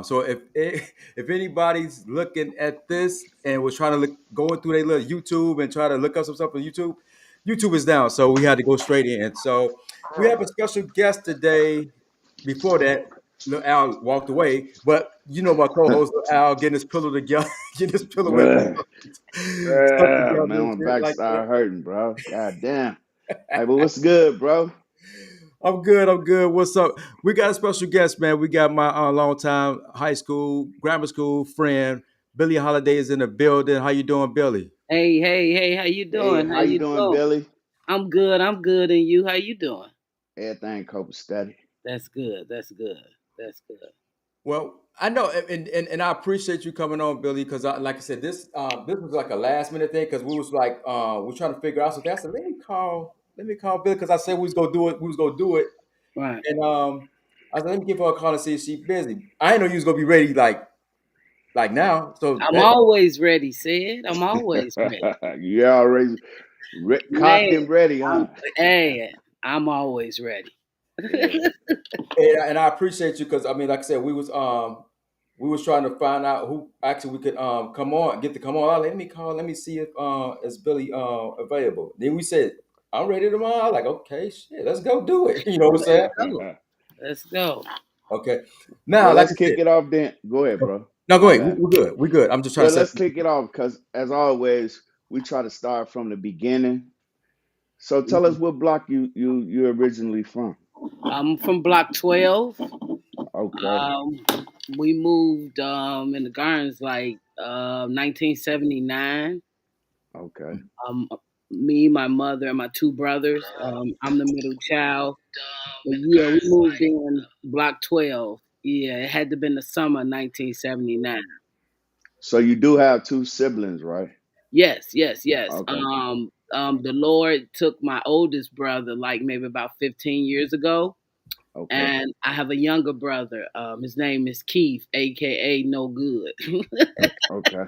down. So if anybody's looking at this and was trying to going through their little YouTube and try to look up some stuff on YouTube, YouTube is down. So we had to go straight in. So we have a special guest today. Before that, Lil Al walked away, but you know my co-host Lil Al getting his pillow together, getting his pillow and stuff together Man, and my shit back like that. started hurting, bro. God damn. Hey, but what's good, bro? I'm good. I'm good. What's up? We got a special guest, man. We got my longtime high school, grammar school friend, Billy Holiday is in the building. How you doing, Billy? Hey, how you Hey, doing? How how you you doing, doing? Billy? I'm good, and you? How you doing? Everything cope steady. That's good. Well, I know, and I appreciate you coming on, Billy, because like I said, this was like a last minute thing because we was like we're trying to figure out something. I said, let me call Billy because I said we was gonna do it. We was gonna do it, Right. and I said let me give her a call and see if she's busy. I didn't know you was gonna be ready like now. So I'm that always ready, said. I'm always ready. You already cocked Man, and ready, huh? hey, I'm always ready. Yeah. and I appreciate you because I mean, like I said, we was trying to find out who actually we could come on, get to come on. Let me call, let me see if is Billy available. Then we said, I'm ready tomorrow. Like, okay, shit, let's go do it. You know what I'm Let's saying? go. Let's go. Okay. Now, Well, like let's I said, kick it off then. Go ahead, bro. no, go My ahead. bad. We're good. We're good. I'm just trying to Well, set. let's kick it off because, as always, we try to start from the beginning. So tell us what block you originally from. I'm from Block 12. Okay. Um, we moved in the gardens like 1979. Okay. Um, Me, my mother, and my two brothers. I'm the middle child. But yeah, we moved in Block 12. Yeah, it had to been the summer of 1979. So you do have two siblings, right? Yes. Okay. The Lord took my oldest brother like maybe about 15 years ago, Okay. and I have a younger brother. His name is Keith, aka No Good. Okay.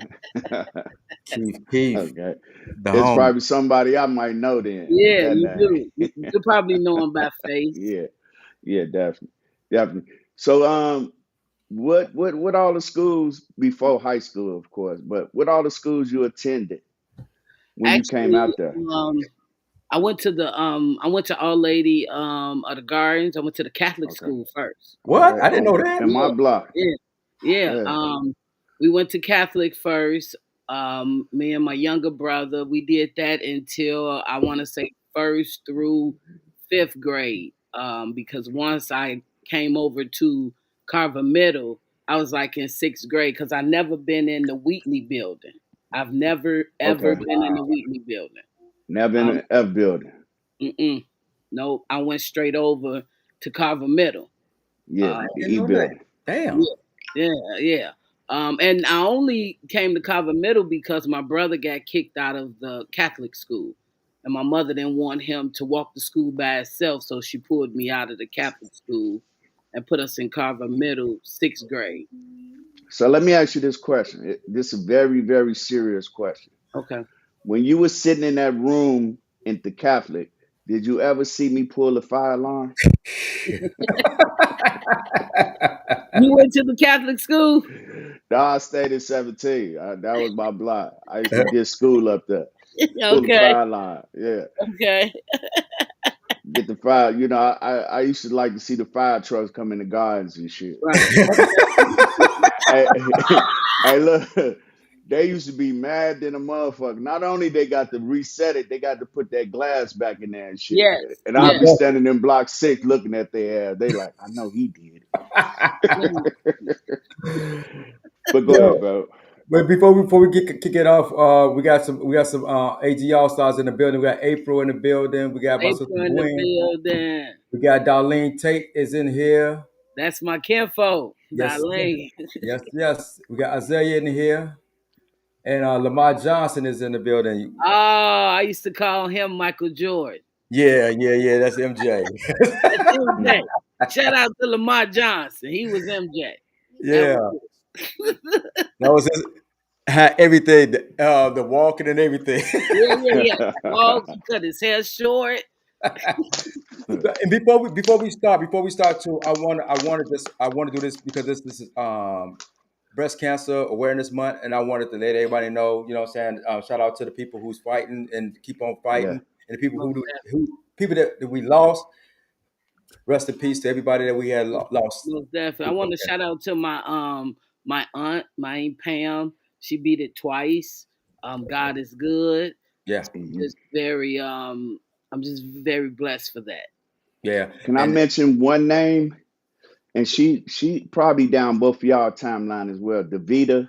Keith, Okay. the It's home. probably somebody I might know then with Yeah, that you name. do. You probably know him by face. Yeah. Yeah, definitely. Definitely. So what all the schools before high school, of course, but what all the schools you attended when you came Actually, out there? I went to Our Lady of the Gardens. I went to the Catholic Okay. school first. What? Okay. I didn't know that. In my Yeah, block. yeah, yeah. Yeah. We went to Catholic first. Me and my younger brother, we did that until I want to say first through fifth grade. Because once I came over to Carver Middle, I was like in sixth grade because I never been in the Wheatley building. I've never ever Okay. been in the Wheatley building. Never in Um, the F building. mm-mm. Nope, I went straight over to Carver Middle. Yeah, Uh, I the didn't E know that. building. Damn. yeah, yeah. And I only came to Carver Middle because my brother got kicked out of the Catholic school, and my mother didn't want him to walk to school by himself, so she pulled me out of the Catholic school and put us in Carver Middle, sixth grade. So let me ask you this question. This is a very, very serious question. Okay. When you were sitting in that room in the Catholic, did you ever see me pull the fire alarm? You went to the Catholic school? No, I stayed at 17. That was my block. I used to get school up there. Pull the Okay, fire alarm. Yeah. okay. Get the fire. You know, I used to like to see the fire trucks come in the gardens and shit. Right. Hey, hey, look, they used to be mad than a motherfucker. Not only they got to reset it, they got to put that glass back in there and shit. Yes, And I I'll yes. be standing in block 6 looking at their ass. They like, I know he did Mm. it. But go ahead, Yo, bro. but before we kick it off, we got some AG All Stars in the building. We got April in the building. We got my sister April in the Gwen. building. We got Darlene Tate is in here. That's my kinfolk, Yes, Darlene. yes. We got Azalea in here, and Lamar Johnson is in the building. Oh, I used to call him Michael Jordan. Yeah. That's MJ. That's Mm. MJ. Shout out to Lamar Johnson. He was MJ. That was Yeah, that was his. Had everything, the walking and everything. yeah. Walk. He cut his hair short. And before we start too, I want to do this because this is breast cancer awareness month, and I wanted to let everybody know, you know what I'm saying, shout out to the people who's fighting and keep on Yeah. fighting, and the people Most who people that we lost. Rest in peace to everybody that we had lost. Most definitely. I want to shout out to my aunt, my Aunt Pam. She beat it twice. God is good. Yeah, Mhm. Just very I'm just very blessed for that. yeah, Can I and mention one name? And she probably down both of y'all timeline as well. Davita,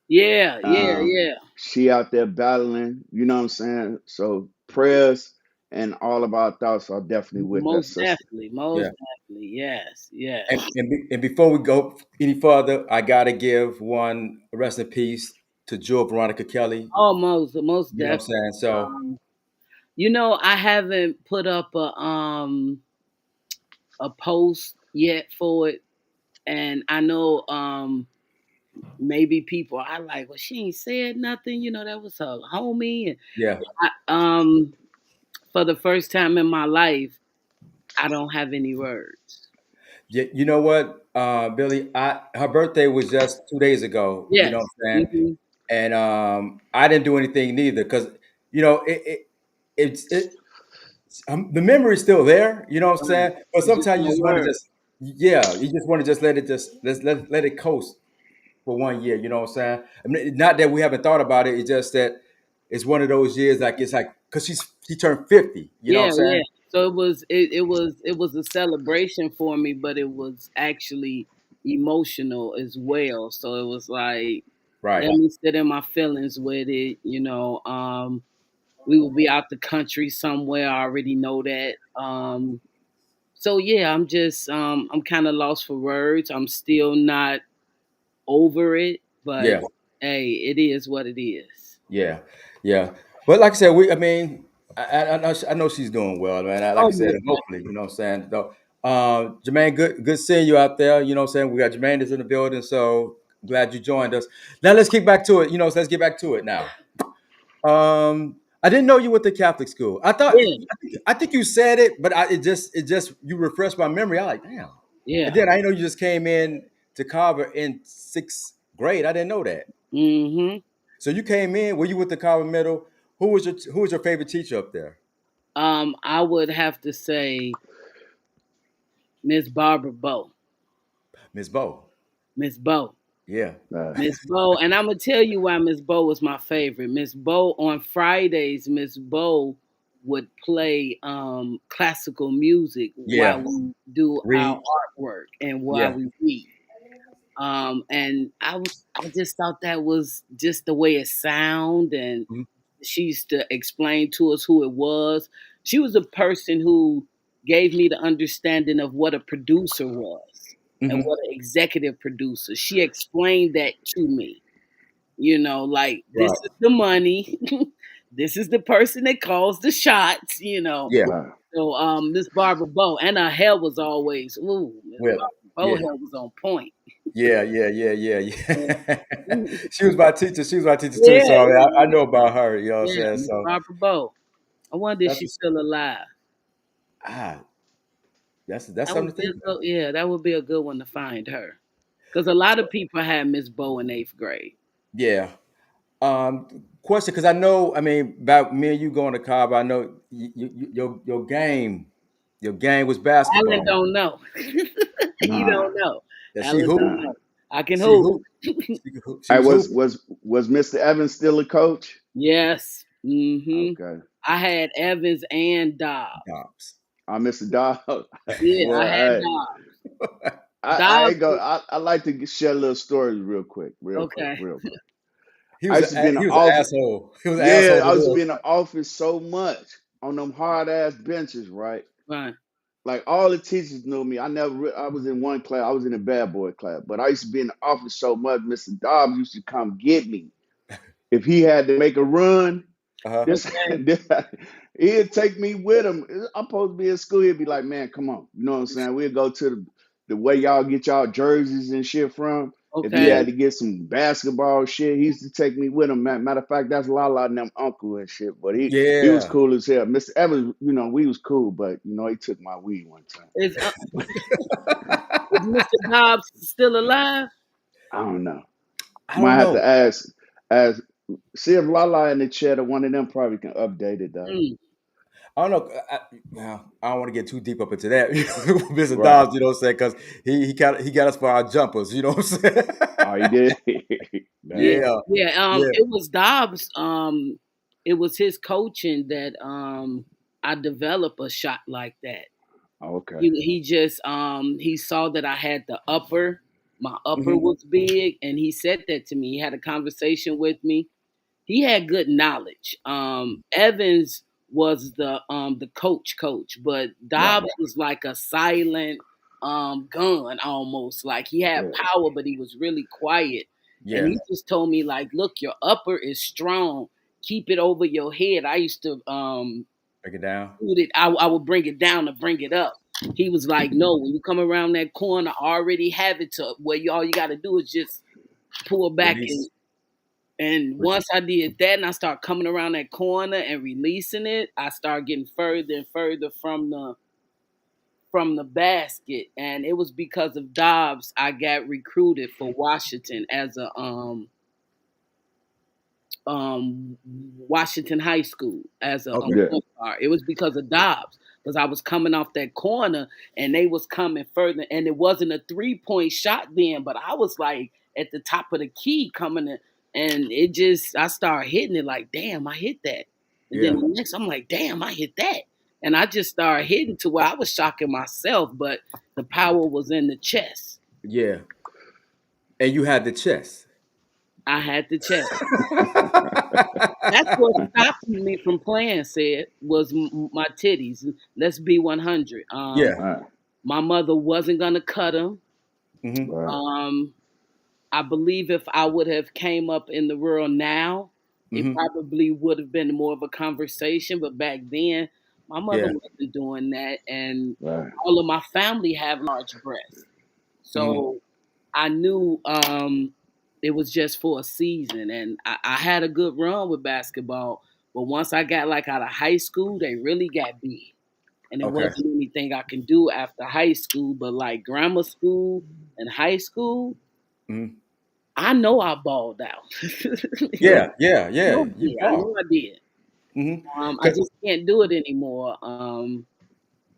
Yeah, yeah, yeah. she out there battling. You know what I'm saying? So prayers and all of our thoughts are definitely with that Most sister. definitely. yeah. Most definitely. Yes, And, yes. and before we go any further, I gotta give one rest in peace to Jewel Veronica Kelly. Oh, most You know what I'm definitely. saying? So Um, I haven't put up a post yet for it, and I know maybe people are like, well, she ain't said nothing. That was her homie, and yeah, for the first time in my life, I don't have any words. yeah. You know what, Billy? Her birthday was just 2 days ago. You know what Yes. I'm saying? Hmm. And I didn't do anything neither because you know it the memory's still there. You know what I'm saying? But Just sometimes you no just want to word. just yeah, you just want to just let it coast for 1 year. You know what I'm saying? I mean, not that we haven't thought about it. It's just that it's one of those years like it's like because she turned 50. You know what I'm Yeah, saying? yeah. So it was a celebration for me, but it was actually emotional as well. So it was like, Right. let me sit in my feelings with it. We will be out the country somewhere. I already know that. So yeah, I'm kind of lost for words. I'm still not over it, but Yeah. hey, it is what it is. Yeah. Yeah. But like I said, I mean, I know she's doing well, man. Like I Oh, said, most and hopefully, you know what I'm saying. So, Jermaine, good seeing you out there. You know what I'm saying. We got Jermaine is in the building, so glad you joined us. Now let's get back to it. You know, so let's get back to it now. I didn't know you went to Catholic school. definitely. I think you said it, but it just you refreshed my memory. I like damn. Yeah, And yeah. then I know you just came in to Carver in sixth grade. I didn't know that. Hmm. So you came in when you went to Carver Middle. Who was your favorite teacher up there? I would have to say Miss Barbara Bow. Miss Bo. Miss Bow. Yeah. Uh, Miss Bow. And I'm gonna tell you why Miss Bow was my favorite. Miss Bow on Fridays, Miss Bow would play classical music while Yeah. we do our Read. artwork and while Yeah. we read. And I just thought that was just the way it sound, and Mhm. she used to explain to us who it was. She was a person who gave me the understanding of what a producer was and Mhm. what an executive producer. She explained that to me. Like, this Right. is the money, this is the person that calls the shots. Yeah. uh, So Miss Barbara Bow, and her hair was always, ooh, Miss Well. Barbara Bow Yeah. hair was on point. Yeah. Yeah. Yeah. Yeah. Yeah, Yeah. She was my teacher. She was my teacher too. So yeah, I, mean, I know about her. You know what I'm yeah, saying? Miss So Barbara Bow. I wonder if that's she's still alive. ah, that's That would something to be think a about. good, yeah, that would be a good one to find her. Because a lot of people had Miss Bow in eighth grade. Yeah. Question, because I know, I mean, about me and you going to Cobb, I know your game was Alan basketball. don't know. He nah. don't know. That she Alan hoop, don't Uh, know. I can she hoop. hoop, she I was was hooping. was Mr. Evans still a coach? Yes. Okay. I had Evans and Dobbs. Dobbs. Mr. Dog. Yeah, I Well, had Dobbs. I Dobbs ain't go. was I like to share a little stories real quick, real quick, okay. real quick. He I was used to be in the he was an office. asshole. He was an Yeah, asshole I to used to be do. in the office so much on them hard ass benches, right? Fine. Like all the teachers knew me. I was in one class. I was in a bad boy class, but I used to be in the office so much. Mr. Dobbs used to come get me if he had to make a run. Uh-huh. This, Okay. he'd take me with him. I'm supposed to be in school. He'd be like, "Man, come on." You know what I'm saying? We'd go to the way y'all get y'all jerseys and shit from. If he Okay. had Yeah, to get some basketball shit, he used to take me with him. Matter of fact, that's Lala and them uncle and shit. But he was yeah. cool as hell. Mr. Evans, we was cool, but he took my weed one time. Is Mr. Dobbs still alive? I don't know. I Might don't have to know. ask see if Lala in the chat or one of them probably can update it though. Mm. I don't know. Well, I don't want to get too deep up into that, Mr. Right. Dobbs. You know what I'm saying? Because he got us for our jumpers. You know what I'm saying? Oh, he did. Yeah, Damn. Yeah, yeah. yeah. It was Dobbs. It was his coaching that I developed a shot like that. Okay. He just he saw that I had the upper. My upper Hmm. was big, and he said that to me. He had a conversation with me. He had good knowledge. Evans was the coach, but Right. Dobbs was like a silent gun almost. Like he had Yeah. power, but he was really quiet. And Yeah. he just told me like, look, your upper is strong. Keep it over your head. I used to Break it down. shoot it. I would bring it down to bring it up. He was like, no, when you come around that corner, I already have it to where all you got to do is just pull back Release. and Re- once I did that and I start coming around that corner and releasing it, I start getting further and further from the basket. And it was because of Dobbs I got recruited for Washington as a Washington High School as a Okay. Yeah. point guard. It was because of Dobbs because I was coming off that corner and they was coming further and it wasn't a 3-point shot then, but I was like at the top of the key coming in and it just I started hitting it like damn I hit that. And then Yeah. the next I'm like damn I hit that. And I just started hitting to where I was shocking myself, but the power was in the chest. Yeah. And you had the chest. I had the chest. That's what stopped me from playing. Said was my titties. Let's be 100. Yeah. Right. My mother wasn't gonna cut them. Hmm. Right. Um, I believe if I would have came up in the world now, it Hmm. probably would have been more of a conversation. But back then, my mother Yeah. wasn't doing that, and Right. all of my family have large breasts. Hmm. So I knew it was just for a season, and I had a good run with basketball. But once I got like out of high school, they really got big, and there Okay. wasn't anything I can do after high school. But like grammar school and high school, Hmm. I know I balled out. Yeah. Yeah. Yeah. Yeah. You I are. know I did. Hmm. I just can't do it anymore.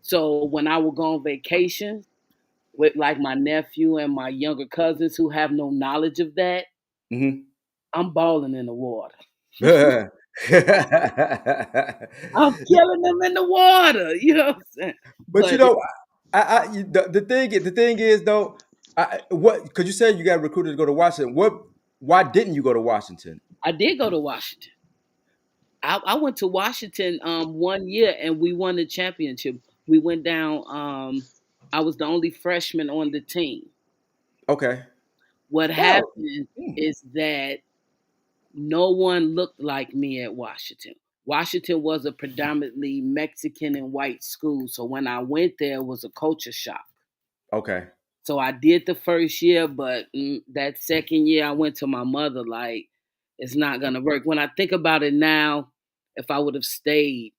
So when I would go on vacations with like my nephew and my younger cousins who have no knowledge of that, Hmm. I'm balling in the water. but I'm killing them in the water. You know what I'm saying? you But know, the thing is though, what? Because you said you got recruited to go to Washington. What? Why didn't you go to Washington? I did go to Washington. I went to Washington 1 year and we won the championship. We went down. I was the only freshman on the team. Okay. What Oh. happened Hmm. is that no one looked like me at Washington. Washington was a predominantly Mexican and white school, so when I went there, it was a culture shock. Okay. So I did the first year, but that second year, I went to my mother like, it's not gonna work. When I think about it now, if I would have stayed,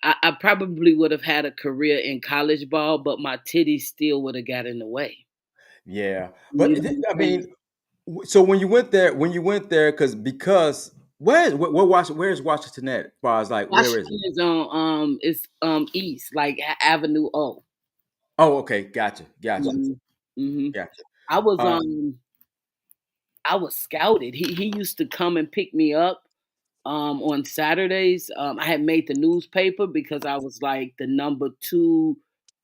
I probably would have had a career in college ball, but my titties still would have got in the way. Yeah. But You know what I I'm saying? mean, so because where's Washington at? As far as like where is it? Washington is on it's east, like Avenue O. Oh, okay. Gotcha. Gotcha. hmm hmm Gotcha. I was Uh, I was scouted. He used to come and pick me up on Saturdays. I had made the newspaper because I was like the number 2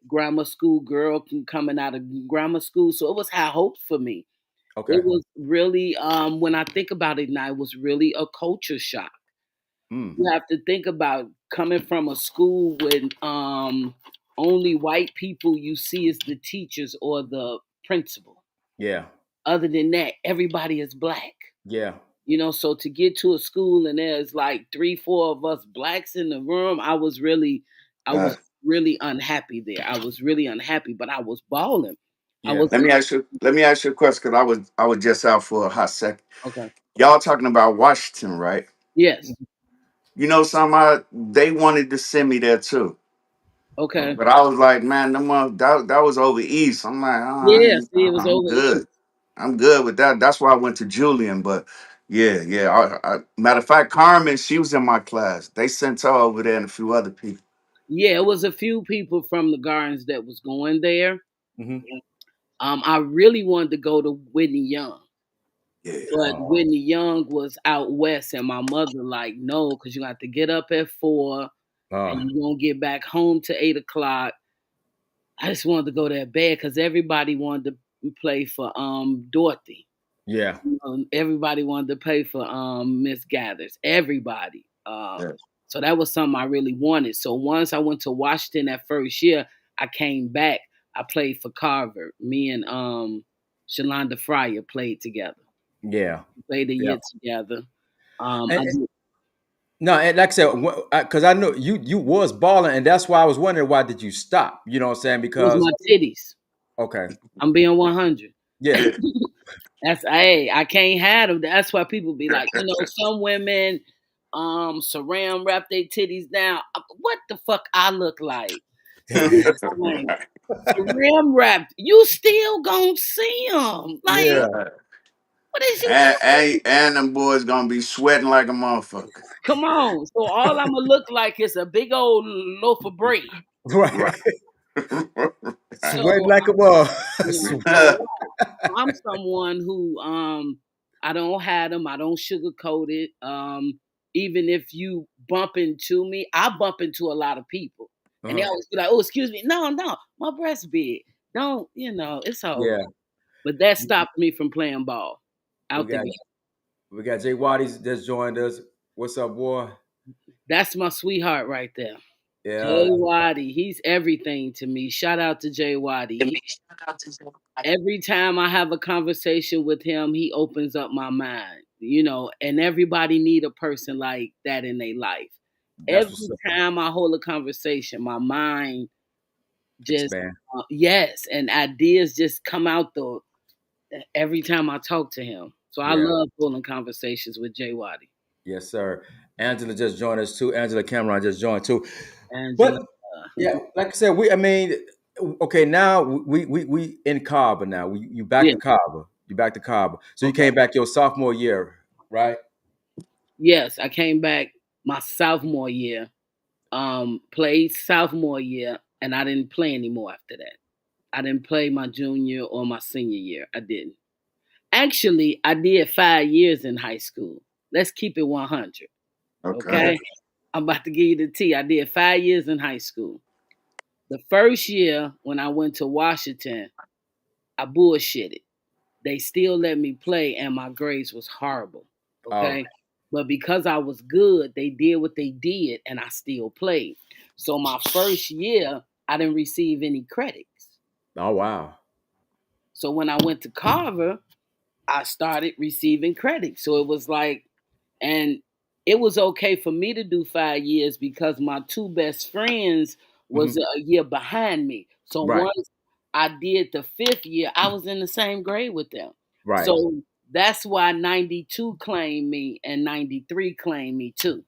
grammar school girl coming out of grammar school. So it was high hopes for me. It okay. was really when I think about it now, it was really a culture shock. Mm. You have to think about coming from a school with only white people you see as the teachers or the principal. Yeah. Other than that, everybody is black. Yeah. So to get to a school and there's like 3, 4 of us blacks in the room, I was Right. really unhappy there. I was really unhappy, but I was balling. I Yeah. was Let me ask you a question because I was just out for a hot second. okay. Y'all talking about Washington, right? Yes. You know, they wanted to send me there too. Okay. But I was like, man, that was over east. I'm like, Yeah. See, it was I'm over good. east. I'm good with that. That's why I went to Julian. But yeah, yeah. Matter of fact, Carmen, she was in my class. They sent her over there and a few other people. Yeah, it was a few people from the Gardens that was going there. Hmm. I really wanted to go to Whitney Young, Yeah. but Oh, Whitney Young was out west, and my mother like no, because you have to get up at 4, and oh, you won't get back home to 8 o'clock. I just wanted to go there bad because everybody wanted to play for Dorothy. yeah, Everybody wanted to pay for Miss Gathers. Everybody. Yeah. So that was something I really wanted. So once I went to Washington that first year, I came back. I played for Carver. Me and Shalonda Fryer played together. yeah, We played a yeah. year together. And, I did, no, and like I said, because I know you was balling, and that's why I was wondering why did you stop? You know what I'm saying? it was Because my titties. okay, I'm being 100. yeah, That's hey, I can't have them. That's why people be like, some women saran wrap their titties down. What the fuck I look like? Let me explain. Saran wrapped, you still gonna see them. Like, yeah, Right. what is you And them boys gonna be sweating like a motherfucker. come on? So all I'ma look like is a big old loaf of bread. right. Right. Sweating So like a ball. so I'm someone who I don't have them. I don't sugarcoat it. Even if you bump into me, I bump into a lot of people, and they Uh-huh. always be like, "Oh, excuse me." No, no, my breast's big. Don't it's all Yeah, right. But that stopped me from playing ball we out the got gate. Jay Waddy's just joined us. What's up, boy? That's my sweetheart right there. Yeah, Jay Waddy, he's everything to me. Shout out to Jay Waddy. Every time I have a conversation with him, he opens up my mind, and everybody need a person like that in their life. that's Every what's up. time I hold a conversation, my mind just, Expand. yes, and ideas just come out every time I talk to him. So I Yeah, love holding conversations with Jay Waddy. yes, sir. Angela just joined us too. Angela Cameron just joined too. Angela. But yeah, like I said, I mean, okay, now we in Carver now. You back Yeah. to Carver. You back to Carver. So you Okay. came back your sophomore year, right? Yes, I came back my sophomore year. Played sophomore year, and I didn't play anymore after that. I didn't play my junior or my senior year. I didn't. Actually, I did 5 years in high school. Let's keep it 100. Okay. Okay. I'm about to give you the tea. I did 5 years in high school. The first year when I went to Washington, I bullshitted. They still let me play, and my grades was horrible. Oh, Okay. But because I was good, they did what they did, and I still played. So my first year, I didn't receive any credits. oh wow. So when I went to Carver, I started receiving credits. So it was like, and it was okay for me to do 5 years because my two best friends was Hmm. a year behind me. So Right, once I did the fifth year, I was in the same grade with them. right. So that's why 92 claimed me and 93 claimed me too.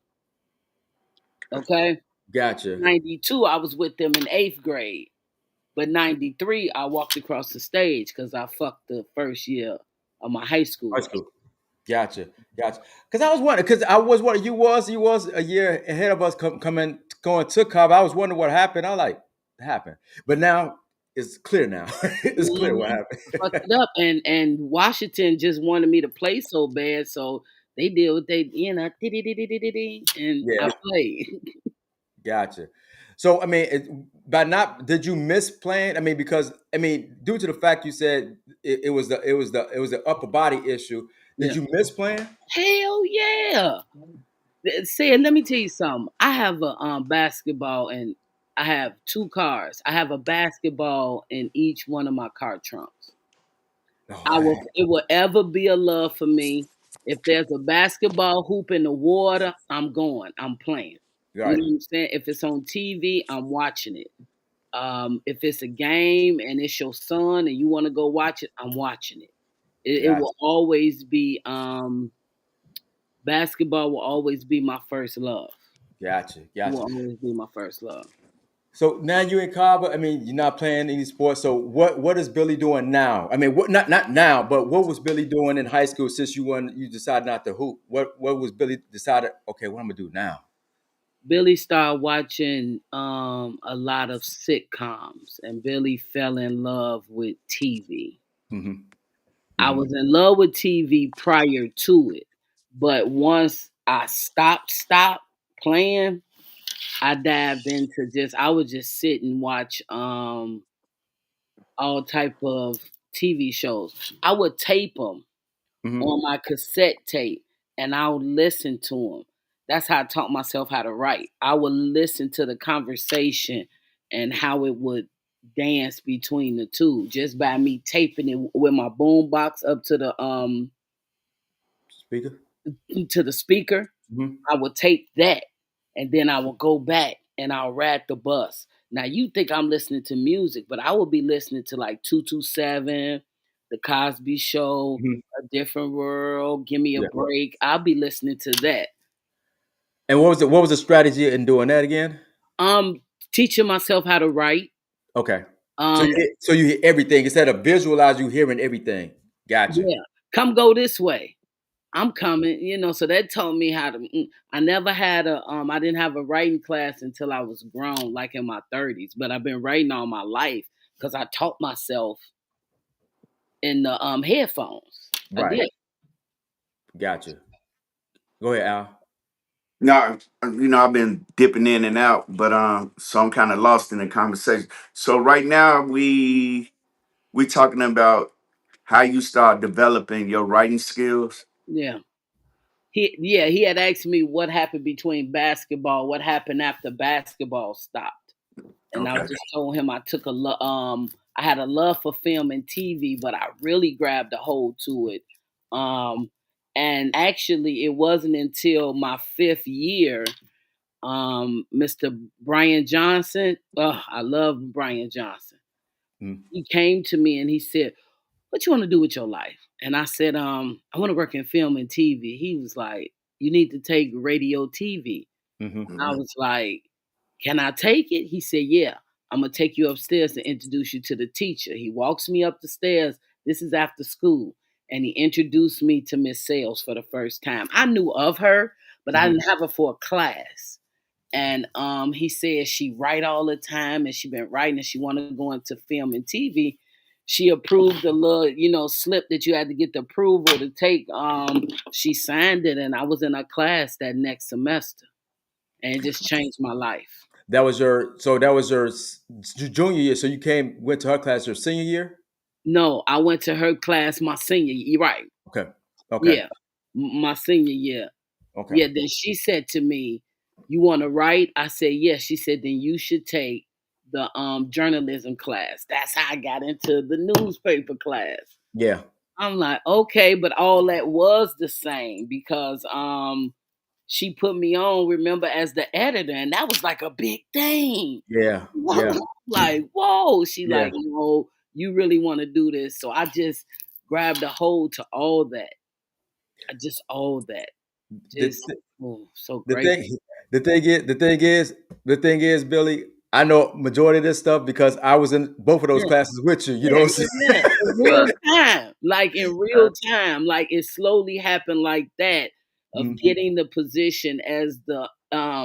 Okay. Gotcha. 92, I was with them in eighth grade. But 93, I walked across the stage because I fucked the first year of my high High school. school. Gotcha, gotcha. Because I was wondering, because I was wondering, you was a year ahead of us coming going to Cobb. I was wondering what happened. I like happened, but now it's clear. Now it's clear what Mhm. Fucked happened. it up, and Washington just wanted me to play so bad, so they did what they, and I Yeah, played. gotcha. So I mean, by not did you miss playing? I mean, because I mean, due to the fact you said it was the upper body issue. Did Yeah. you miss playing? Hell yeah. Say, let me tell you something. I have a basketball, and I have two cars. I have a basketball in each one of my car trunks. Oh man, It will ever be a love for me. If there's a basketball hoop in the water, I'm going. I'm playing. You right. know what I'm saying? If it's on TV, I'm watching it. If it's a game and it's your son and you want to go watch it, I'm watching it. It Gotcha. will always be basketball will always be my first love. Gotcha. It will Gotcha. always be my first love. So now you in Cabo. I mean, you're not playing any sports. So what is Billy doing now? I mean, what not now, but what was Billy doing in high school since you decided not to hoop? What was Billy decided? Okay, what I'm gonna do now? Billy started watching a lot of sitcoms, and Billy fell in love with TV. Mm-hmm. I Mm-hmm. was in love with TV prior to it, but once I stopped playing, I dived into just I would just sit and watch all type of TV shows. I would tape them Mm-hmm. on my cassette tape, and I would listen to them. That's how I taught myself how to write. I would listen to the conversation and how it would dance between the two just by me taping it with my boom box up Speaker. to the speaker. Mm-hmm. I would tape that, and then I would go back and I'll ride the bus. Now you think I'm listening to music, but I would be listening to like 227, The Cosby Show, Mm-hmm. A Different World, Give Me a Yeah. Break. I'll be listening to that. And what was the strategy in doing that again? Um, Teaching myself how to write. Okay. Um, So you hear everything instead of visualize. You hearing everything. Gotcha. yeah, come go this way. I'm coming, so that told me how to. I never had I didn't have a writing class until I was grown, like in my 30s. But I've been writing all my life because I taught myself in the headphones. I Right. did. Gotcha. Go ahead, Al. No, I've been dipping in and out, but so I'm kind of lost in the conversation. So right now we talking about how you start developing your writing skills. Yeah. He had asked me what happened between basketball, what happened after basketball stopped. And I Okay. just told him I had a love for film and TV, but I really grabbed a hold to it. Um and actually it wasn't until my 5th year, Mr. Brian Johnson, oh, I love Brian Johnson. Mm-hmm. He came to me and he said, "What you want to do with your life?" And I said, I want to work in film and TV. He was like, "You need to take radio TV." Mm-hmm. I Mhm. was like, "Can I take it?" He said, "Yeah, I'm gonna take you upstairs to introduce you to the teacher." He walks me up the stairs. This is after school. And he introduced me to Miss Sales for the first time. I knew of her, but I Mm-hmm. didn't have her for a class. And he said she write all the time and she been writing and she wanted to go into film and TV. She approved the little, slip that you had to get the approval to take. She signed it and I was in a class that next semester and it just changed my life. That was your junior year. So you went to her class your senior year. No, I went to her class my senior year. Right. Okay. Okay. Yeah. My senior year. Okay. Yeah, then she said to me, "You want to write?" I said, "Yes." She said, "Then you should take the journalism class." That's how I got into the newspaper class. Yeah. I'm like, "Okay," but all that was the same because she put me on, remember, as the editor, and that was like a big thing. Yeah. Yeah. Like, whoa. She Yeah. like, you really want to do this. So I just grabbed a hold to all that. Just all that. The, Just so the great. thing the thing is, Billy, I know majority of this stuff because I was in both of those Yeah. classes with you. You know Yeah, what I'm yeah, saying? yeah. In real Right. time. Like in real Right. time. Like it slowly happened like that of Mhm. getting the position as the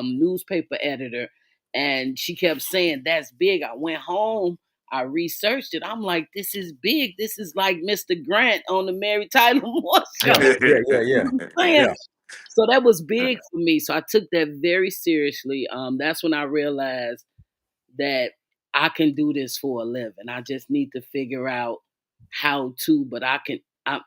newspaper editor. And she kept saying, "That's big." I went home, I researched it. I'm like, this is big. This is like Mr. Grant on the Mary Tyler Moore show. Yeah. Yeah. Yeah. You Yeah. know what I'm saying? Yeah. So that was big for me. So I took that very seriously. That's when I realized that I can do this for a living. I just need to figure out how to, but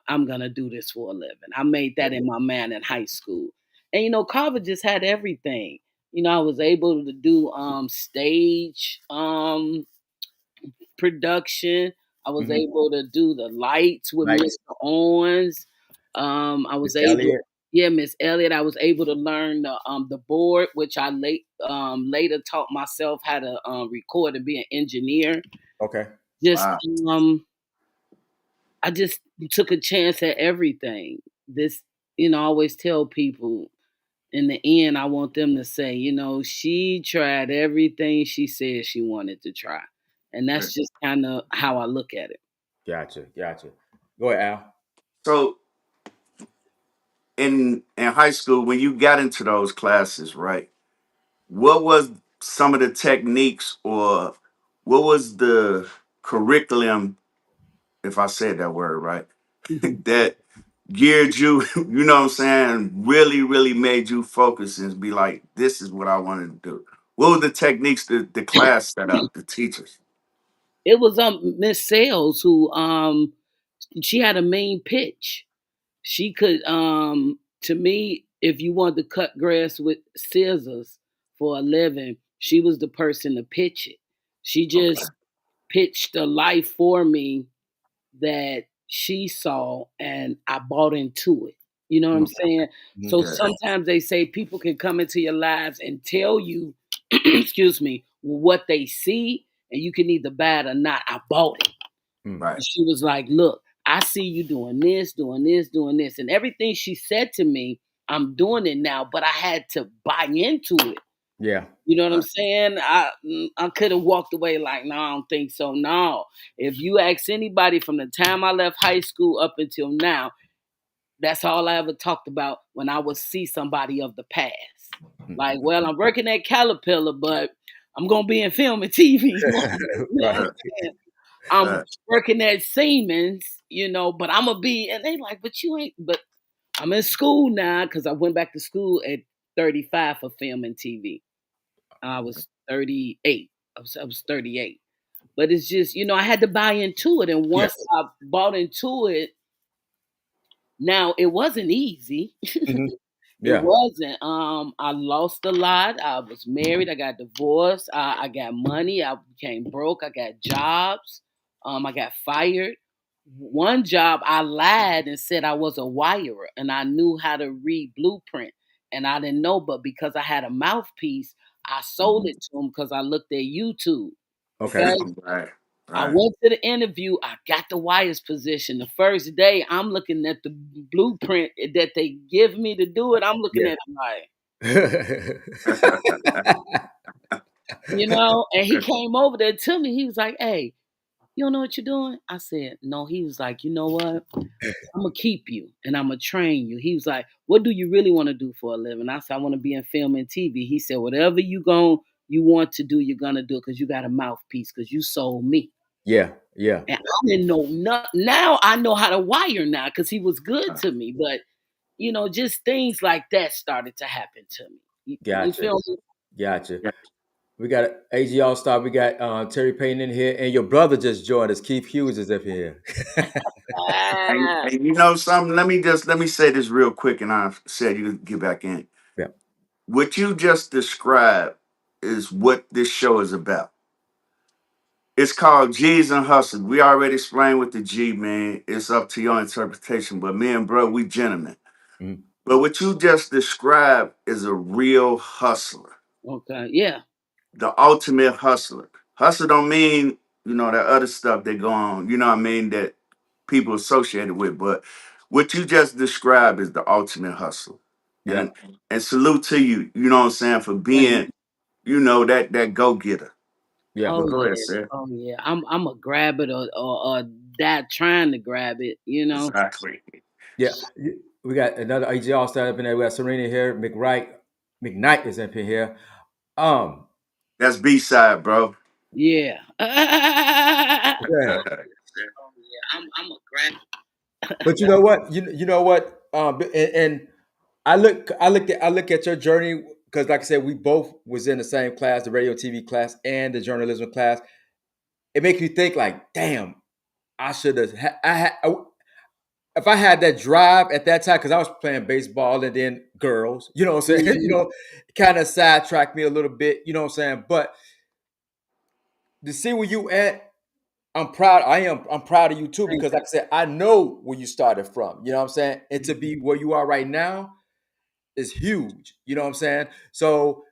I'm gonna do this for a living. I made that in my mind in high school. And Carver just had everything. I was able to do stage production. I was Mhm. able to do the lights with Nice. Mr. Owens. I Miss was able Elliott. Yeah, Miss Elliott. I was able to learn the board, which I later taught myself how to record and be an engineer. Okay. Just Wow. um, I just took a chance at everything. This, I always tell people in the end, I want them to say, she tried everything she said she wanted to try, and Right. that's just kind of how I look at it. Gotcha. Gotcha. Go ahead, Al. So in high school, when you got into those classes, right? What was some of the techniques, or what was the curriculum, if I said that word right, Mhm. that geared you, you know what I'm saying, really, really made you focus and be like, this is what I wanted to do? What were the techniques that the class set up, the teachers? It was Miss Sales who she had a main pitch. She could to me, if you wanted to cut grass with scissors for a living, she was the person to pitch it. She Okay. just pitched a life for me that she saw and I bought into it. You know what I'm Mhm. saying? Mhm. So Yeah. sometimes they say people can come into your lives and tell you, excuse me, what they see, and you can either buy it or not. I bought it. Mm. Right. She was like, "Look, I see you doing this, doing this, doing this." And everything she said to me, I'm doing it now, but I had to buy into it. Yeah. You know what I'm Right. saying? I could have walked away like, no, I don't think so. No. If you ask anybody from the time I left high school up until now, that's all I ever talked about when I would see somebody of the past. Like, Mhm. well, I'm working at Caterpillar, but I'm gonna be in film and TV one day. You know what I'm Right. Right. saying? I'm Right. working at Siemens, but I'm gonna be, and they like, but you ain't. But I'm in school now because I went back to school at 35 for film and TV. I was 38. I was 38. But it's just, I had to buy into it. And Yeah. once I bought into it, now it wasn't easy. Mhm. It Yeah. wasn't. I lost a lot. I was married. I got divorced. I got money. I became broke. I got jobs. I got fired. One job, I lied and said I was a wirer and I knew how to read blueprint, and I didn't know. But because I had a mouthpiece, I sold Mhm. it to them because I looked at YouTube. Okay. Okay. Right. I Right. went to the interview. I got the wires position. The first day, I'm looking at the blueprint that they give me to do it. I'm looking Yeah. at it like, and he came over there to me. He was like, "Hey, you don't know what you're doing?" I said, "No." He was like, "You know what? I'm gonna keep you and I'm gonna train you." He was like, "What do you really want to do for a living?" I said, "I want to be in film and TV." He said, "Whatever you want to do, you're gonna do it because you got a mouthpiece because you sold me." Yeah. Yeah. And I didn't know nothing. Now I know how to wire now because he was good Right. to me. But just things like that started to happen to me. You Gotcha. feel me? Gotcha. Yeah. We got AG All Star. We got Terry Payne in here, and your brother just joined us. Keith Hughes is up here. Ah, And you know something? Let me say this real quick, and I said you get back in. Yeah. What you just described is what this show is about. It's called G's and Hustle. We already explained what the G man. It's up to your interpretation. But me and bro, we gentlemen. Mhm. But what you just described is a real hustler, okay, yeah. the ultimate hustler. Hustle don't mean that other stuff that go on. You know what I mean, that people associated with. But what you just described is the ultimate hustler. Yeah. And salute to you. You know what I'm saying, for Thank being that go getter. Yeah. But Oh go ahead, yeah, sir. oh yeah. I'm a grab it or die trying to grab it. Exactly. Yeah. We got another AG All Star up in there. We got Serena here. McKnight is up in here. Um. That's B side, bro. Yeah. Yeah. Oh yeah. I'm a grab. But you know what? You know what? And I look at your journey because, like I said, we both was in the same class, the radio TV class and the journalism class. It makes you think like, damn, I should have. If I had that drive at that time, because I was playing baseball and then girls, you know what I'm saying? Mhm. Kind of sidetracked me a little bit, you know what I'm saying? But to see where you at, I'm proud. I'm proud of you too, Thank because you. like I said, I know where you started from. You know what I'm saying? And to Mhm. be where you are right now, is huge. You know what I'm saying? So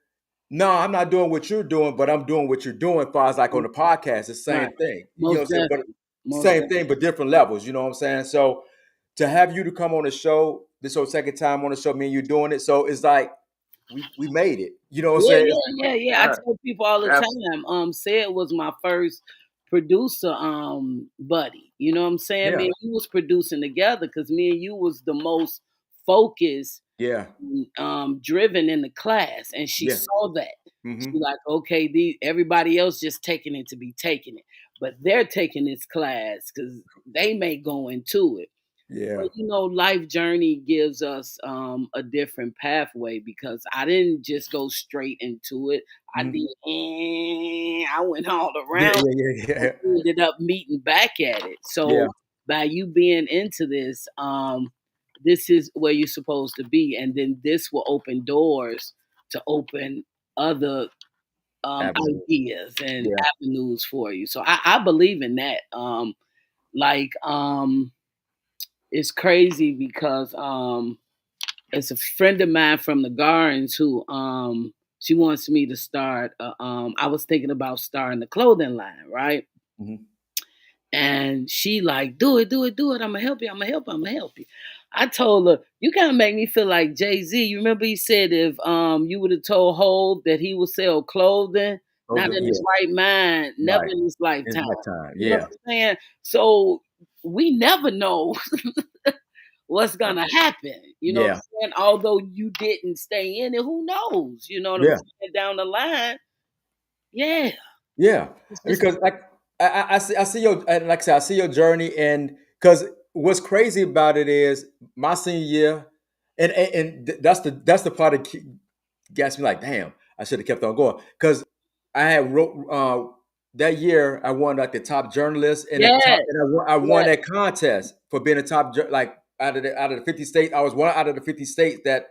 no, I'm not doing what you're doing, but I'm doing what you're doing as far as like on the podcast. It's the Right. same thing. You know what Most I'm saying? But definitely. Most same definitely. thing, but different levels. You know what I'm saying? So to have you to come on the show, this whole second time on the show, me and you doing it. So it's like we made it. You know what I'm Yeah, saying? yeah. I Right. tell people all the Abs- time. Said was my first producer buddy. You know what I'm saying? Me Yeah. and you was producing together because me and you was the most focused, Yeah. driven in the class, and she Yeah. saw that. Mm-hmm. She like, okay, everybody else just taking it to be taking it, but they're taking this class because they may go into it. Yeah. But life journey gives us a different pathway because I didn't just go straight into it. I Mhm. did, I went all Yeah. around Yeah. Yeah. and Yeah. ended up meeting back at it. Yeah. So by you being into this, this is where you're supposed to be, and then this will open doors to open other Avenue. ideas and Yeah. avenues for you. So I believe in that. Like it's crazy because it's a friend of mine from the Gardens who she wants me to start I was thinking about starting the clothing line, right? Mhm. And she like, do it, do it, do it. I'm gonna help you. I'm gonna help you. I'm gonna help you. I told her, you kind of make me feel like Jay-Z. You remember he said if you would have told Hov that he would sell clothing, Oh, not good. in his Yeah. right mind, never Right. in his It's lifetime. that time. You know Yeah. what I'm saying? So we never know what's gonna happen. You know what Yeah. I'm saying? Although you didn't stay in it, who knows? You know what I'm Yeah. saying? Down the line, yeah. Yeah, It's because like I see your and like I said, I see your journey, and because what's crazy about it is my senior year, and that's the part that gets me like, damn, I should have kept on going because I had wrote that year I won like the top journalist and the top, yes, and I won yes. that contest for being a top like out of the 50 states. I was one out of the 50 states that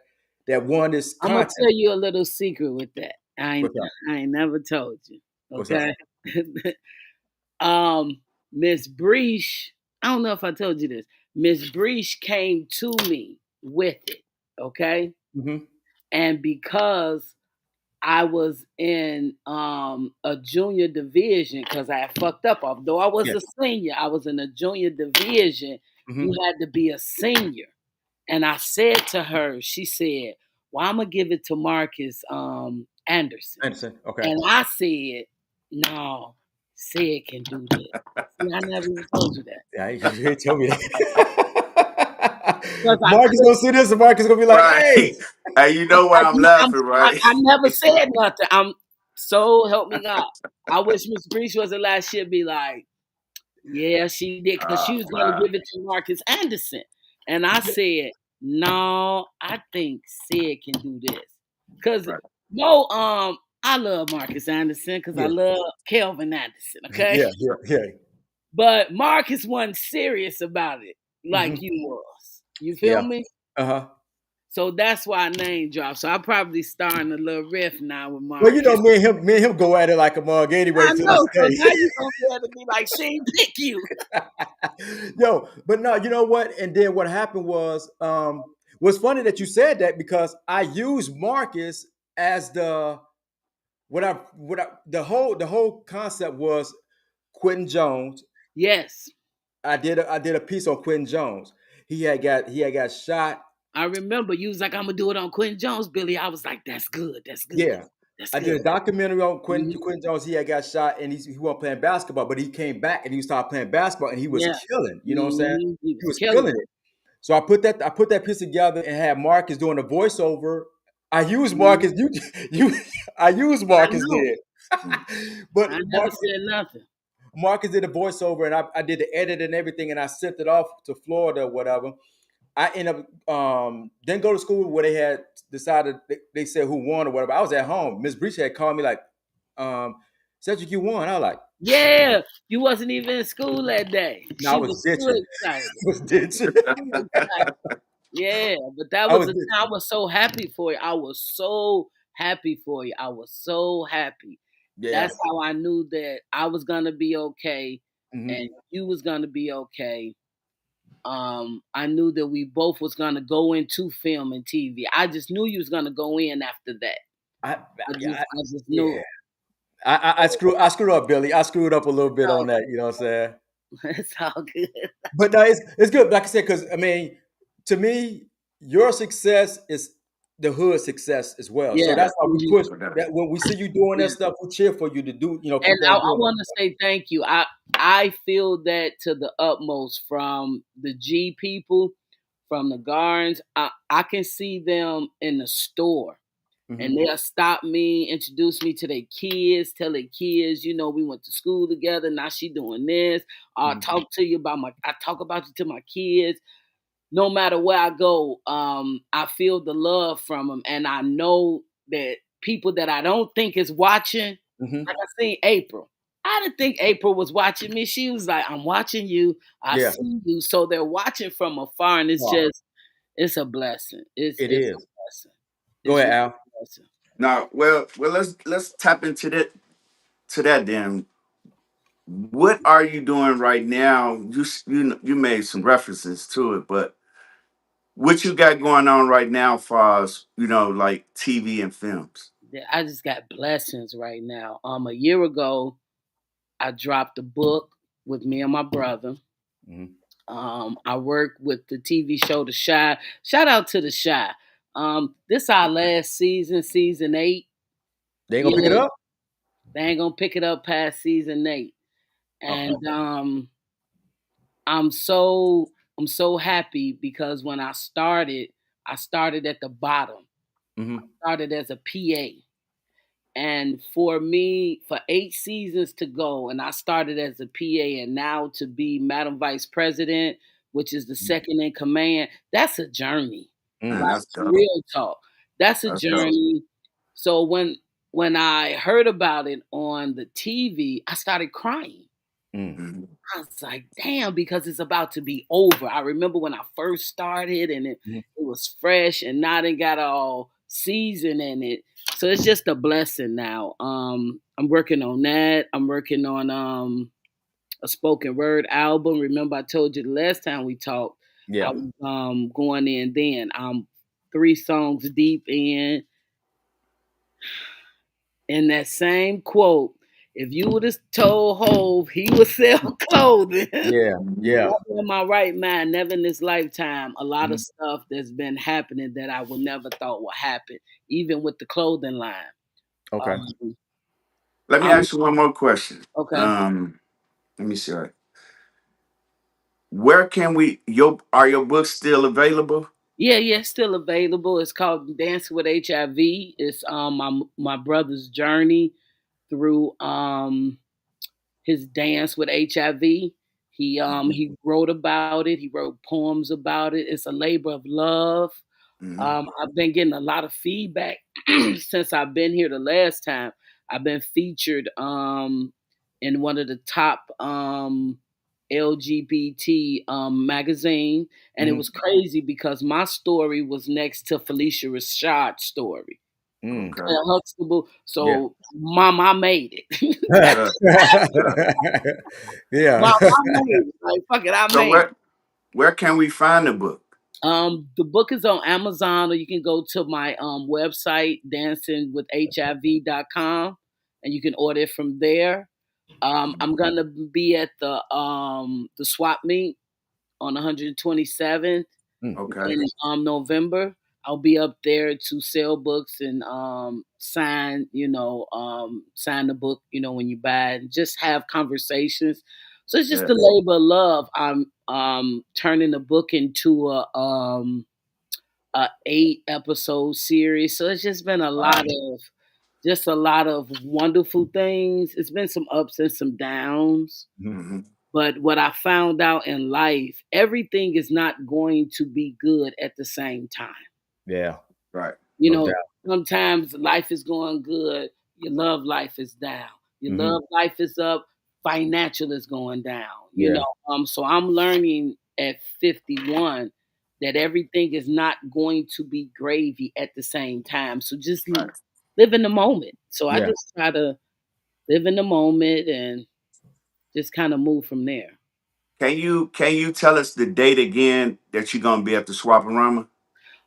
won this I'm gonna contest. tell you a little secret with that. What's up? I ain't never told you. What's up? Okay. um, Miss Breach, I don't know if I told you this. Miss Breach came to me with it. Okay. Hmm. And because I was in a junior division because I had fucked up. Although I was Yeah. a senior, I was in a junior division. You Hmm. had to be a senior. And I said to her, she said, well, I'm gonna give it to Marcus Anderson. Anderson. Okay. And I said, no, Sid can do this. See, I never even told you that. Yeah, you ain't tell me that. Because I Mark is could gonna see this, and Mark is gonna be like, right. "Hey, And you know why I'm laughing, right? I never said nothing. I'm so help me God. I wish Miss Breach was alive. She'd be like, yeah, she did, because she was going to Wow. give it to Marcus Anderson. And I said, no, I think Sid can do this. Because, Right. no, I love Marcus Anderson because I yeah, love Kelvin Anderson, okay? yeah, yeah, yeah, But Marcus wasn't serious about it like hmm you was. You feel yeah, me? uh-huh." So that's why I name drop. So I'm probably starting a little riff now with Well, you know, Marcus. me and him go at it like a mug anyway I to know. this So day. now you're going to be able to be like, she ain't pick you. Yo, but no, you know what? And then what happened was funny that you said that because I used Marcus as the whole concept was Quentin Jones. Yes. I did a piece on Quentin Jones. He had got shot. I remember you was like, I'm gonna do it on Quentin Jones, Billy. I was like, that's good. That's good. Yeah. That's I good. did a documentary on Mhm. Quentin Jones. He had got shot and he wasn't playing basketball, but he came back and he started playing basketball and he was Yeah. killing. You know what I'm saying? He He was was killing killing it. it. So I put that piece together and had Marcus doing the voiceover. I used Mhm. Marcus. You I used I Marcus know. there. Mm. But I never said nothing. Marcus did the voiceover and I did the edit and everything and I sent it off to Florida or whatever. I ended up didn't go to school where they had decided they said who won or whatever. I was at home. Miss Breach had called me like, Cedric, you won. I was like, Yeah, you wasn't even in school that day. no, I She was was so ditching. excited. I was ditching. So excited. Yeah, but that I was was the ditching. time. I was so happy for you. I was so happy for you. I was so happy. Yeah. That's how I knew that I was gonna be okay, Hmm. and you was gonna be okay. I knew that we both was gonna go into film and TV. I just knew you was gonna go in after that. I, I just knew yeah. it. I screwed up, Billy. I screwed up a little bit on that. You know what I'm saying? It's all good. But no, it's good. Like I said, because I mean, to me, your success is the hood success as well. So Yeah. Yeah, that's why we Mhm. push no doubt. that when we see you doing that Yeah. stuff, we cheer for you to do. You know, And keep I, on I doing want to say thank you. I feel that to the utmost from the G people, from the Garns. I can see them in the store. it. And they'll stop me, introduce me to their kids, tell their kids, we went to school together. Now she doing this. I'll Hmm. talk to you about I talk about you to my kids. No matter where I go, I feel the love from them, and I know that people that I don't think is watching, Hmm. like I seen April. I didn't think April was watching me. She was like, "I'm watching you. I Yeah. see you." So they're watching from afar, and Oh, it's a blessing. It's it it's a is. blessing. Go It's ahead, really Al. a blessing. Now, well, let's tap into that then. What are you doing right now? You made some references to it, but what you got going on right now, far as like TV and films? Yeah, I just got blessings right now. A year ago, I dropped a book with me and my brother. Hmm. I work with the TV show The Shy. Shout out to The Shy. This our last season, season 8. They ain't gonna pick it Yeah, up. they ain't gonna pick it up past season 8. Okay. And I'm so happy because when I started at the bottom. Hmm. Started as a PA. And for me, for 8 seasons to go, and I started as a PA, and now to be Madam Vice President, which is the second in command, that's a journey. Man, Mm. Like that's dope. real talk, that's a That's dope. journey. So when I heard about it on the TV, I started crying. Mm. Mhm. I was like, damn, because it's about to be over. I remember when I first started and Mhm. it was fresh and now they got all season in it. So it's just a blessing now. I'm working on that. I'm working on a spoken word album. Remember I told you the last time we talked, I Yeah. was going in then. I'm 3 songs deep in that same quote. If you would have told Hove he would sell clothing, Yeah. Yeah. never in my right mind, never in this lifetime, a lot of Mhm. stuff that's been happening that I would never thought would happen, even with the clothing line. Okay. Um, Let me I'm ask you one more question. okay. Let me see. Where can we your books still available? Yeah, yeah, it's still available. It's called Dancing with HIV. It's my brother's journey through his dance with HIV. He wrote about it. He wrote poems about it. It's a labor of love. Hmm. I've been getting a lot of feedback since I've been here the last time. I've been featured in one of the top LGBT magazine, and it Hmm. was crazy because my story was next to Felicia Rashad's story. Mm. Okay. Huxtable. Yeah. So, mom, I made it. Good. Good. Yeah. Mom, I made it. Like, fuck it, I So made it. where can we find the book? The book is on Amazon, or you can go to my website, dancingwithhiv.com, and you can order it from there. I'm gonna be at the swap meet on 127th Mm. Okay. in November. I'll be up there to sell books and sign, sign the book, when you buy it, and just have conversations. So it's just Yeah. a labor of love. I'm turning the book into a 8 episode series. So it's just been Wow. a lot of wonderful things. It's been some ups and some downs. Mhm. Hmm. But what I found out in life, everything is not going to be good at the same time. Yeah. Right. You No know, doubt. sometimes life is going good, your love life is down. Your Hmm. love life is up, financial is going down. Yeah. So I'm learning at 51 that everything is not going to be gravy at the same time. So just Right. live in the moment. So I Yeah. just try to live in the moment and just kind of move from there. can you tell us the date again that you're gonna be at the Swaparama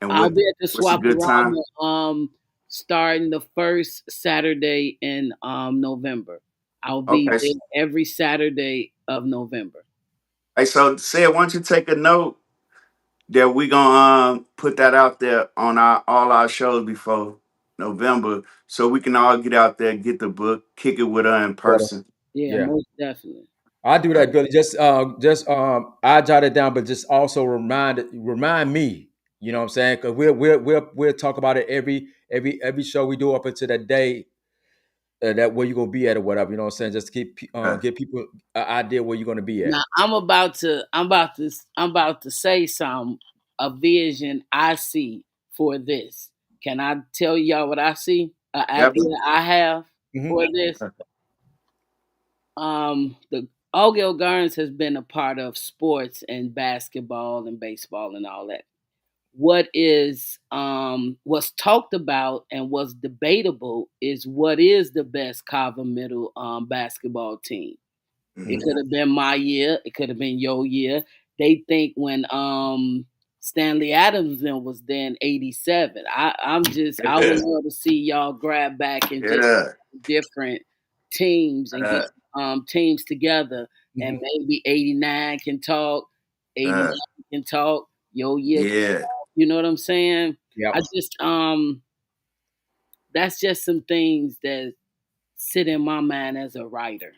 and I'll be at the what's a good time? Swaparama starting the first Saturday in November. I'll be Okay. there every Saturday of November. Hey, so say, why don't you take a note that we gonna put that out there on our all our shows before November, so we can all get out there, get the book, kick it with her in Better. person. Yeah, Yeah. most definitely. I do that, Billy. Just I jot it down, but just also remind me. You know what I'm saying? Because we'll talk about it every show we do up until that day that where you're gonna be at or whatever. You know what I'm saying? Just to Uh, give people an idea where you're gonna be at. Now I'm about to say some a vision I see for this. Can I tell y'all what I see? An yep. idea I have Hmm. for this. The Ogill Gardens has been a part of sports and basketball and baseball and all that. What's talked about and what's debatable is what is the best Carver Middle basketball team. It Mhm. could have been my year. It could have been your year. They think when Stanley Adams then was then 87. I would Yeah. love to see y'all grab back and just Yeah. different teams and get Uh, teams together and Hmm. maybe 89 can talk, 89 uh, can talk, your year can yeah. talk. You know what I'm saying? I Yep. just that's just some things that sit in my mind as a writer.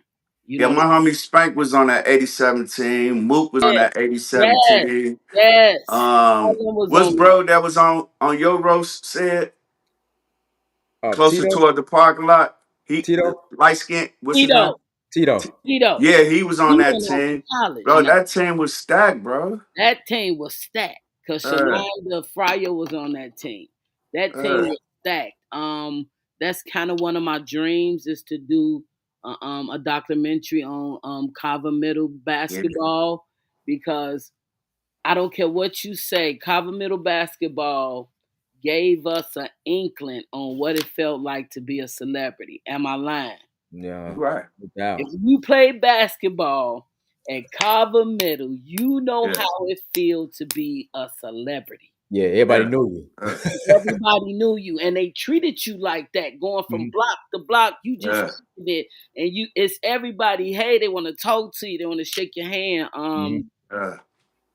You Yeah, know, my homie Spank was on that 87 team. Mook was on yeah, that 87 yes, team. yes. All of them was What's on bro that was on your roast said closer Tito, toward the parking lot? He Tito, light skin, what's his name? Tito. Tito. Tito. Yeah, he was on He that went on to team. college. Bro, Now that team was stacked, bro. that team was stacked because Uh, Shalonda Fryer was on that team. That team uh, was stacked. That's kind of one of my dreams is to do a documentary on Carver Middle yeah, basketball because I don't care what you say, Carver Middle basketball gave us an inkling on what it felt like to be a celebrity. Am I lying? Yeah. right. No doubt. If you play basketball at Carver Middle, you know Yeah, how it feels to be a celebrity. Yeah. Everybody yeah. knew you. Uh, Everybody knew you, and they treated you like that. Going from Hmm. block to block, you just yeah, making it, and it's everybody. Hey, they want to talk to you. They want to shake your hand. Hmm. uh.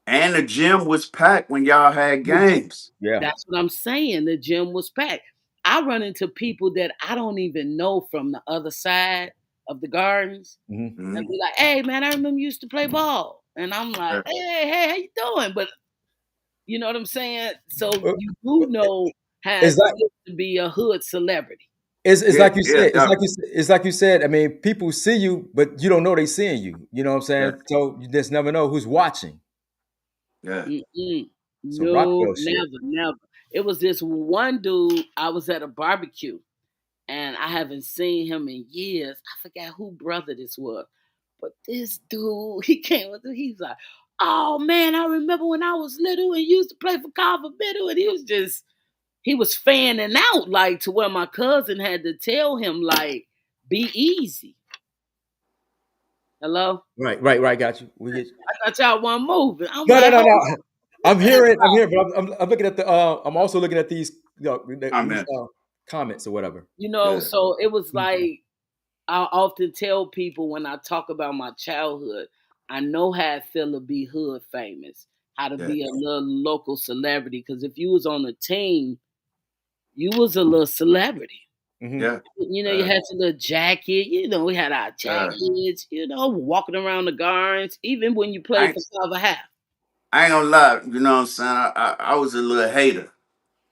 And the gym was packed when y'all had games. Yeah. That's what I'm saying. The gym was packed. I run into people that I don't even know from the other side of the gardens Hmm. and Mhm. be like, "Hey, man, I remember you used to play ball," and I'm like, Uh, "Hey, how you doing?" But you know what I'm saying? So Uh, you do know how it It's like feels to be a hood celebrity. it's yeah, like you yeah, said. It's like definitely. it's like you said. I mean, people see you, but you don't know they seeing you. You know what I'm Yeah, saying? So you just never know who's watching. yeah, Mm-mm. Some No, Rockwell shit. never, never. It was this one dude. I was at a barbecue, and I haven't seen him in years. I forgot who brother this was, but this dude, he came with it. He's like, "Oh man, I remember when I was little and used to play for Carver Middle," and he was fanning out like to where my cousin had to tell him like, "Be easy." Hello, Right. Got you. We get you. I thought y'all weren't moving. I'm No, no, like, no, hold no. on, what is I'm wrong? hearing, but I'm looking at the. I'm also looking at these, these amen. comments or whatever. You know, Yeah, so it was Mhm. like I often tell people when I talk about my childhood, I know how it feel to be hood famous, how to yeah, be a little local celebrity. Because if you was on a team, you was a little celebrity. Mhm. yeah. You know, you Uh, had your little jacket. You know, we had our uh, jackets. You know, walking around the gardens, even when you I, played for Silver Half. I ain't gonna lie, you know what I'm saying? I was a little hater.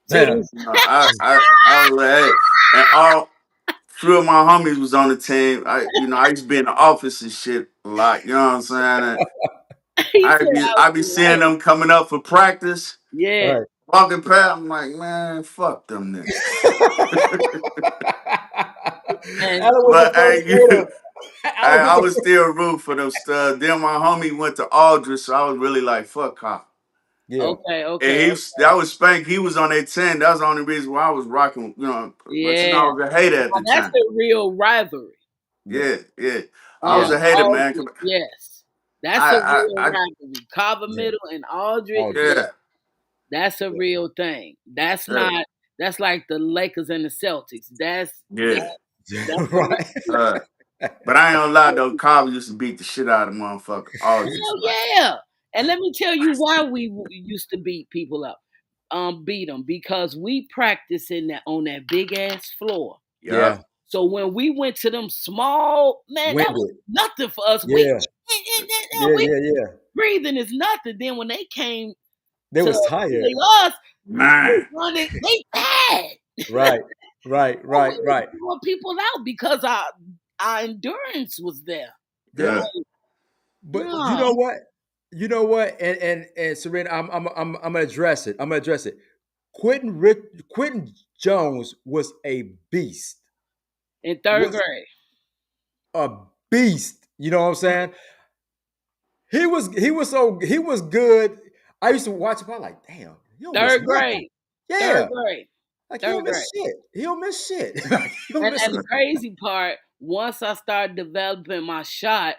Say Yeah. this. You know, I was a little hater. And all three of my homies was on the team. I used to be in the office and shit a lot, you know what I'm saying? And He said I was I be a seeing hater. them coming up for practice, Yeah, Right. walking past, I'm like, man, fuck them niggas. and Alan was the But first hey, hater. Alan was I the was first. still rooting for them studs. Then my homie went to Aldridge, so I was really like, fuck Cop. Yeah. okay, And okay, that was Spank. He was on that 10. That was the only reason why I was rocking, but yeah. I was a hater at Now the that's time. the real rivalry. Yeah. Yeah, yeah. I Uh, was Yeah. a hater, man. Aldridge, yes. That's a real I rivalry. Carver Yeah. Middle and Aldrich. All Yeah, yeah, that's a yeah. real thing. That's yeah, not. That's like the Lakers and the Celtics. That yeah. that's a real Right. deal. Uh, but I ain't gonna lie though, Carl used to beat the shit out of motherfucker. Always Hell like, yeah! And let me tell you why we used to beat people up, beat them because we practice in that on that big ass floor. Yeah. yup, So when we went to them small, man, that was Winded. nothing for us. Yeah. Yeah. We Yeah. Yeah. breathing is nothing. Then when they came They to was tired. play us, we man. running, they bad. Right. Right. Oh, Right. we was Right. throwing people out because our endurance was there. Yeah. Yeah, Like, But you no, know what? You know what? And Serena, I'm gonna address it. I'm gonna address it. Quentin Jones was a beast. in third Was grade. a beast. You know what I'm saying? He was good. I used to watch him. I'm like, damn, he don't miss Third nothing. grade. Third Yeah, grade. like he Third don't grade. miss shit. He don't miss shit. Like, he don't miss And the it. crazy part, once I started developing my shot,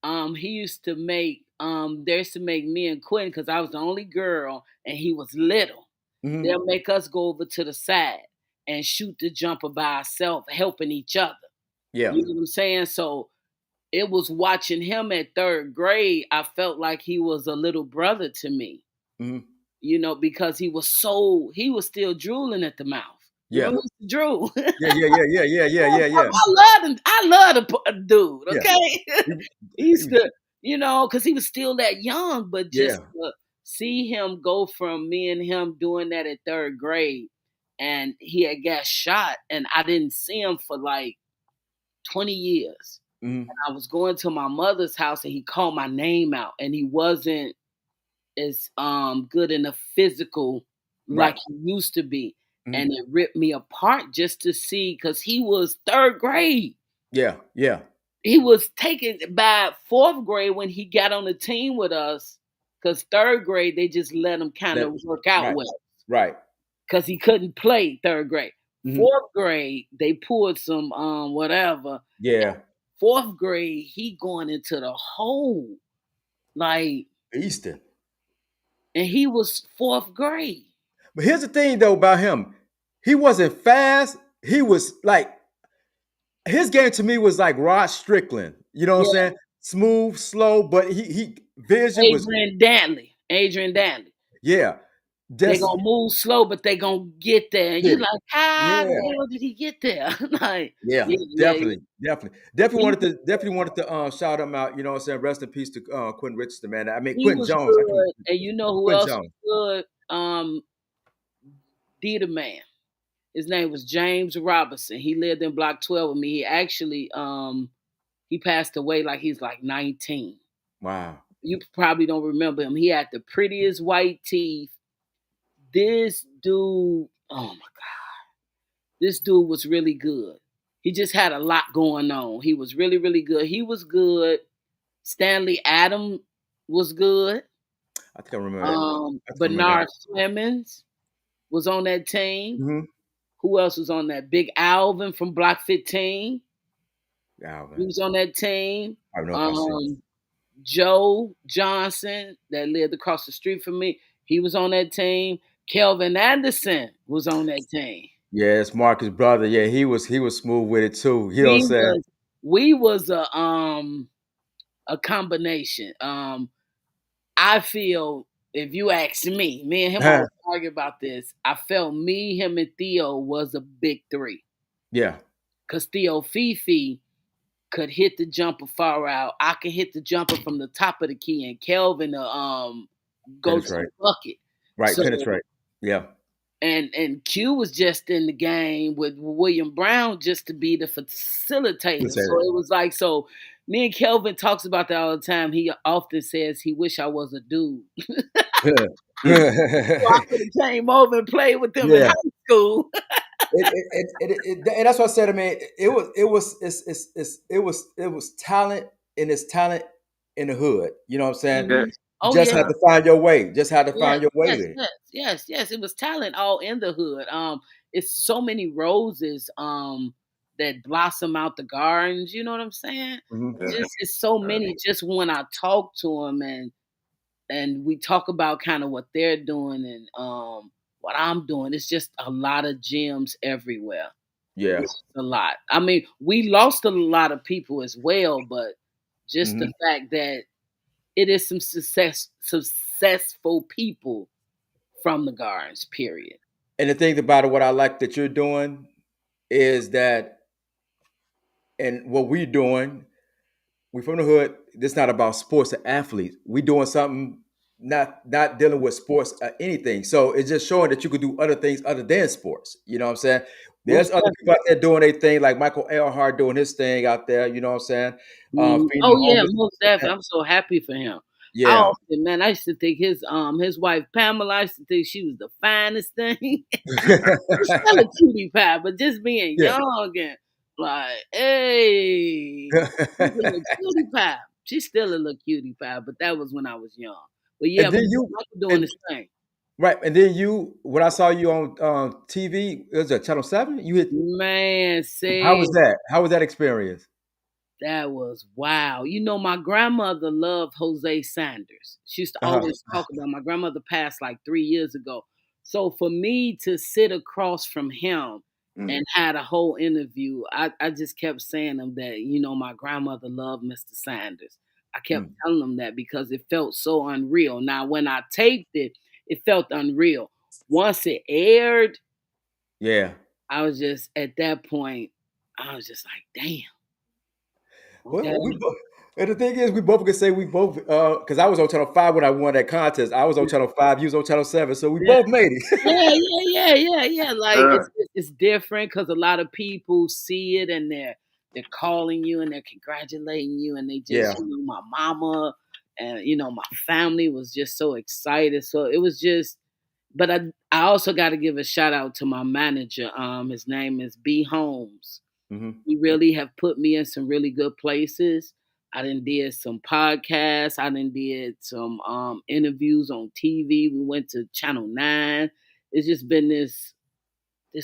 he used to make they used to make me and Quentin because I was the only girl and he was little. Mhm. They'll make us go over to the side and shoot the jumper by ourselves, helping each other. Yeah. You know what I'm saying? So it was watching him at third grade. I felt like he was a little brother to me, Mhm. because he was still drooling at the mouth. You Yeah. remember the drool? Yeah. Yeah. Yeah. Yeah. Yeah. Yeah. Yeah. Yeah. I love him. I love the dude. Yeah. Okay, He- he used he- to, because he was still that young, but just yeah. to see him go from me and him doing that at third grade, and he had got shot, and I didn't see him for like 20 years. Mhm. I was going to my mother's house, and he called my name out, and he wasn't as good in the physical like Right. he used to be, Mhm. and it ripped me apart just to see because he was third grade. Yeah. Yeah. He was taken by fourth grade when he got on the team with us. Because third grade they just let him kind That. of work out Right. well Right. because he couldn't play third grade. Mhm. Fourth grade they pulled some whatever. Yeah. Fourth grade he going into the hole like, Easton. and he was fourth grade. But here's the thing though about him. He wasn't fast. He was like his game to me was like Rod Strickland. You know what I'm Yeah, saying? Smooth, slow, but he vision was Adrian Danley. yeah. They Just gonna move slow, but they gonna get there. And you get it. like, how Yeah. the hell did he get there? Like, Yeah, yeah, yeah, definitely, definitely, he definitely wanted to shout him out. You know what I'm saying? Rest in peace to Quentin Richardson, man. I mean he Quentin was Jones. I keep good. And you know who Quentin else Jones. was good? Dieter Man. His name was James Robinson. He lived in Block 12 with me. He actually he passed away like he's like 19. Wow. You probably don't remember him. He had the prettiest white teeth. This dude, oh my, this dude was really good. He just had a lot going on. He was really, really good. He was good. Stanley Adams was good. I think I remember that. I think I remember that. Bernard Flemings was on that team. Mm-hmm. Who else was on that? Big Alvin from Block 15. Yeah, He man. was on that team. I don't know if I see. Um, Joe Johnson, that lived across the street from me, he was on that team. Kelvin Anderson was on that team. Yeah, it's Marcus' brother. Yeah, he was smooth with it too. You know what I'm We saying? was we was a combination. I feel if you ask me, me and him always argue about this. I felt me, him, and Theo was a big three. Yeah, Cause Theo Fifi could hit the jumper far out. I could hit the jumper from the top of the key, and Kelvin go to the penetrate. bucket. Right, So penetrate. Yeah, and Q was just in the game with William Brown just to be the facilitator. So facilitator. it was like, so me and Kelvin talks about that all the time. He often says he wish I was a dude. So I could have came over and played with them in Yeah. high school. And that's what I said. I mean, it was talent, and it's talent in the hood. You know what I'm saying? Yeah, Mhm. Oh Just yeah. had to find your way. Just had to Yes, find your way yes, there. yes, yes, yes. It was talent all in the hood. It's so many roses. that blossom out the gardens. You know what I'm saying? Mhm. Yeah. Just it's so many. Just when I talk to them and we talk about kind of what they're doing and what I'm doing, it's just a lot of gems everywhere. Yeah. It's a lot. I mean, we lost a lot of people as well, but just the Mhm. fact that it is some successful people from the gardens. Period. And the thing about it, what I like that you're doing is that, and what we're doing, we from the hood. This not about sports or athletes. We doing something not dealing with sports or anything. So it's just showing that you could do other things other than sports. You know what I'm saying? There's Most other people out definitely. there doing their thing, like Michael Earhart doing his thing out there. You know what I'm saying? Feeding Oh the yeah, homeless. most definitely. I'm so happy for him. I Yeah. often, man, I used to think his wife Pamela, I used to think she was the finest thing. She's still a cutie pie, but just being Yeah. young and like, hey, she's a little cutie pie. She's still a little cutie pie, but that was when I was young. But yeah, And then you Michael doing and his thing. right, and then you when I saw you on TV, it was a Channel 7? You hit Man, how say was that? How was that experience? that was wow. You know, my grandmother loved Jose Sanders. She used to Uh-huh. always talk about my grandmother passed like 3 years ago. So for me to sit across from him Mm. and had a whole interview, I just kept saying him that, my grandmother loved Mr. Sanders. I kept Mm. telling him that because it felt so unreal. Now when I taped it, it felt unreal. Once it aired, Yeah. I was just at that point, I was just like, damn, okay. Well, we both, and the thing is, we both can say we both, because I was on Channel 5 when I won that contest. I was on Channel 5, you was on Channel 7, so we both made Yeah, it. yeah, yeah, yeah, yeah. Like Uh, it's different because a lot of people see it and they're calling you and they're congratulating you and they Yeah. just my mama and my family was just so excited. So it was just, but I also got to give a shout out to my manager. His name is B Holmes. Hmm. He really have put me in some really good places. I done did some podcasts. I done did some interviews on TV. We went to Channel 9. It's just been this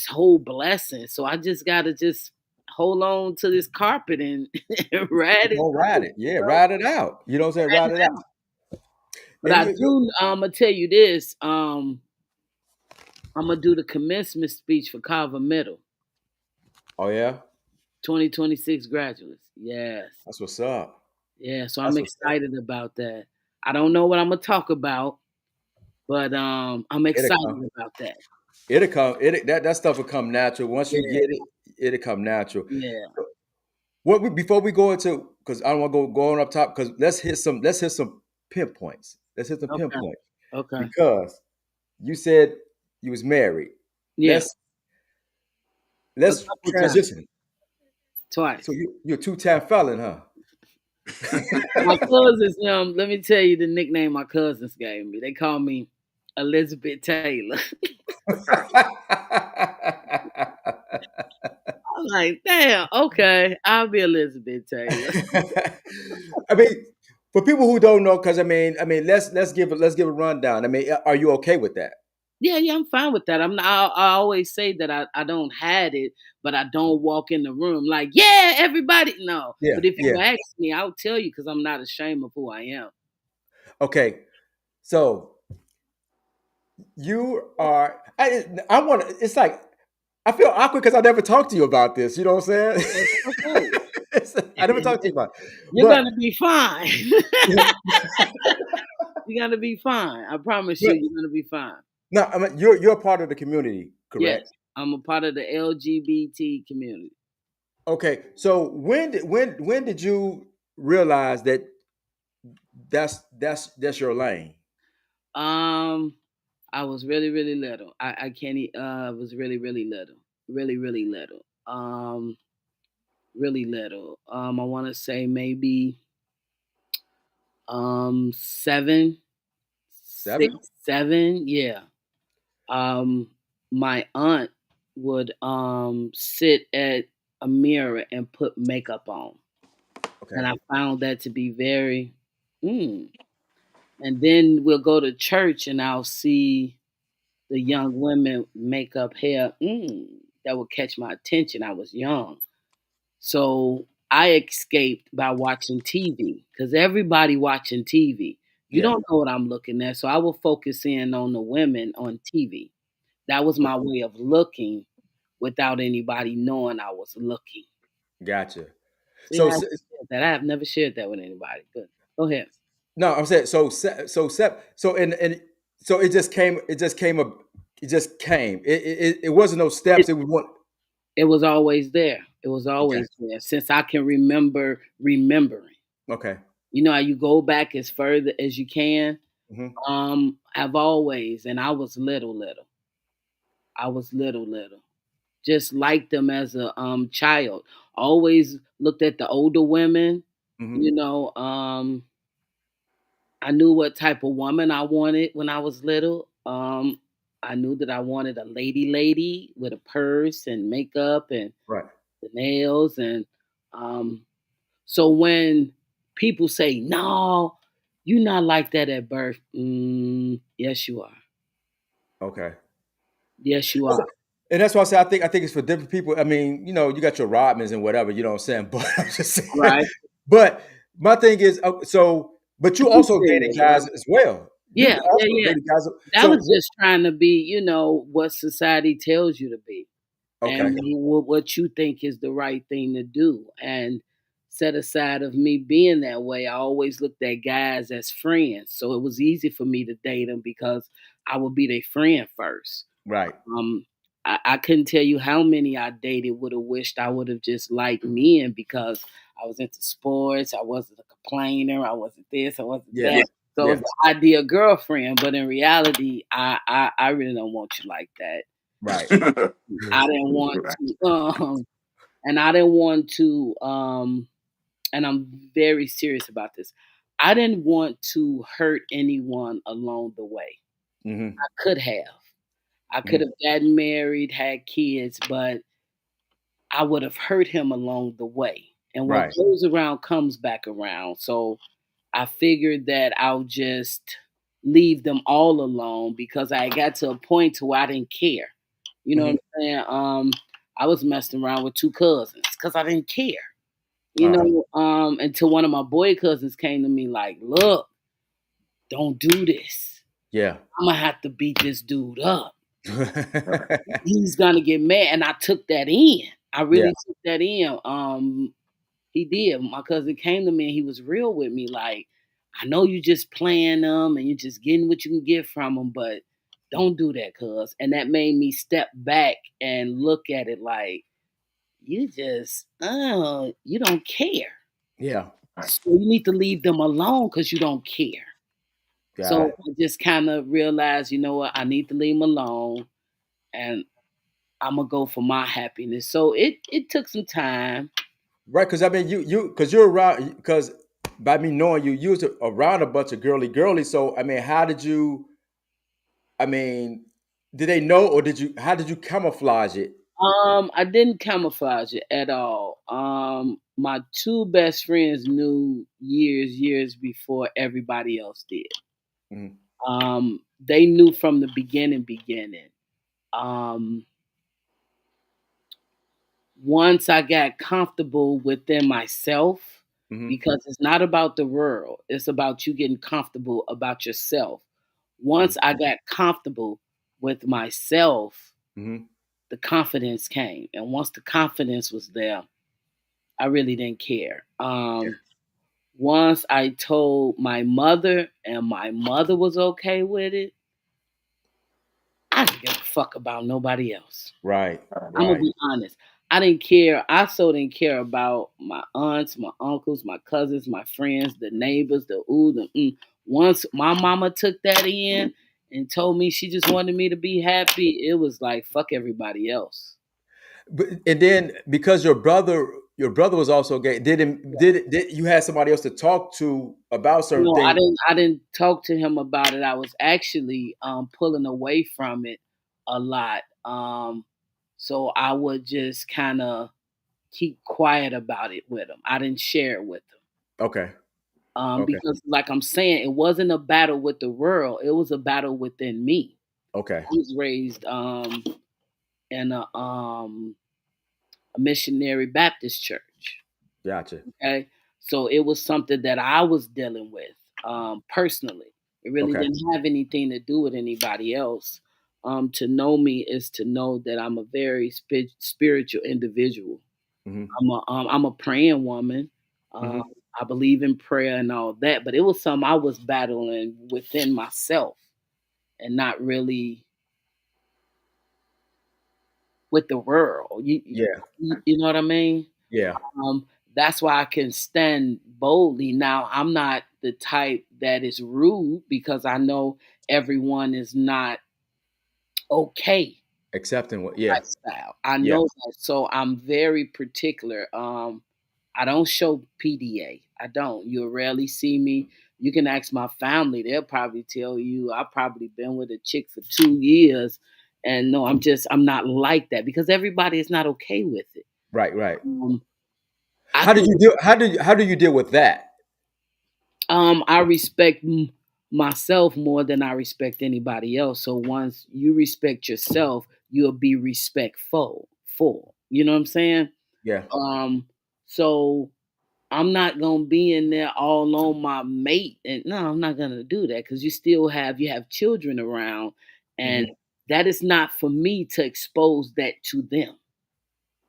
whole blessing. So I just gotta just hold on to this carpet and, and ride it Gonna ride through. it. Yeah, ride it out. You know what I'm saying? Ride it out. But And I do I'ma tell you this, I'm gonna do the commencement speech for Carver Middle, oh yeah, 2026 graduates. Yes. that's what's up. Yeah, so I'm That's what's up. excited about that. I don't know what I'm gonna talk about, but I'm It'll come. excited about that. It'll come. That stuff will come natural. Once you Yeah, get it, it'll come natural. yeah. Before we go into, because I don't want to go on up top, because let's hit some pinpoints. Let's hit some Okay, pinpoints okay. because you said you was married. Yeah, Let's a let's couple times, transition. So twice. you're a two-time felon, huh? My cousins, let me tell you the nickname my cousins gave me. They call me Elizabeth Taylor. I'm like, damn, okay, I'll be Elizabeth Taylor. I mean, for people who don't know, because let's give a rundown. I mean, are you okay with that? Yeah, yeah, I'm fine with that. I'm not, I always say that I don't had it, but I don't walk in the room like, yeah, everybody. No, Yeah, but if yeah. you ask me, I'll tell you because I'm not ashamed of who I am. Okay, so you are. I want to. It's like I feel awkward because I never talked to you about this. You know what I'm saying? It's okay. I never talked to you about it. You're But, gonna be fine. You're gonna be fine. I promise you, but you're gonna be fine. no, I mean you're a part of the community, correct? Yes, I'm a part of the LGBT community. Okay, so when did you realize that that's your lane? Um, I was really, really little. I can't. I was really, really little. Really, really little. Really little. I want to say maybe 7, 6, 7? 7. Yeah. Um, my aunt would sit at a mirror and put makeup on, and Okay. I found that to be very. Mm. And then we'll go to church, and I'll see the young women make up hair. That would catch my attention. I was young. So I escaped by watching TV because everybody watching TV. You Yeah. don't know what I'm looking at, so I will focus in on the women on TV. That was my way of looking without anybody knowing I was looking. Gotcha. See, So I shared that. I have never shared that with anybody. But go ahead. no, I'm saying so it just came. It just came up. It just came. It wasn't no It, steps. It was one. it was always there. It was Okay. always there since I can remember remembering. Okay. You know how you go back as further as you can. Hmm. I've always, and I was little. I was little. Just liked them as a child. Always looked at the older women. Hmm. You know, I knew what type of woman I wanted when I was little. I knew that I wanted a lady with a purse and makeup and Right. the nails. And um, so when people say, no, you're not like that at birth, yes, you are. Okay. Yes, you That's- are. And that's why I say I think it's for different people. I mean, you got your Rodmans and whatever. You know what I'm saying? But I'm just saying. Right. But my thing is, but you What you also dated said. guys as well. You also Yeah. dated guys. That was So just trying to be, what society tells you to be. And okay. what you think is the right thing to do. And set aside of me being that way, I always looked at guys as friends. So it was easy for me to date them because I would be their friend first. Right. Um, I couldn't tell you how many I dated would have wished I would have just liked men because I was into sports. I wasn't a complainer. I wasn't this. I wasn't Yeah. that. So Yeah. it's the ideal girlfriend, but in reality, I really don't want you like that. Right. I didn't want Right. to, and I didn't want to, and I'm very serious about this. I didn't want to hurt anyone along the way. Hmm. I could have. I could Hmm. have gotten married, had kids, but I would have hurt him along the way. And what Right. goes around comes back around. So I figured that I'll just leave them all alone because I got to a point to where I didn't care. You know what Hmm. I'm saying? I was messing around with two cousins because I didn't care. Uh-huh. Until one of my boy cousins came to me like, look, don't do this. Yeah. I'm gonna have to beat this dude up. Right. He's gonna get mad. And I took that in. I Yeah. really took that in. He did. My cousin came to me and he was real with me. Like, I know you just playing them and you're just getting what you can get from them, but don't do that, cuz. And that made me step back and look at it like, you don't care. Yeah. Right. So you need to leave them alone because you don't care. Got So it. I just kind of realized, you know what, I need to leave them alone and I'm gonna go for my happiness. So it took some time. Right. Because I mean, because you're around. Because by me knowing you, you was around a bunch of girly. So I mean, how did you? I mean, did they know, or did you? How did you camouflage it? I didn't camouflage it at all. My two best friends knew years before everybody else did. Hmm. They knew from the beginning. Um, Once I got comfortable within myself, Hmm. because it's not about the world, it's about you getting comfortable about yourself. Once I got comfortable with myself, Hmm. the confidence came. And once the confidence was there, I really didn't care. Once I told my mother and my mother was okay with it, I didn't give a fuck about nobody else. Right. I'm gonna Right. be honest. I didn't care. I so didn't care about my aunts, my uncles, my cousins, my friends, the neighbors, the ooh, the mm. Once my mama took that in and told me she just wanted me to be happy, it was like fuck everybody else. But and then because your brother was also gay, did you had somebody else to talk to about certain No, I things? didn't. I didn't talk to him about it. I was actually pulling away from it a lot. So I would just kind of keep quiet about it with him. I didn't share it with him. Okay. Okay. Because like I'm saying, it wasn't a battle with the world, it was a battle within me. Okay. I was raised in a a missionary Baptist church. Gotcha. Okay. So it was something that I was dealing with personally. It really Okay. didn't have anything to do with anybody else. To know me is to know that I'm a very spiritual individual. Hmm. I'm a praying woman. Um, Hmm. I believe in prayer and all that, but it was something I was battling within myself and not really with the world. Yeah. You know what I mean? Yeah. Um, that's why I can stand boldly. Now, I'm not the type that is rude because I know everyone is not okay Accepting what? with Yeah. lifestyle. I Yeah. know that. So I'm very particular. I don't show PDA. I don't. You'll rarely see me. You can ask my family. They'll probably tell you I've probably been with a chick for 2 years. And no, I'm not like that because everybody is not okay with it. Right. Right. Um, I How did think you deal? How do you deal with that? I respect myself more than I respect anybody else. So once you respect yourself, you'll be respectful. Full. You know what I'm saying? Yeah. Um, so I'm not gonna be in there all on my mate, and no, I'm not gonna do that because you have children around, and Hmm. that is not for me to expose that to them.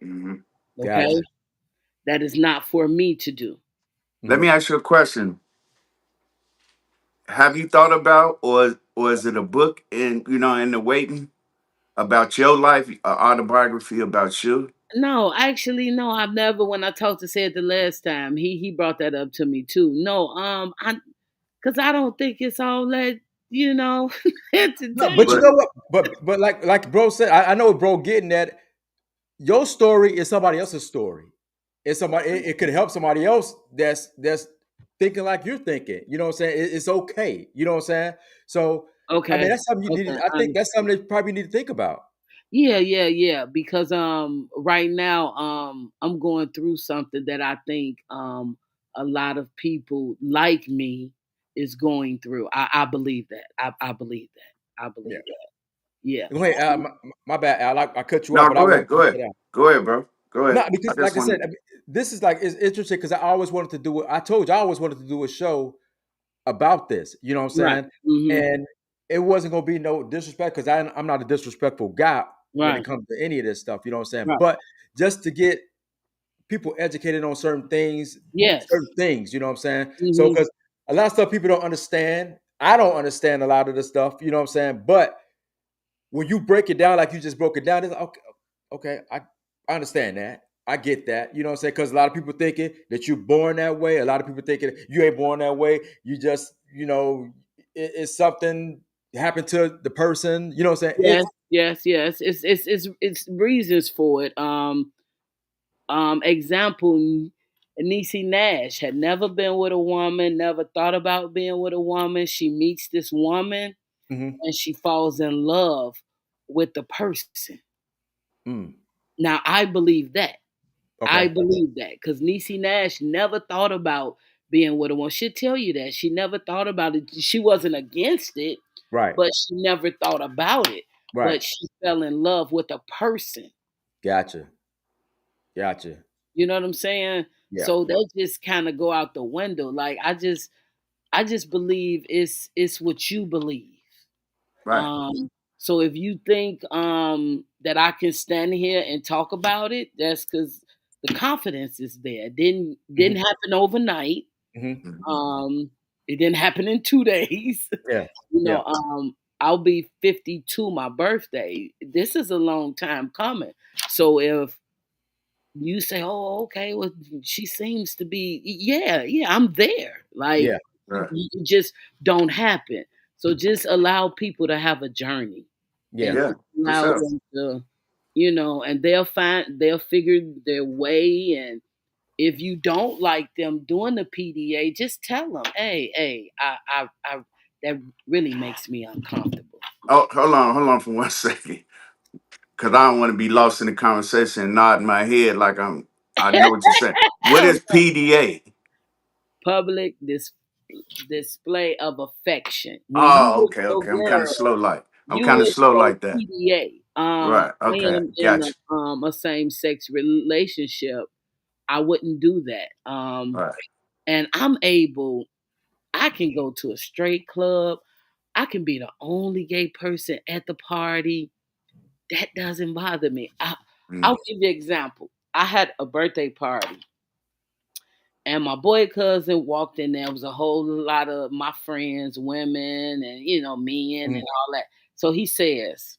Hmm. Okay, Gotcha. that is not for me to do. Let Hmm. me ask you a question. Have you thought about, or is it a book in in the waiting about your life, an autobiography about you? No, actually, no. I've never. When I talked to Said the last time, he brought that up to me too. No, I because I don't think it's all that you know No, but you entertaining. But know what? But like bro said, I know what bro getting at. Your story is somebody else's story. It's somebody. It could help somebody else that's thinking like you're thinking. You know what I'm saying? It's okay. You know what I'm saying? So I mean, Okay, that's something you need. okay, I think that's something that probably need to think about. yeah, yeah, yeah. Because right now I'm going through something that I think a lot of people like me is going through. I believe that. I believe that. I Yeah. believe that. Yeah. Go ahead. My bad, Al. I cut you off, no, but I go want ahead, to go ahead, get out. go ahead, bro. Go No, ahead. I because just like I want said, to. I mean, this is like it's interesting because I always wanted to do it. I told you I always wanted to do a show about this. You know what I'm Right. saying? Hmm. And it wasn't gonna be no disrespect because I'm not a disrespectful guy when it Right. comes to any of this stuff. You know what I'm saying? Right. But just to get people educated on Yes. certain things. You know what I'm saying? So Hmm. because a lot of stuff people don't understand. I don't understand a lot of the stuff. You know what I'm saying? But when you break it down like you just broke it down, it's like, okay, okay, I understand that. I get that. You know what I'm saying? Because a lot of people thinking that you're born that way. A lot of people thinking you ain't born that way. You just, it's something happened to the person. You know what I'm saying? Yes. Yes. Yes. It's reasons for it. Example. Niecy Nash had never been with a woman, never thought about being with a woman. She meets this woman Hmm. and she falls in love with the person. Mm, Now, I believe that. I okay. believe that because Niecy Nash never thought about being with a woman. She'll tell you that. She never thought about it. She wasn't against it, Right. but she never thought about it. Right. But she fell in love with a person. Gotcha. Gotcha. You know what I'm saying? Yeah. So that just kind of go out the window. Like I just believe it's what you believe. Right. Um, so if you think that I can stand here and talk about it, that's because the confidence is there. Didn't Hmm. happen overnight. Hmm. Mhm. Um, it didn't happen in 2 days. Yeah. you Yeah. know, I'll be 52 my birthday. This is a long time coming. So if you say, "Oh, okay, well, she seems to be," yeah, yeah, I'm there. Like Yeah. Right. it just don't happen. So just allow people to have a journey and Yeah. Yeah, just for allow sure. them to, and they'll figure their way. And if you don't like them doing the PDA, just tell them, hey, that really makes me uncomfortable. Oh, hold on for one second, because I don't want to be lost in the conversation and nodding my head like I know what you're saying. What is PDA? Public display of affection. When you Oh, with okay, your okay. I'm kind of girl, slow like. I'm you kind of would slow say like that. PDA. Right. Okay. Being in Gotcha. a same sex relationship, I wouldn't do that. Right. And I can go to a straight club. I can be the only gay person at the party. That doesn't bother me. I'll Mm. give you an example. I had a birthday party, and my boy cousin walked in there. It was a whole lot of my friends, women, and men and Mhm. all that. So he says,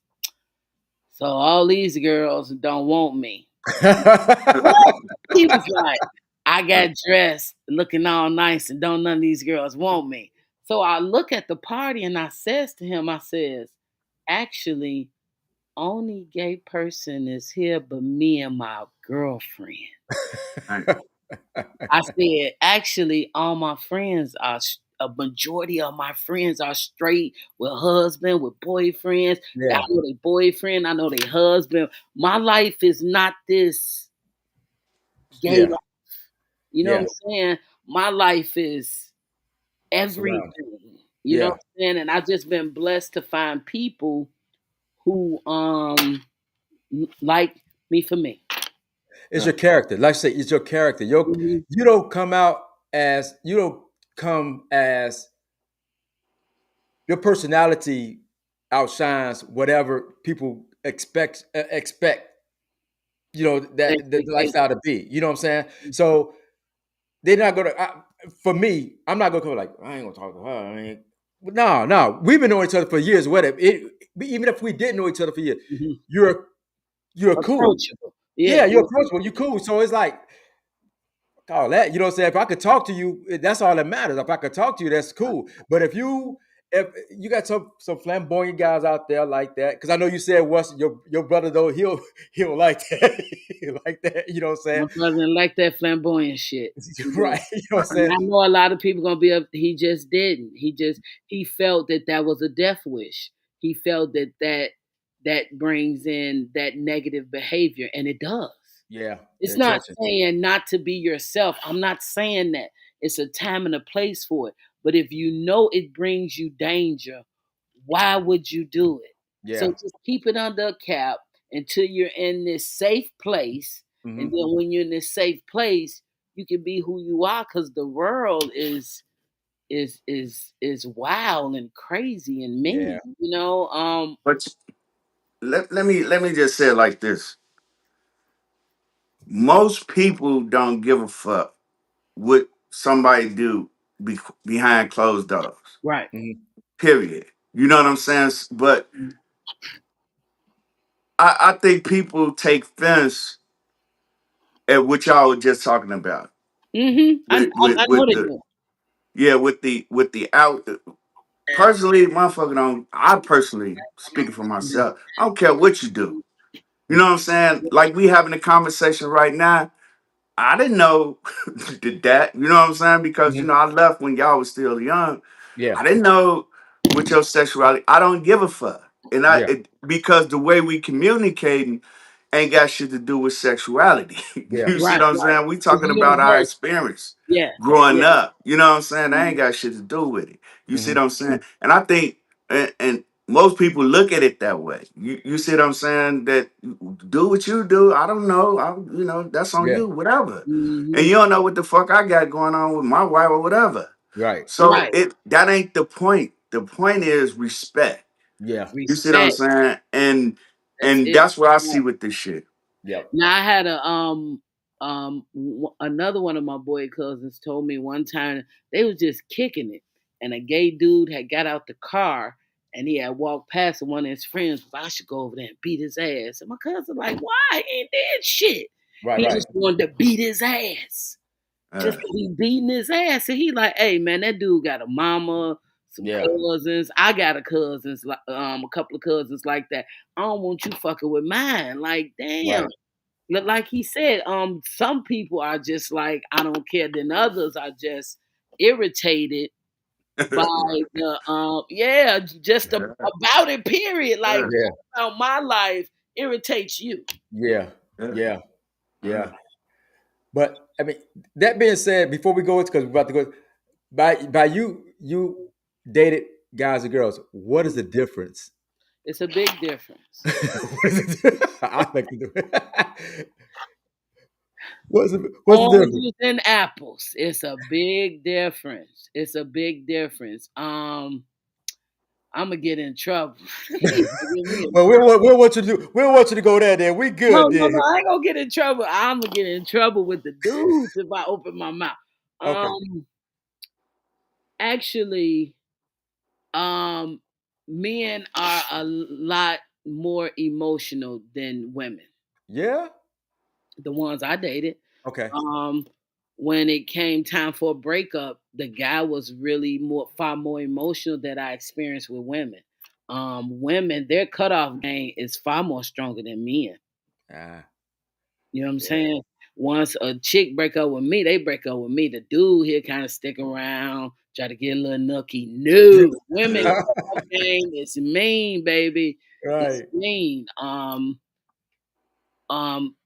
"So all these girls don't want me." What? He was like, "I got dressed looking all nice, and don't none of these girls want me." So I look at the party and I says to him, I says, "Actually, only gay person is here but me and my girlfriend." Right. I said, "Actually, all my friends are a majority of my friends are straight with husband, with boyfriends. I Yeah, know their boyfriend, I know their husband. My life is not this gay yeah, life. You know what yeah. I'm saying? My life is Surround. everything. You know what Yeah, I'm saying? And I've just been blessed to find people who like me for me." it's your character. Like I say, it's your character. Mhm. You don't come out as you don't come as your personality outshines whatever people expect. You know that the lifestyle to be. You know what I'm saying? So they're not gonna. For me, I'm not gonna come like I ain't gonna talk to her. I mean, no, no. We've been knowing each other for years. Whatever. Even if we didn't know each other for years, Mhm. you're you're cool. Approachable. Yeah. Yeah, you're approachable. You're cool. So it's like all that. You know what I'm saying? If I could talk to you, that's all that matters. If I could talk to you, that's cool. But if you got some flamboyant guys out there like that, because I know you said what's your brother though, he'll like that. He'll like that. You know what I'm saying? My brother didn't like that flamboyant shit. He Right. didn't. You know what I'm And saying? I know a lot of people gonna be up. He just didn't. He felt that that was a death wish. He felt that that brings in that negative behavior, and it does. Yeah. The It's not attention. saying not to be yourself. I'm not saying that. It's a time and a place for it. But if you know it brings you danger, why would you do it? So Yeah. just keep it under a cap until you're in this safe place. And Hmm. then when you're in this safe place, you can be who you are because the world is wild and crazy and Yeah. mean. You know, But let me just say it like this: most people don't give a fuck what somebody do behind closed doors. right. Hmm. Period. You know what I'm saying? But I think people take offense at what y'all were just talking about I, with I with I know with they the do. yeah with the out. Personally, motherfucker don't. I personally speaking for myself. I don't care what you do. You know what I'm saying? Like we having a conversation right now. I didn't know that. You know what I'm saying? Because Hmm. I left when y'all was still young. Yeah. I didn't know with your sexuality. I don't give a fuck. And Yeah. because the way we communicating ain't got shit to do with sexuality. Yeah. You see Right, what I'm right. saying? We It's talking about our universal. experience Yeah, growing yeah. up. You know what I'm saying? That ain't Mhm. got shit to do with it. You see Hmm. what I'm saying? And I think and most people look at it that way. You see what I'm saying? That do what you do. I don't know. That's on Yeah. you, whatever. And Mhm. you don't know what the fuck I got going on with my wife or whatever. Right. So Right. that ain't the point. The point is respect. Yeah. You see what I'm Respect. saying? And That's and it. that's what I see Right. with this shit. Yep. Now I had another one of my boy cousins told me one time they was just kicking it, and a gay dude had got out the car and he had walked past, and one of his friends was, "I should go over there and beat his ass." And my cousin like, "Why? He ain't did shit." Right. He Right. just wanted to beat his ass. Just Uh, to be beating his ass. And he like, "Hey man, that dude got a mama, some Yeah. cousins. I got a couple of cousins like that. I don't want you fucking with mine." Like, damn. Right. Like he said, some people are just like, I don't care. Then others are just irritated by the yeah, just about it, period. Like uh, Yeah. about my life irritates you. Yeah. uh, Yeah. uh. Yeah. But I mean, that being said, before we go into because we're about to go by you dated guys and girls. What is the difference? It's a big difference. What is it? I like to do it. What's the difference? Oranges and apples. It's a big difference. It's a big difference. I'm gonna get in trouble. You gonna get me in Well, trouble. we don't want you to do. We don't want you to go there. Then we No, good. no, Then no. I ain't gonna get in trouble. I'm gonna get in trouble with the dudes if I open my mouth. okay. Um, actually, um, men are a lot more emotional than women. Yeah. The ones I dated. Okay. Um, when it came time for a breakup, the guy was really far more emotional than I experienced with women. Women, their cutoff game is far more stronger than men. Ah. You know what I'm Yeah. saying? Once a chick break up with me, they break up with me. The dude here kind of stick around, try to get a little nookie. No, women cutoff game is mean, baby. It's Right. mean.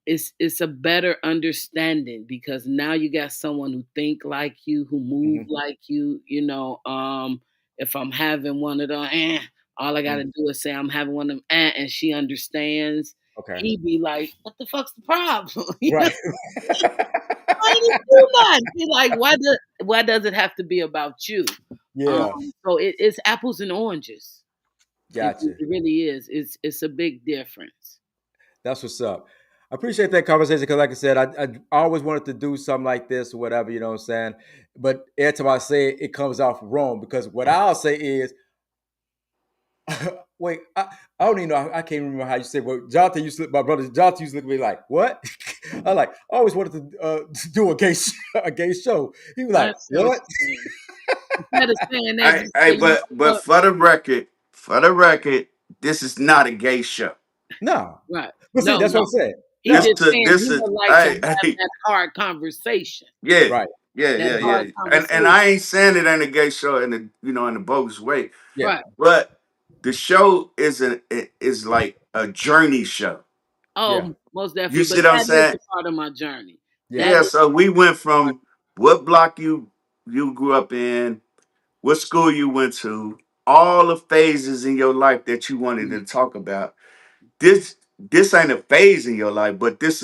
It's a better understanding because now you got someone who think like you, who move Hmm. like you. If I'm having one of the all I gotta do is say I'm having one of them and she understands. Okay. He be like, "What the fuck's the problem?" You know, Right. I didn't do nothing. He like, why does it have to be about you? Um, Yeah. so it's apples and oranges. It, Gotcha. it really is. It's a big difference. That's what's up. I appreciate that conversation because, like I said, I always wanted to do something like this or whatever, you know what I'm saying? But every time I say it, it comes off wrong because what I'll say is, wait, I don't even know. I can't remember how you say. Well, Jonathan used to, my brother Jonathan used to look at me like, "What?" I like, I always wanted to do a gay a gay show. He was I like, understand what "What?" you're saying. Instead of saying that, Hey, just hey, say, you but know what? for the record, this is not a gay show. No, Right. but see, No, that's what I'm no. saying. He That's just saying This he is would like to hey, have hey, that hard conversation. yeah, right. That hard yeah. And conversation. I ain't saying it ain't a gay show in the in a bogus way, Yeah, Right. but the show is like a journey show. yeah, Oh, most You definitely. see But what I'm that is saying? a part of my journey. yeah, That Yeah. is So we went part. from what block you grew up in, what school you went to, all the phases in your life that you wanted to talk about. This ain't a phase in your life, but this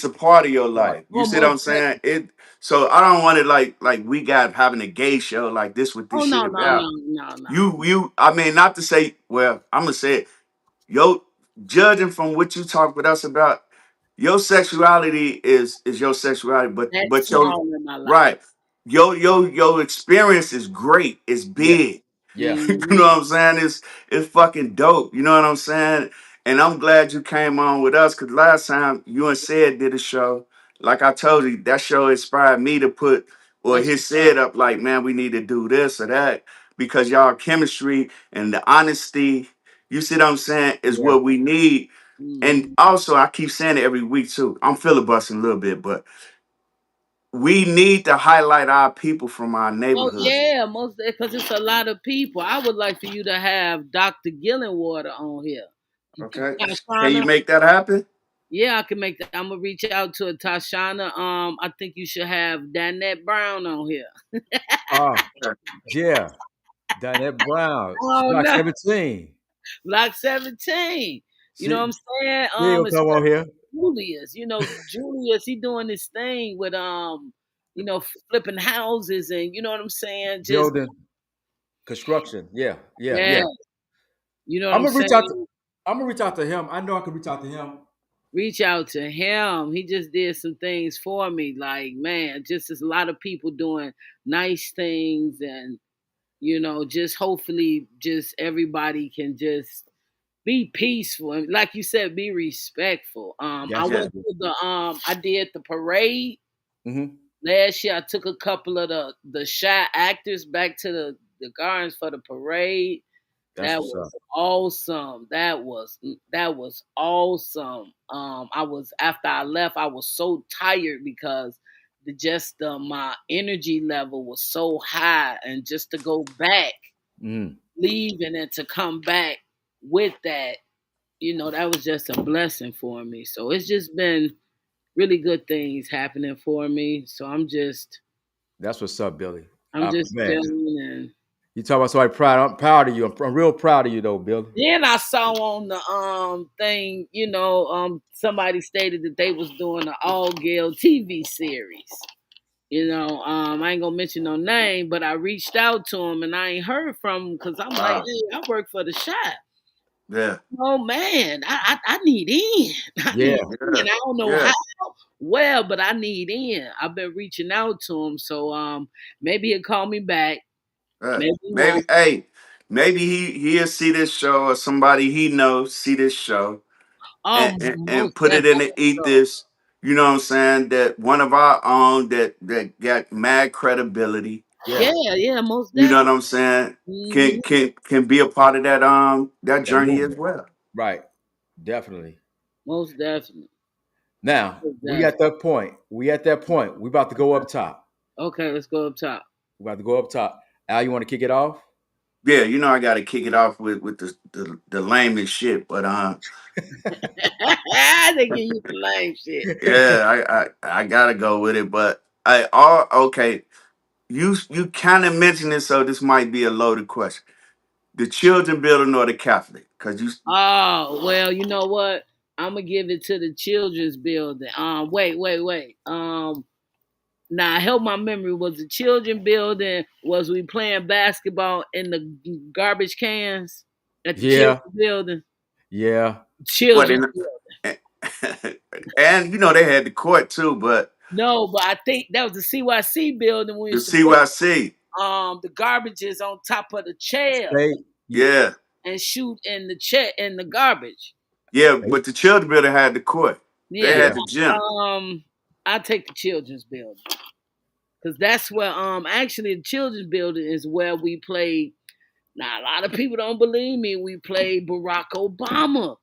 a part of your right. life. You Oh, see what most I'm saying? definitely. It so I don't want it like we got having a gay show like this what this Oh shit no, no, about. no, no, no. You I mean not to say well, I'm gonna say it. Yo, judging from what you talk with us about, your sexuality is your sexuality, That's but your small in my life. right. Your experience is great. It's Yeah, big. yeah, You Hmm. know what I'm saying? It's fucking dope. You know what I'm saying? And I'm glad you came on with us because last time you and Said did a show. Like I told you, that show inspired me to put or That's his what's up. Said up like, man, we need to do this or that because y'all chemistry and the honesty, you see what I'm saying, is yeah. what we need. And Hmm. also, I keep saying it every week too. I'm filibustering a little bit, but we need to highlight our people from our Oh neighborhood. yeah, most because it's a lot of people. I would like for you to have Dr. Gillenwater on here. Okay, can you Tashana, make that happen? yeah, I can make that. I'm gonna reach out to Tashana. I think you should have Danette Brown on here. Oh, yeah. Dinette Brown, Oh Block no, 17. Block 17. You know what I'm She saying? she'll come on Especially here. Julius. Julius, he doing this thing with flipping houses and you know what I'm saying? Just Building construction. Yeah, yeah, yeah, yeah. you know what I'm I'm gonna reach out to saying? I'm gonna reach out to him. I know I can reach out to him. Reach out to him. He just did some things for me. Like, man, just there's a lot of people doing nice things and just hopefully just everybody can just be peaceful and like you said, be respectful. I That's Yeah. went what to I did the parade mm-hmm. last year. I took a couple of the shy actors back to the gardens for the parade. That's That what's was up. awesome. That was awesome. I was after I left, I was so tired because my energy level was so high, and just to go back, Mm. leave, and then to come back with that, that was just a blessing for me. So it's just been really good things happening for me. So I'm just That's what's up, Billy. I'm just Man, chilling You talk about somebody proud. I'm proud of you. I'm real proud of you, though, Bill. Then I saw on the thing, somebody stated that they was doing an all girl TV series. I ain't gonna mention no name, but I reached out to him and I ain't heard from him because I'm like, Wow. hey, I work for the shop. Yeah. Oh man, I need in. I Yeah, need in. Yeah. I don't know how Yeah. well, but I need in. I've been reaching out to him, so maybe he'll call me back. Maybe he Maybe, won't. hey, maybe he'll see this show or somebody he knows see this show Oh, and most put it in definitely. the ethos. You know what I'm saying? That one of our own that got mad credibility. yeah, Yeah, yeah, most You know what definitely. I'm saying? Hmm. Can be a part of that that journey as movement. well. Right, definitely. Most definitely. Now Most we at definitely. that point. We at that point. We about to go up top. Okay, let's go up top. We about to go up top. Al, you want to kick it off? Yeah, you know I got to kick it off with the lamest shit, but They give you the lame shit. yeah, I gotta go with it. But I all okay. You kind of mentioned it, so this might be a loaded question. The children building or the Catholic? Cause you Oh, well, you know what? I'm gonna give it to the children's building. Wait. Now help my memory. Was the children building? Was we playing basketball in the garbage cans at the children Yeah, building? yeah, what Children's in building. and they had the court too, but No, but I think that was the CYC building. We the used to put CYC, the garbages on top of the chair state, yeah, and shoot in the chair in the garbage. yeah, state, but the children building had the court. They Yeah, had yeah, the gym. I take the children's building because that's where actually the children's building is where we played. Now a lot of people don't believe me. We played Barack Obama.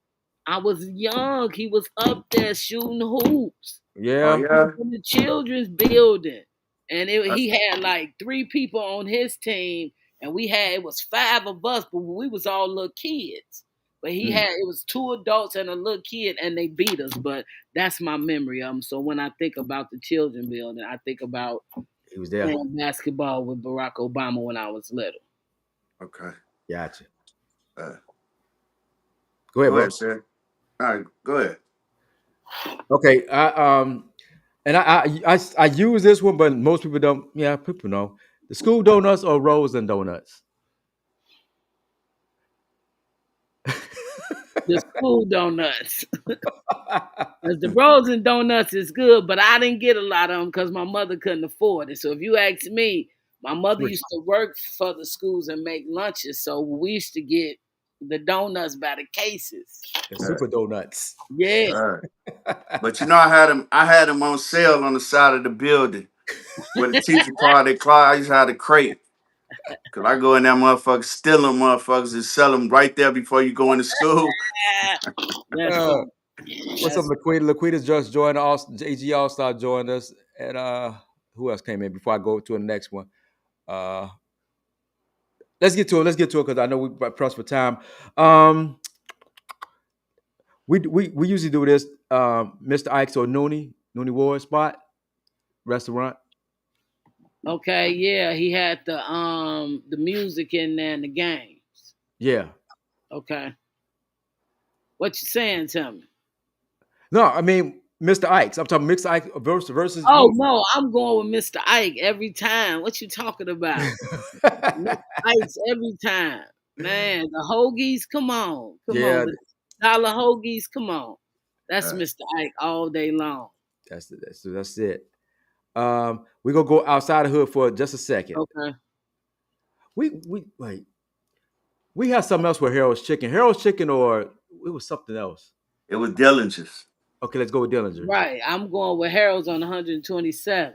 I was young. He was up there shooting hoops. Oh yeah. Was yeah, in the children's building, and that's, he had like three people on his team, and it was five of us, but we was all little kids. But Mm, it was two adults and a little kid, and they beat us. But that's my memory of them. So when I think about the children building, I think about he was there. playing basketball with Barack Obama when I was little. okay. Gotcha. Uh, Go ahead, Go bro. ahead, sir. All right, go ahead. Okay. And I use this one, but most people don't. Yeah, people know the school donuts or rolls and donuts. The school donuts. Cause the rolls and donuts is good, but I didn't get a lot of them because my mother couldn't afford it. So if you ask me, my mother Sweet. used to work for the schools and make lunches, so we used to get the donuts by the cases. The Uh, super donuts. Yeah. all right. But you know I had them on sale on the side of the building. When the teacher called their class, I used to have the crate. Cause I go in that motherfucker, steal them motherfuckers and sell them right there before you go into school. Ah, that's Uh, funny. what's up, That's Laquita? Laquita's just joined us. AG All Star joined us, and who else came in before I go to the next one? Uh, let's get to it. Let's get to it because I know we pressed for time. Um, we usually do this. Mr. Ike's or Noonie Ward spot restaurant. okay. Yeah, he had the music in there and the games. Yeah. Okay, what you saying to me? No, I mean Mr. Ike's. I'm talking Mr. Ike versus Oh Noonie. no, I'm going with Mr. Ike every time. What you talking about? Mr. Ice every time. Man, the hoagies, come on. Come on. Yeah, The dollar hoagies, come on. That's Uh, Mr. Ike all day long. that's it. We're gonna go outside the hood for just a second. Okay. We wait. We had something else with Harold's Chicken. Harold's Chicken, or it was something else. it was Dillinger's. Okay, let's go with Dillinger's. Right. I'm going with Harold's on 127.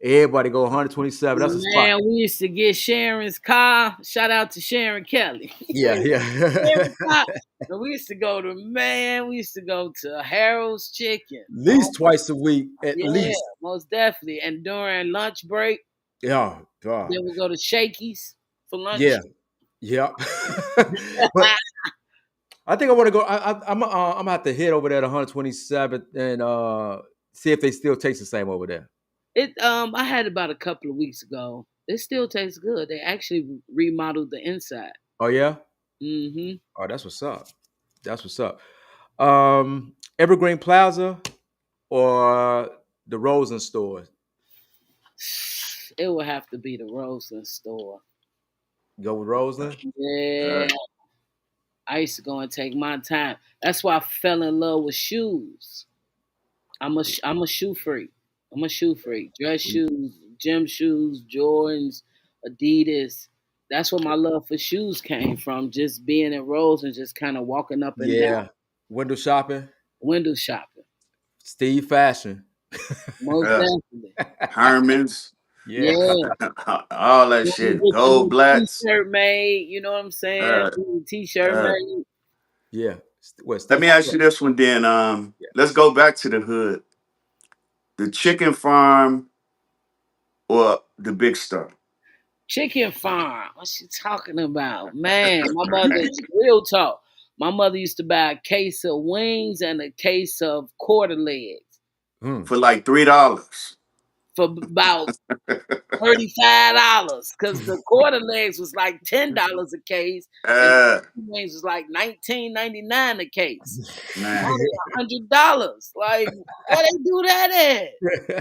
Everybody go 127. That's a spot. Man, we used to get Sharon's car. Shout out to Sharon Kelly. Yeah, yeah. Sharon's car. And we used to go to, we used to go to Harold's Chicken. At Oh, least twice a week, at yeah, least. most definitely. And during lunch break, Yeah, God. then we go to Shakey's for lunch. Yeah, yeah. But I think I want to go. I'm gonna have to hit over there to 127th and see if they still taste the same over there. It I had about a couple of weeks ago. It still tastes good. They actually remodeled the inside. Oh yeah. Hmm. Oh, that's what's up. That's what's up. Evergreen Plaza or the Rosen store? It would have to be the Roseland store. Go with Roseland. Yeah, Uh, I used to go and take my time. That's why I fell in love with shoes. I'm a shoe freak. I'm a shoe freak. Dress shoes, gym shoes, Jordans, Adidas. That's where my love for shoes came from. Just being in Rose and just kind of walking up and down, Yeah. Window shopping. window shopping. Steve Fashion. Most uh, definitely. Herman's, Yeah. Yeah. all that When you shit. get your Gold new blacks. t-shirt made, you know what I'm saying? Uh, T-shirt uh, made. Yeah. What Let Steve? me ask you this one then. Yeah. Let's go back to the hood. The chicken farm or the big store? Chicken farm. What's she talking about? Man, my mother, real talk. My mother used to buy a case of wings and a case of quarter legs Hmm. For like $3. for about $35 because the quarter legs was like $10 a case and Uh, the wings was like 19.99 a case. Now man. they $100. Like, where they do that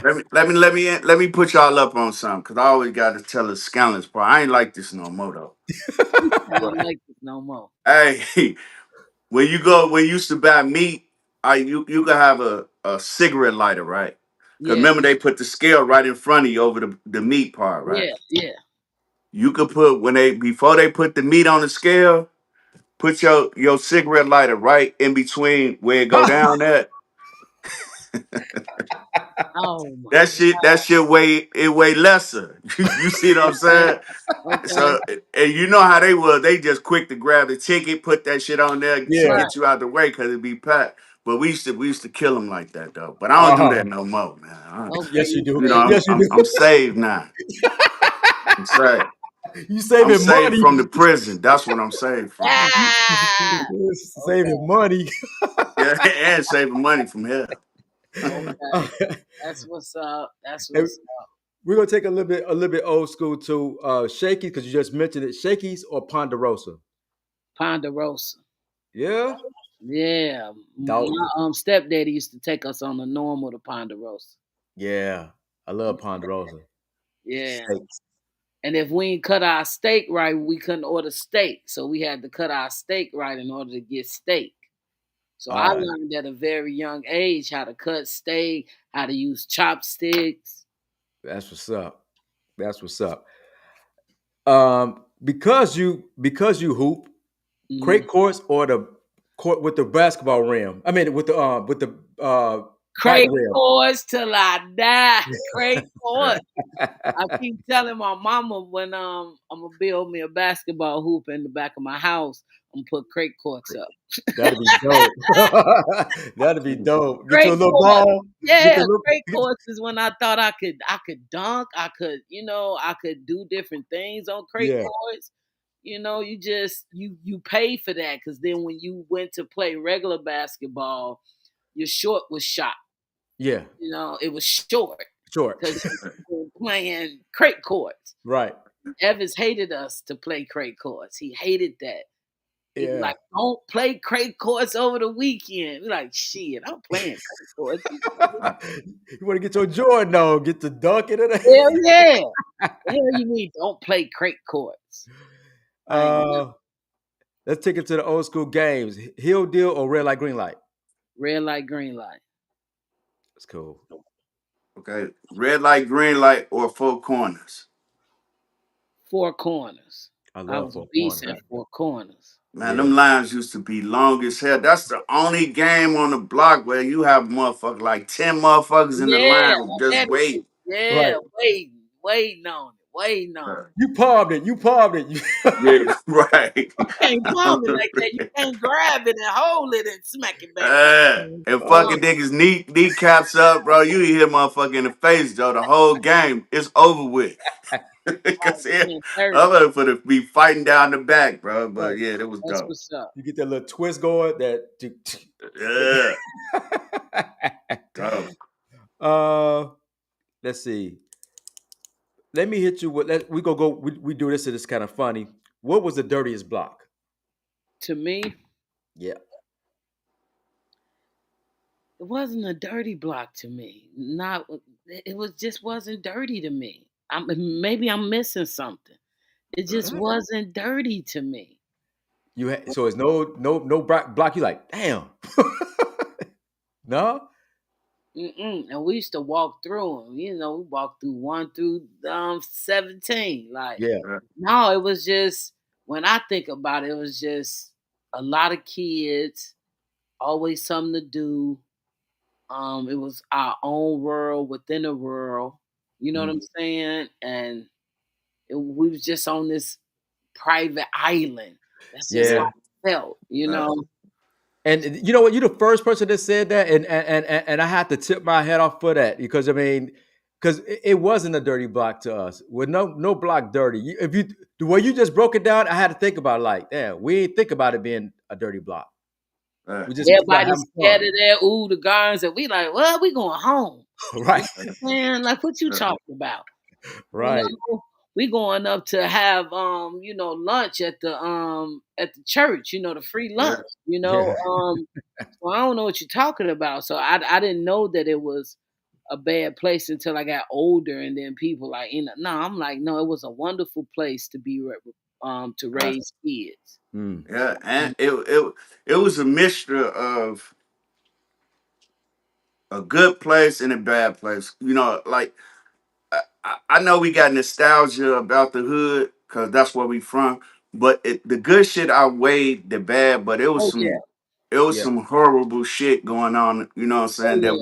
at? Let me put y'all up on something because I always got to tell a scandalous part. I ain't like this no more though. I But don't like this no more. hey, when you used to buy meat, you could have a cigarette lighter, right? Because Yeah, remember they put the scale right in front of you over the meat part, right? yeah, yeah. You could put when they before they put the meat on the scale, put your cigarette lighter right in between where it go down at. Oh my That shit weigh lesser. You see what I'm God. saying? Okay. So and you know how they were. They just quick to grab the ticket, put that shit on there to Yeah. Right. get you out the way because it be packed. But we used to kill them like that though. But I don't do that Uh-huh. no more, man. Okay. Yes, you You do. You know, say I'm Yes, you I'm I'm do. saved now. I'm saved. You I'm saving saved money. from the prison. That's what I'm saved from. ah. You Okay. saving money. Yeah, and saving money from hell. Okay. That's what's up. That's And what's up. we're gonna take a little bit old school too. Shaky, because you just mentioned it. Shakey's or Ponderosa? Ponderosa. Yeah. Yeah. Doubt. My stepdaddy used to take us on the normal to Ponderosa. Yeah. I love Ponderosa. Yeah. Steaks. And if we ain't cut our steak right, we couldn't order steak. So we had to cut our steak right in order to get steak. So I All right. learned at a very young age how to cut steak, how to use chopsticks. That's what's up. That's what's up. Because you hoop, Mhm. crate courts or the court with the basketball rim. I mean with the height Craig rim. Courts till I die. Craig Courts. I keep telling my mama when I'm gonna build me a basketball hoop in the back of my house, I'm gonna put Craig Courts up. That'd be dope. That'd be dope. Get you a Craig little Courts. ball. Get Yeah, the little. Craig Courts is when I thought I could dunk, I could do different things on Craig Yeah, Courts. You just you pay for that because then when you went to play regular basketball, your short was shot. yeah. It was short Short. because you were playing crate courts. Right. Evans hated us to play crate courts. He hated that. He was Yeah. like, "Don't play crate courts over the weekend." We like, "Shit, I'm playing crate courts." You want to get your Jordan on, get the dunk in it. Hell yeah! The hell you mean? Don't play crate courts. Like uh, let's take it to the old school games. Hill deal or red light, green light. red light, green light, That's cool. Okay, red light, green light, or four corners. four corners. I I love was a four beast corners. at four corners. Man, Yeah. them lines used to be long as hell. That's the only game on the block where you have motherfuckers like 10 motherfuckers in the Yeah, line just wait. yeah, Right. waiting on it, waiting on it. You palmed it. You palmed it. Yeah, right. You can't palm it like that. You can't grab it and hold it and smack it back down. And Oh, fucking niggas kneecaps up, bro. You hit motherfucker in the face, Joe. The whole game is over with. Cause Like yeah, 10:30. I'm for to be fighting down the back, bro. But right. yeah, that was That's dope. what's up. You get that little twist going. That. Yeah, dope. uh, let's see. let me hit you with. We go. We do this, and it's kind of funny. What was the dirtiest block? To me, Yeah. it wasn't a dirty block to me. Not it was just wasn't dirty to me. Maybe I'm missing something. It just Mm. wasn't dirty to me. So it's no block. You like damn. No. Mm-mm. And we used to walk through them. We walked through 1 through 17. Like, Yeah. Right. no, it was just when I think about it, it was just a lot of kids, always something to do. It was our own world within a world. You know what Mm. I'm saying? And we was just on this private island. That's just how Yeah. Yeah. I felt. Right. And you know what? You're the first person that said that, and I had to tip my head off for that because I mean, because it wasn't a dirty block to us. With no block dirty. If you the way you just broke it down, I had to think about it like, damn, we ain't think about it being a dirty block. Right. We just about Everybody's having scared fun, of that. Ooh, the guards, and we like, well, we going home. You right? know what I'm saying? Like, what you Right. talking about? You Right. know, we going up to have lunch at the church, the free Yeah. lunch, Yeah. so I don't know what you're talking about. So I didn't know that it was a bad place until I got older and then people like, no, I'm like, no, it was a wonderful place to be to Right. raise kids. Mm. Yeah. And it was a mixture of a good place and a bad place. Like I know we got nostalgia about the hood because that's where we from. But the good shit outweighed the bad. But Oh yeah. it was Yeah. some horrible shit going on. You know what I'm Oh saying? That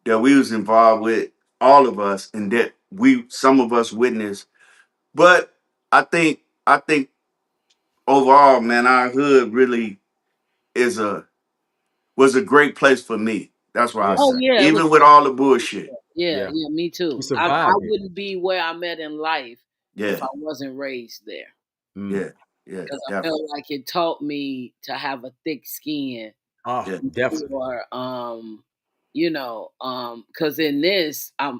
yeah. we was involved with, all of us, and that some of us witnessed. But I think overall, man, our hood really is a was a great place for me. That's what I Yeah. Oh say. yeah, it was. Even with all the bullshit. Yeah, Yeah. yeah, me We too. I survived it. wouldn't be where I'm at in life if Yeah, I wasn't raised there. Mm. yeah, yeah, Because I felt definitely. like it taught me to have a thick skin Oh, Yeah, definitely. for because in this I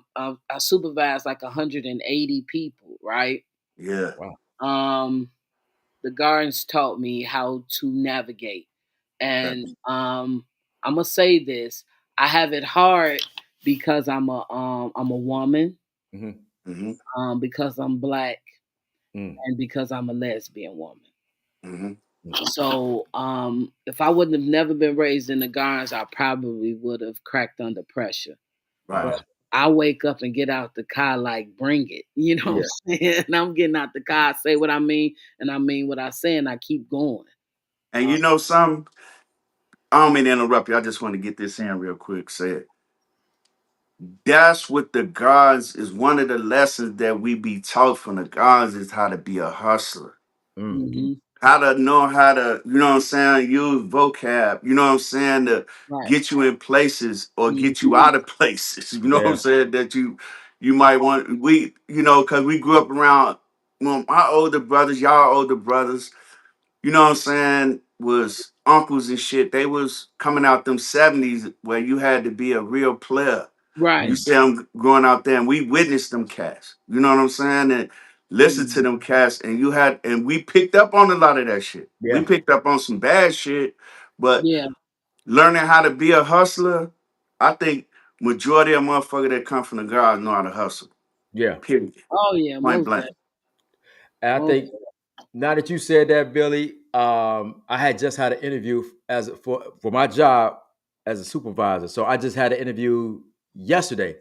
supervise like 180 people, right? yeah, Wow. Um the gardens taught me how to navigate. right. And I'm gonna say this. I have it hard because I'm a woman, Hmm. Mm-hmm, because I'm black, Mm. and because I'm a lesbian woman. mm-hmm, So if I wouldn't have never been raised in the gardens, I probably would have cracked under pressure. right. But Ah. I wake up and get out the car like bring it. You know what Yeah. I'm saying? And I'm getting out the car, I say what I mean, and I mean what I say, and I keep going. And Uh, you know some, I don't mean to interrupt you. I just want to get this in real quick. Say that's what the gods is one of the lessons that we be taught from the gods is how to be a hustler. Mm. mhm. How to know how to, what I'm saying, use vocab, what I'm saying, to Right. get you in places or get you Mhm. out of places, what I'm Yeah. saying, that you might want, because we grew up around, my older brothers, y'all older brothers, what I'm saying, was uncles and shit. They was coming out them 70s where you had to be a real player. You Right. Mm. see them growing out there, and we witnessed them cats. You know what I'm saying? And listen to Mhm. them cats, and we picked up on a lot of that shit. We Yeah. picked up on some bad shit, but Yeah. learning how to be a hustler, I think majority of motherfuckers that come from the guards know how to hustle. Yeah. Period. Oh yeah, Point most blank. definitely. And I Most think now that you said that, Billy, I had just had an interview for my job as a supervisor. So I just had an interview yesterday,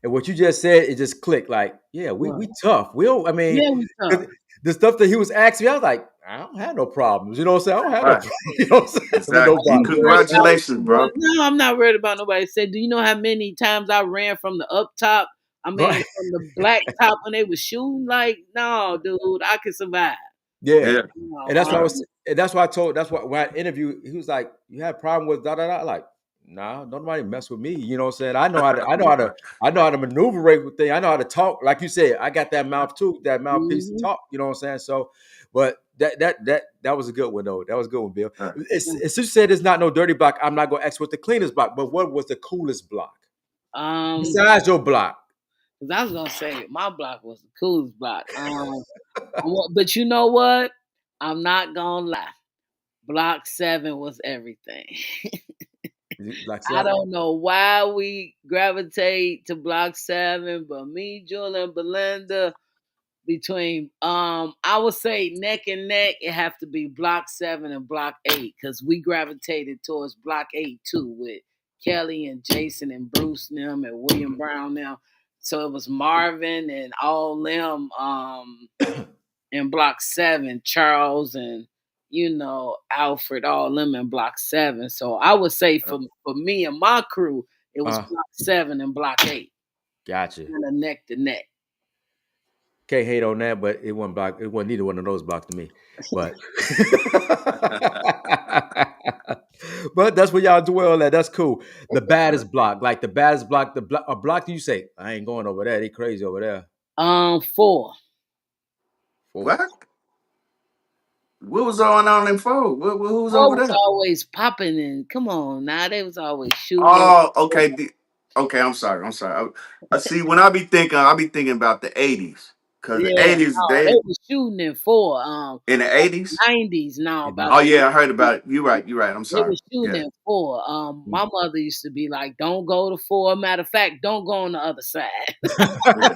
and what you just said, it just clicked. Like, yeah, right. we tough. We don't. I mean, Yeah, we 'cause tough. the stuff that he was asking me, I was like, I don't have no problems. You know what I'm saying? I don't have no Right. problems. You know what I'm saying with Are Exactly. you nobody. You know worried what I'm about Congratulations, bro. no, I'm not worried about nobody. Said, do you know how many times I ran from the up top? I saying? mean, Right? from the black top when they was shooting. Like, no, dude, I can survive. Yeah. Yeah. You know, And that's why I Right. was, and that's why I told, that's why when I interviewed, he was like, "You had a problem with da da da." Like, nah, nobody mess with me. You know what I'm saying? I know how to maneuver with things. I know how to talk. Like you said, I got that mouth too, that mouthpiece to mhm. talk. You know what I'm saying? So, but that was a good one though. That was a good one, Bill. Right. It's you said it's not no dirty block. I'm not gonna ask what the cleanest block, but what was the coolest block Um, besides your block? Because I was gonna say my block was the coolest block. But you know what? I'm not gonna lie. Block 7 was everything. Like I seven. don't know why we gravitate to Block 7, but me, Julia, and Belinda, between I would say neck and neck, it have to be Block 7 and Block 8, because we gravitated towards Block 8 too, with Kelly and Jason and Bruce and them and William Brown now. So it was Marvin and all them in Block 7, Charles and Alfred, all them in Block 7. So I would say for me and my crew, it was Uh, Block 7 and Block 8, gotcha. kind of neck to neck. Can't hate on that, but it wasn't block. It wasn't either one of those blocks to me. But but that's where y'all dwell at. That's cool. The baddest block, like the baddest block, a block. Do you say I ain't going over there? They crazy over there. 4. Four. What? What was going on in four? Who was Four over was there? always popping, and come on now, they was always shooting up. Oh, okay. Okay, I'm sorry. I'm sorry. I see. When I be thinking about the '80s, because the Yeah, '80s no, they they was shooting in 4. in the '80s. 90s now, about Oh the yeah, I heard about it. You're right. You're right. I'm they sorry. was shooting Yeah. in 4. My mother used to be like, "Don't go to 4. Matter of fact, don't go on the other side." Yeah.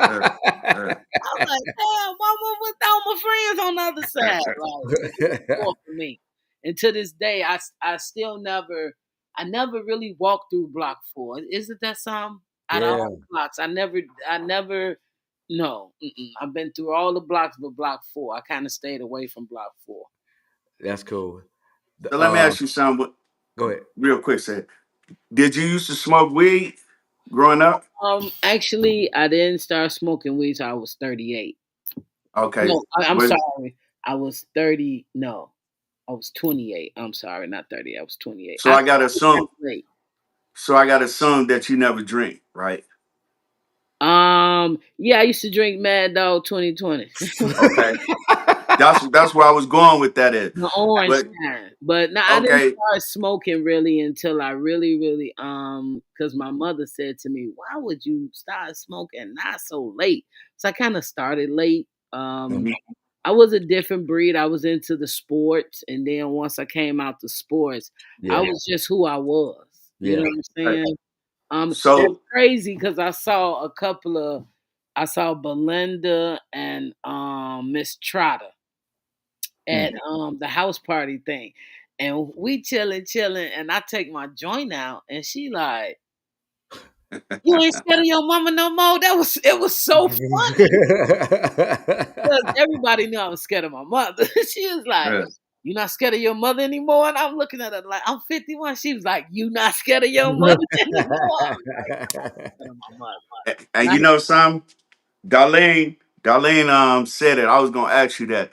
Uh, uh, I'm like, "Damn, mama, with all my friends on the other side." Like, it was 4 for me. And to this day, I still I never really walked through Block 4. Isn't that something? Out of Yeah, all the blocks, I never. No, I've been through all the blocks but Block 4. I kind of stayed away from Block 4. that's cool. so The, let me ask you something. go ahead. Real quick, say, did you used to smoke weed growing up? Actually, I didn't start smoking weed till I was 38. Okay. No, I'm But sorry. I was 30. No, I was 28. I'm sorry, not 30. I was 28. so I got to assume. Late. So I got to assume that you never drink, right? Yeah, I used to drink Mad Dog 2020, Okay. That's where I was going with that is. the orange But kind. But no, I didn't okay. start smoking really until I really, really, because my mother said to me, "Why would you start smoking not so late?" So I kind of started late. Mhm. I was a different breed. I was into the sports, and then once I came out to sports, I Yeah, was just who I was. You know yeah. what I'm Right. saying? That's So crazy because I saw Belinda and Miss Trotter at mm. the house party thing, and we chilling, and I take my joint out, and she like, "You ain't scared of your mama no more." It was so funny. Because everybody knew I was scared of my mother. She was like, uh, "You not scared of your mother anymore?" And I'm looking at her like, "I'm 51." She was like, "You not scared of your mother anymore?" I was like, "Scared of my mother." and And you know something? Darlene said it. I was gonna ask you that.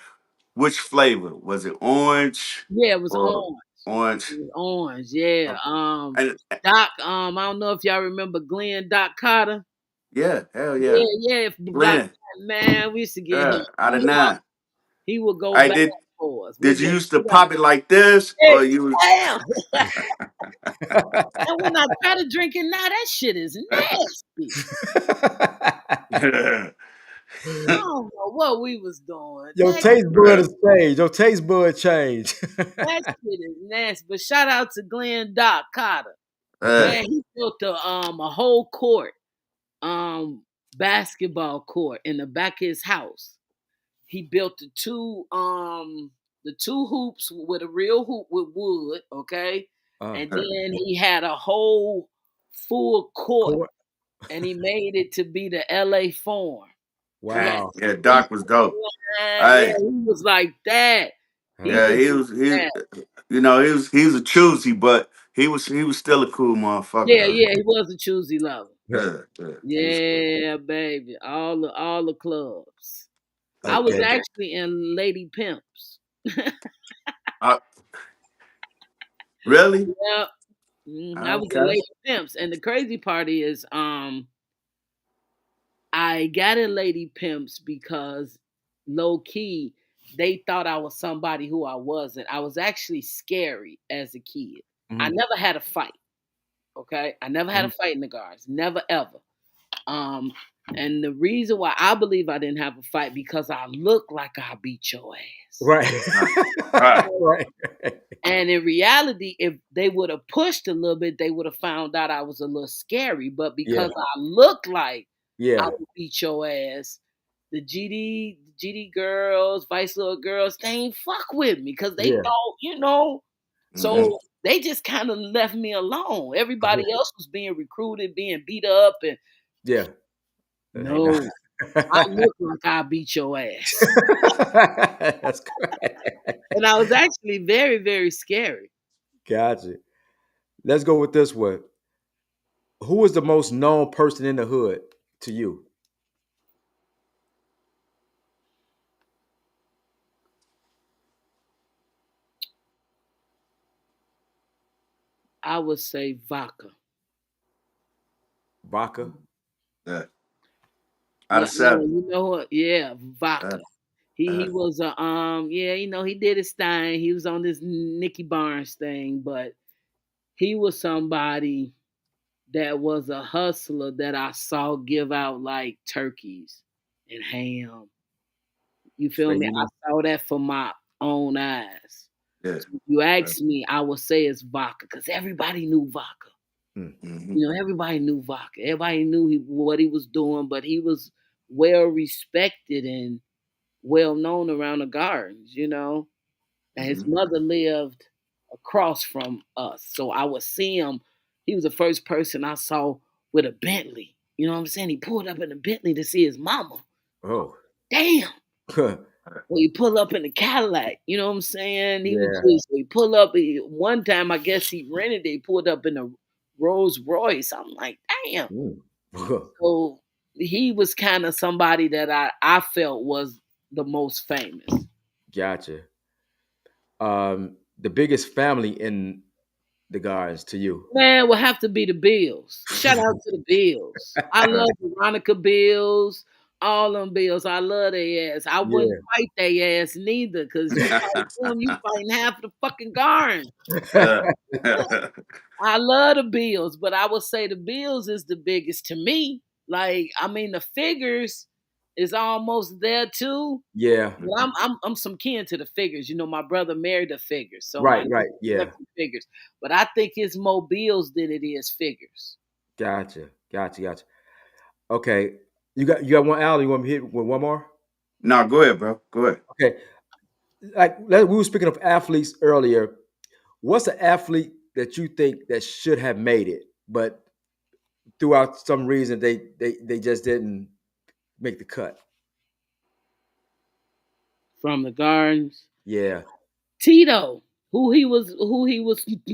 Which flavor? Was it orange yeah, it was or orange. It orange? was orange. Yeah. Okay. And Doc. I don't know if y'all remember Glenn Doc Carter. yeah, hell yeah. Yeah, yeah. If Doc, Glenn, man, we used to get him. out of nine. He would go I back did for us. We'll did you get used to right. pop it like this Hey, or you damn. And when I try to drink it now, that shit is nasty. I don't know what we was doing. Your taste bud is changed. Your taste bud changed. That shit is nasty. But shout out to Glenn Doc Carter. uh, Man, he built a whole court, um, basketball court in the back of his house. He built the two hoops with a real hoop with wood, okay? uh, And then he had a whole full court, court. and he made it to be the LA Forum. He had Wow. yeah, street Doc was dope. yeah, Hey, he was like that. He yeah, was he that. he was a choosy, but he was still a cool motherfucker Yeah, though. yeah, he was a choosy lover. He was cool. Yeah, baby. All the clubs. I was Okay. actually in Lady Pimps. Uh, really? Yep. I was in Okay. Lady Pimps. And the crazy part is I got in Lady Pimps because low key they thought I was somebody who I wasn't. I was actually scary as a kid. I Mhm, never had a fight. Okay. I never had a mhm. fight in the guards. Never ever. Um, And the reason why I believe I didn't have a fight because I look like I beat your ass. Right. Right. Right. Right. And in reality, if they would have pushed a little bit, they would have found out I was a little scary. But Yeah. because I look like I Yeah. would beat your ass, the GD girls, Vice little girls, they ain't fuck with me because they Yeah. thought, you know. Hmm. So they just kind of left me alone. Everybody else was being recruited, being beat up, and Yeah. Hey, nah. no, I look like I beat your ass. That's great. And I was actually very, very scary. Gotcha. Let's go with this one. Who is the most known person in the hood to you? I would say vodka. Vodka. Yeah. Out Yeah, of no, seven. you know what? Yeah, Uh, vodka. He uh, was a yeah, he did his thing. He was on this Nicky Barnes thing, but he was somebody that was a hustler that I saw give out like turkeys and ham. You So feel me? you I know. saw that for my own eyes. yeah. So if you Uh, ask me, I would say it's vodka because everybody knew vodka. Hmm. hmm. You know, everybody knew vodka. Everybody knew what he was doing, but he was well respected and well known around the gardens, you know. And his Hmm. mother lived across from us. So I would see him. He was the first person I saw with a Bentley. You know what I'm saying? He pulled up in a Bentley to see his mama. Oh. Damn. Well, he pull up in the Cadillac. You know what I'm saying? He was Yeah. just, he pull up. One time, I guess he rented it. He pulled up in a Rolls Royce. I'm like, damn. Mm. So he was kind of somebody that I felt was the most famous. Gotcha. The biggest family in the guards to you. Man, will have to be the Bills. Shout out to the Bills. I Uh, love Veronica Bills, all them Bills. I love their ass. I wouldn't Yeah. fight their ass neither, cause you fight them, you fighting half the fucking garden. uh, I love the Bills, but I would say the Bills is the biggest to me. Like, I mean, the figures is almost there too. Yeah. But I'm some kin to the figures. You know, my brother married the figures, so I Right. know Right. Yeah. the figures. But I think it's more Bills than it is figures. Gotcha. Gotcha. Gotcha. Okay. You got one Al. You want me to hit with one more? no, go ahead, bro. Go ahead. Okay. We were speaking of athletes earlier. What's an athlete that you think that should have made it, but throughout some reason they just didn't make the cut? From the Gardens. Yeah. Tito, who he was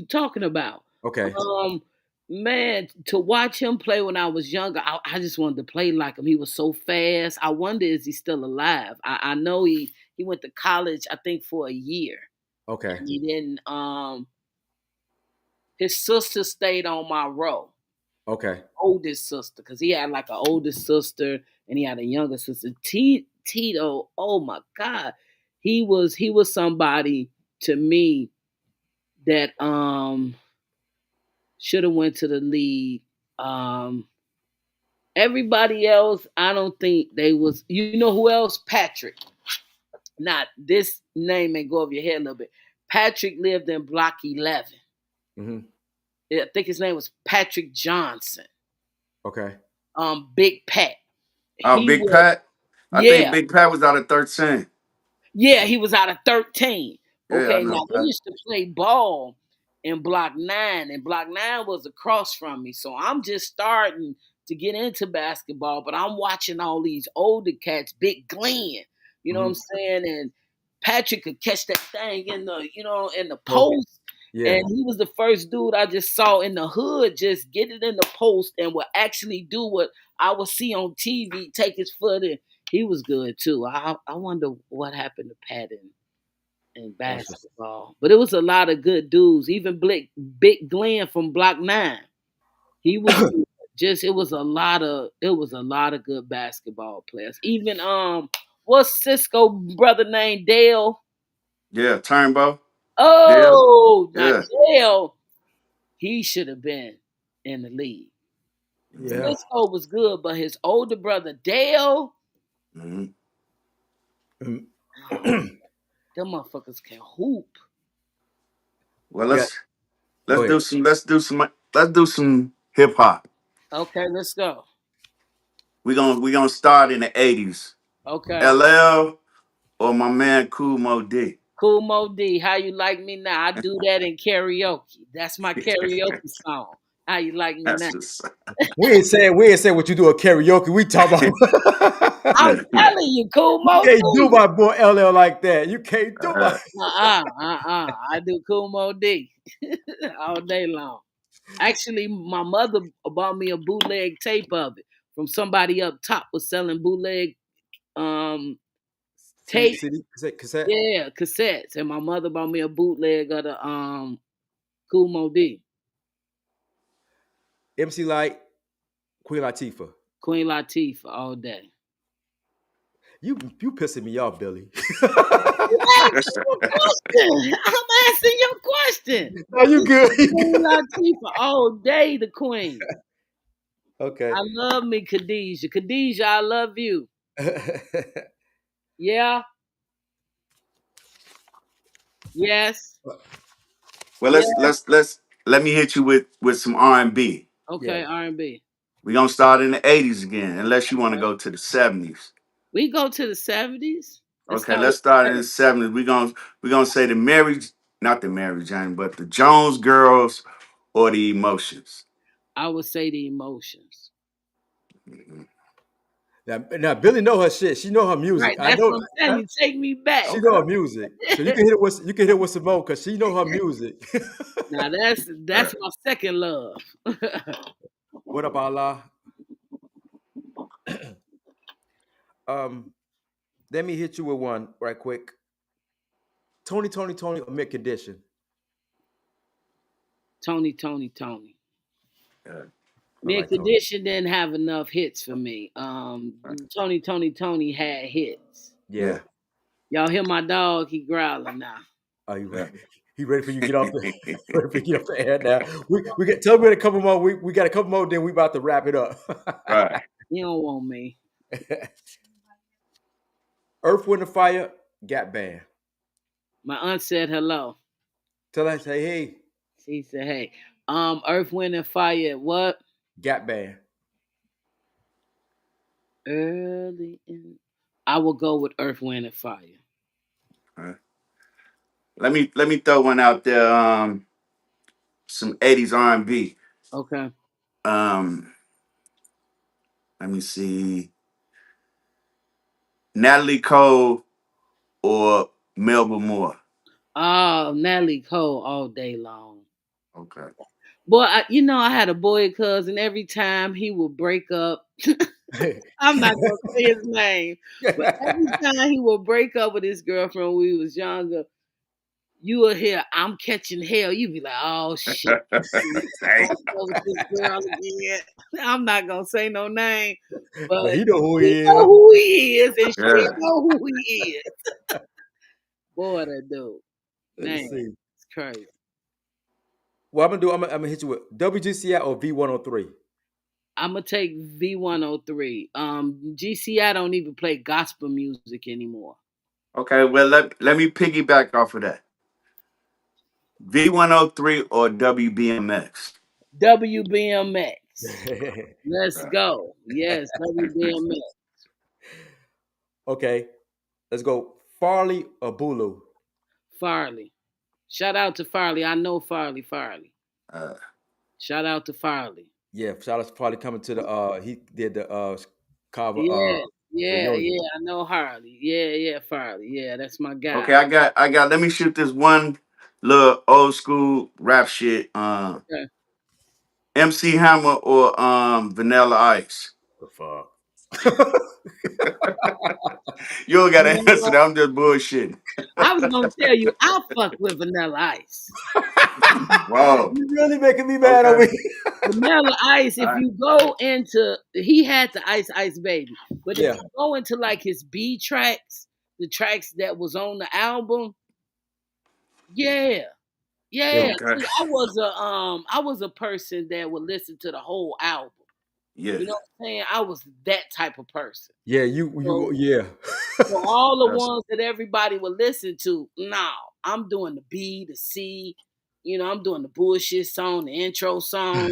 talking about. Okay. Um Man, to watch him play when I was younger, I just wanted to play like him. He was so fast. I wonder is he still alive? I know he went to college, I think, for a year. Okay. And he didn't his sister stayed on my row. Okay. Oldest sister, because he had like an oldest sister and he had a younger sister. Tito, oh my God. He was somebody to me that should have went to the league. Um Everybody else, I don't think they was. You know who else? Patrick. Not this name may go over your head a little bit. Patrick lived in Block 11. Hmm. I think his name was Patrick Johnson. Okay. Big Pat. Oh, He Big was, Pat. I think yeah. Big Pat was out of 13. Yeah, he was out of 13. Yeah, I Okay, know now they Pat. used to play ball in Block 9, and Block 9 was across from me. So I'm just starting to get into basketball, but I'm watching all these older cats, Big Glenn, you know what I'm Hmm. saying? And Patrick could catch that thing in the Post. post. Yeah. And he was the first dude I just saw in the hood just get it in the post and would actually do what I would see on TV, take his foot in. He was good too. I wonder what happened to Pat in That's just basketball. But it was a lot of good dudes. Even Big Glenn from Block 9. He was good. Just it was a lot of good basketball players. Even what's Cisco brother named Dale? Yeah, Turnbow. Dale. Oh, now Yeah. Dale, he should have been in the league. Yeah. Cisco was good, but his older brother Dale, Mhm. Mm. oh, them motherfuckers can hoop. Well, Yeah. let's Go ahead. do some let's do some hip hop. Okay, let's go. We gonna start in the 80s. Okay. LL or my man Cool Mo D. Cool Mo D, how you like me now? I do that in karaoke. That's my karaoke song. How you like me now? That's just We ain't saying what you do at karaoke. We talk about I'm telling you, Cool you Mo can't do D. my boy LL like that. You can't do my I do Cool Mo D all day long. Actually, my mother bought me a bootleg tape of it from somebody up top was selling bootleg um tape. cassette. Yeah, cassettes. And my mother bought me a bootleg of the Cool Mo D. MC Light, Queen Latifah. Queen Latifah all day. You pissing me off, Billy. You asking your question. I'm asking your question. No, you good. You Queen good. Latifah all day, the queen. Okay. I love me, Khadijah. Khadijah, I love you. Yeah, yes, well, yeah. let's let me hit you with some R&B. Yeah. Okay, R&B. We're gonna start in the 80s again, unless you want to Okay. go to the 70s. We go to the 70s. Let's Okay, start with let's start in the the 70s. We're gonna say the Mary, not the Mary Jane, but the Jones Girls or the Emotions. I would say the emotions. Mhm. Now Billy know her shit. She know her music. Right, I that's know what I'm telling you. Take me back. she know Okay. her music. So you can hit with Simone because she know her music. Now Uh, that's my second love. What up, Allah? Um, let me hit you with one right quick. Tony, or mid condition. Tony, Tony, Tony. uh, I Mid like Tony. Condition didn't have enough hits for me. Tony, Tony, Tony had hits. yeah. Yeah. Y'all hear my dog? He growling now. Are you Yeah. he ready for you to get off the ready for you to get off the air now? We get tell me in a couple more. We got a couple more, then we about to wrap it up. Right. He don't want me. Earth, Wind, and Fire, Gap Band. My aunt said hello. Tell us, hey, hey, She said, "Hey, Earth, Wind, and Fire. What? Gap Band. Early in." I will go with Earth, Wind, and Fire. Uh, let me throw one out there. Some 80s R&B. Okay. Um, let me see. Natalie Cole or Melba Moore. Oh, Natalie Cole all day long. Okay. Boy, I had a boy cousin. Every time he would break up, I'm not gonna say his name, but every time he would break up with his girlfriend when we was younger, you will hear, "I'm catching hell." You be like, "Oh shit, he Hey. broke up with this girl again." I'm not gonna say no name, But but he know who he he know is. who he is, and she Yeah. know who he is. Boy, that dude, Let's man, see. it's crazy. What I'm gonna hit you with WGCI or V103. I'm gonna take V103. GCI don't even play gospel music anymore. Okay. Well, let me piggyback off of that. V103 or WBMX. WBMX. Let's Uh, go. Yes, WBMX. Okay, let's go. Farley or Bulu. Farley. Shout out to Farley. I know Farley. Farley. uh, Shout out to Farley. Yeah, shout out to Farley coming to the he did the cover Yeah, reunion. yeah. I know Harley. Yeah, Farley. Yeah, that's my guy. okay, I got. Let me shoot this one little old school rap shit. Okay. MC Hammer or Vanilla Ice. The fuck. You don't You gotta know answer what? that. I'm just bullshitting. I was gonna tell you, I fuck with Vanilla Ice. Wow. You really making me mad Okay. over here. Vanilla Ice, All if right. you go into, he had the Ice Ice Baby, but if Yeah, you go into like his B tracks, the tracks that was on the album, yeah, it yeah. was Okay. See, I was a person that would listen to the whole album. Yeah. You know what I'm saying? I was that type of person. Yeah, you So yeah. for all the That's ones that everybody would listen to, no, I'm doing the B, the C. I'm doing the bullshit song, the intro song.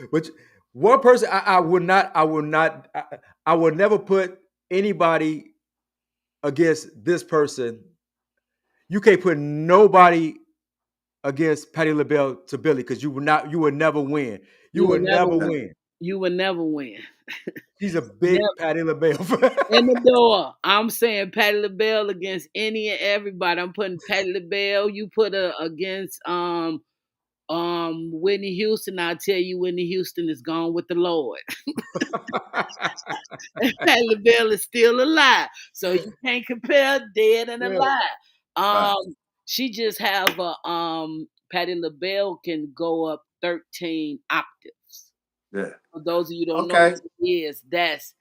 Which one person I would never put anybody against this person. You can't put nobody against Patty LaBelle to Billy because you will never win. You You will would never never win. win. You would never win. She's a Never big Patty LaBelle fan. in the door. I'm saying Patty LaBelle against any and everybody. I'm putting Patty LaBelle. You put her against Whitney Houston. I tell you, Whitney Houston is gone with the Lord. Patty LaBelle is still alive, so you can't compare dead and Yeah. alive. right. She just have a Patty LaBelle can go up 13 octaves. Yeah. For those of you who don't know Okay. what it is, that's a,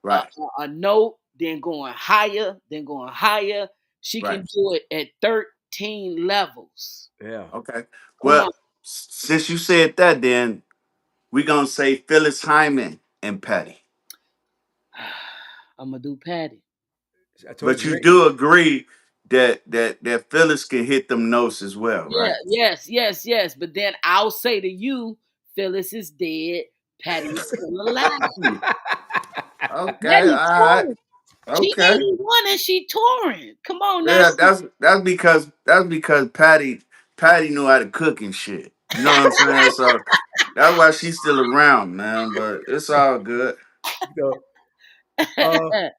Right. a note, then going higher, then going higher. She Right. can do it at 13 levels. Yeah. Okay. Come Well, on. since you said that, then we gonna say Phyllis Hyman and Patty. I'm gonna do Patty. I told But you, you Ray. do agree that Phyllis can hit them notes as well, Yeah, right? yes, yes, yes. But then I'll say to you, Phyllis is dead. Patty is still alive. Hmm. Okay. 82. All right. She Okay. 81 and she touring. Come on now. Yeah, that's because Patty knew how to cook and shit. You know what I'm saying? So that's why she's still around, man. But it's all good. You know, uh,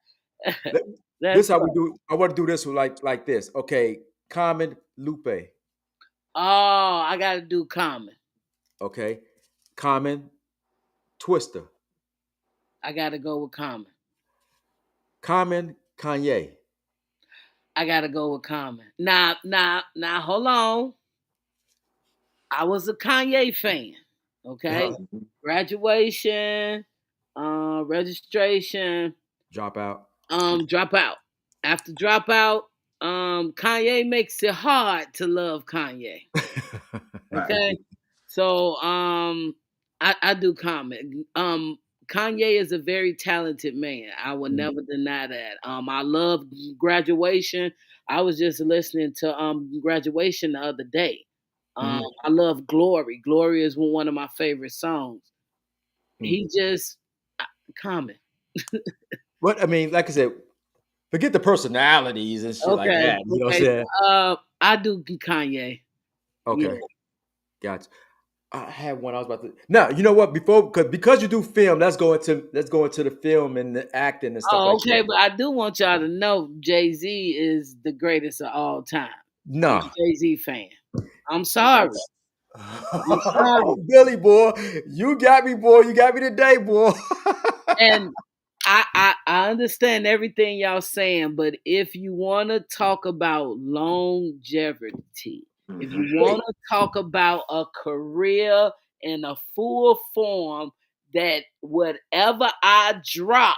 let- this That's how we right. do. I want to do this with like this. Okay, Common Lupe. Oh, I gotta do Common. Okay, Common Twister. I gotta go with Common. Common Kanye. I gotta go with Common. Now, hold on. I was a Kanye fan. Okay. Uh-huh. Graduation, registration, Dropout. dropout. After dropout, Kanye makes it hard to love Kanye. Right. Okay. So I do comment. Kanye is a very talented man. I will Mm, never deny that. I love graduation. I was just listening to graduation the other day. mm, I love Glory. Glory is one of my favorite songs. mm. He just comment. But I mean, like I said, forget the personalities and shit like Okay, that. You know what I'm okay. saying? I do Kanye. Yeah. Okay, gotcha. I had one I was about to. Now you know what? Because you do film, let's go into the film and the acting and stuff Oh, like okay, that. but I do want y'all to know Jay-Z is the greatest of all time. I'm a Nah. Jay-Z fan. I'm Okay. sorry. I'm sorry. Billy boy, you got me, boy. You got me today, boy. And I understand everything y'all saying, but if you want to talk about longevity, if Hmm. you want to talk about a career in a full form, that whatever I drop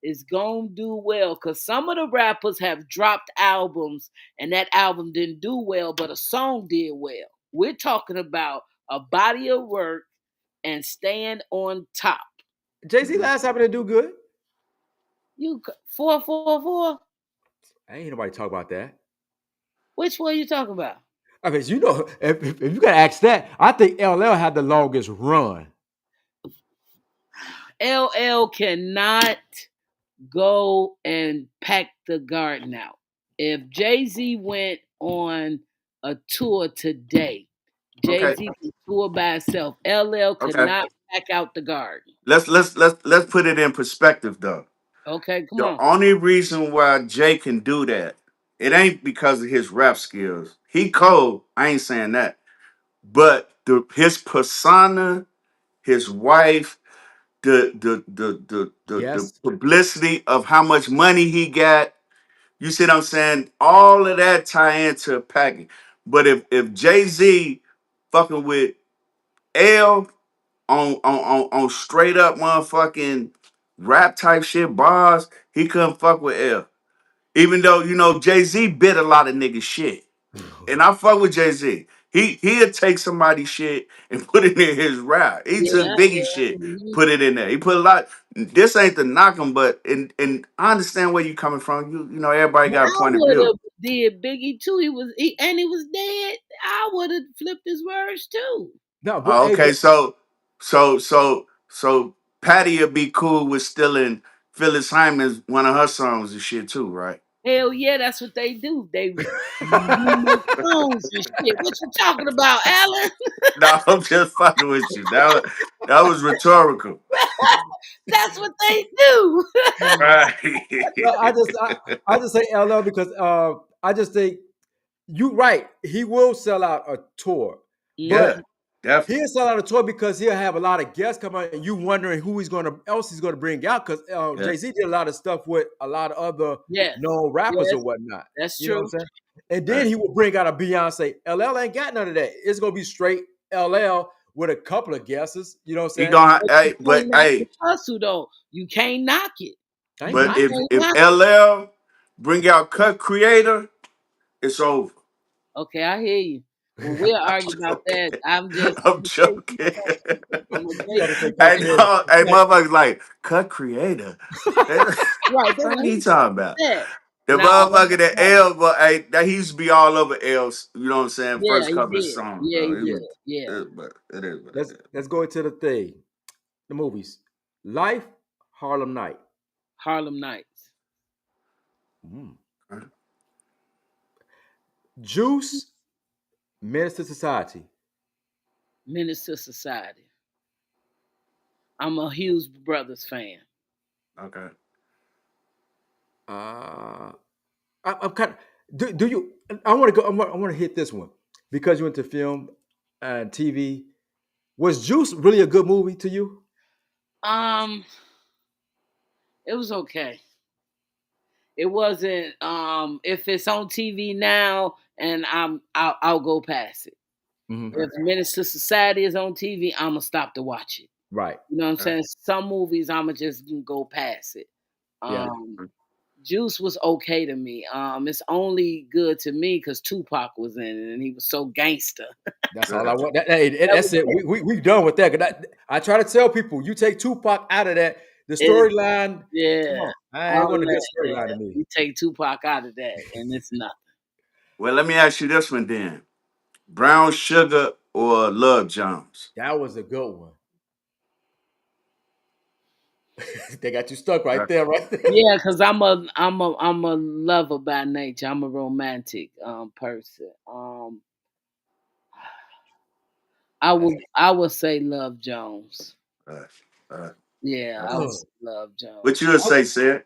is gonna do well, because some of the rappers have dropped albums and that album didn't do well, but a song did well. We're talking about a body of work and staying on top. Jay Z last time didn't do good. You 444. I ain't nobody talk about that. Which one you talking about? I mean, if you gotta ask that, I think LL had the longest run. LL cannot go and pack the garden out. If Jay Z went on a tour today, Jay Okay. Z can tour by himself. LL could Okay. not pack out the garden. Let's put it in perspective though. Okay, come The on. only reason why Jay can do that, it ain't because of his rap skills. He cold. I ain't saying that. But his persona, his wife, the Yes. publicity of how much money he got. You see what I'm saying? All of that tie into a package. But if Jay Z fucking with L on straight up motherfucking rap type shit bars, he couldn't fuck with L. Even though Jay Z bit a lot of niggas shit, and I fuck with Jay Z. He'll take somebody's shit and put it in his rap. He Yeah, took Biggie yeah. shit, put it in there. He put a lot. This ain't to knock him, but and I understand where you coming from. You know everybody But got a I point of would view. have did Biggie too. He was dead. I would have flipped his words too. No, but hey, Okay, so Patty would be cool with stealing Phyllis Hyman's one of her songs and shit too, right? Hell yeah, that's what they do. They remake songs and shit. What you talking about, Alan? No, I'm just fucking with you. That was rhetorical. That's what they do. Right. no, I just say LL because I just think you right. He will sell out a tour, but Yeah, definitely. he'll sell out a tour because he'll have a lot of guests come out, and you wondering who he's gonna bring out because Yeah. Jay Z did a lot of stuff with a lot of other Yes, known rappers or yes, whatnot. that's You know what I'm true. saying? And then Right. he will bring out a Beyonce. LL ain't got none of that. It's gonna be straight LL with a couple of guesses. You know what He I'm saying? gonna But you hey, can't but knock the hey, hustle though. You can't knock it. I ain't You but knocking. if can't if knock it. LL bring out Cut Creator, it's over. Okay, I hear you. Well, we'll I'm argue about that. joking. I'm just I'm I'm gonna tell you joking. I'm gonna You tell gotta say you cut Hey, creative. no, hey, motherfuckers like Cut Creator. What right. They are like, you who the fuck talking is about? that? The Nah, motherfucker that L, but hey, that he used to be all over L's. You know what I'm saying? yeah, First he couple of did. songs, Yeah, he bro. Yeah. did. Yeah. But it is what it is. Let's go into the thing. The movies. Life, Harlem Night. Harlem Nights. Mm. Huh? Juice, Menace to Society. Menace to Society. I'm a Hughes Brothers fan. Okay. Uh, I'm kind of. Do you? I want to go. I want to hit this one because you went to film and TV. Was Juice really a good movie to you? Um, it was okay. It wasn't. If it's on TV now, and I'll go past it. Hmm. If Menace to Society is on TV, I'm gonna stop to watch it. Right. You know what I'm Okay. saying? Some movies I'ma just go past it. Yeah. Um, Juice was okay to me. It's only good to me because Tupac was in it and he was so gangster. That's all I Yeah. want. That That's was it. it. We done with that. 'Cause I try to tell people, you take Tupac out of that, the It- storyline. Come yeah, on, it all wasn't a good that. storyline Yeah, to me. you take Tupac out of that, and it's nothing. Well, let me ask you this one then: Brown Sugar or Love Jones? That was a good one. They got you stuck right Uh, there, right there. Yeah, because I'm a lover by nature. I'm a romantic person. That's, I would say Love Jones. uh, uh, Yeah, I would ugh. say Love what Jones. you would say, said?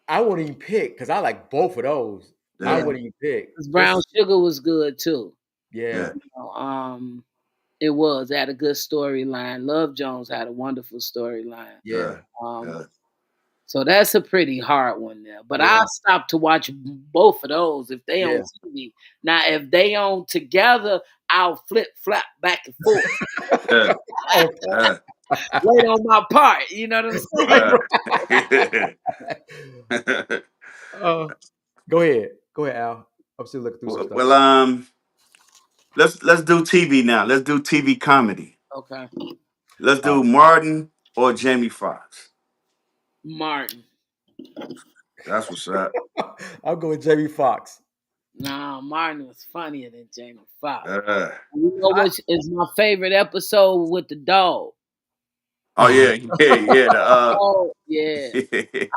I wouldn't even pick because I like both of those. I Yeah, Yeah, wouldn't even pick. because Brown It's Sugar was good too. yeah, yeah, It was. It had a good storyline. Love Jones had a wonderful storyline. yeah, yeah, Um, yeah, so that's a pretty hard one there. But yeah, I'll stop to watch both of those if they on yeah. TV. Now, if they on together, I'll flip flap back and forth. yeah, Okay. yeah. Wait on my part. You know what I'm saying? Right, Uh, right. Uh, go ahead, Al. I'm still looking through some stuff. well, let's do TV now. Let's do TV comedy. Okay. Let's Uh, do Martin or Jamie Foxx. Martin. That's what's up. I'll go with Jamie Foxx. Nah, Martin was funnier than Jamie Foxx. Uh, You know I, what is my favorite episode with the dog? oh yeah, yeah, yeah. Oh, yeah.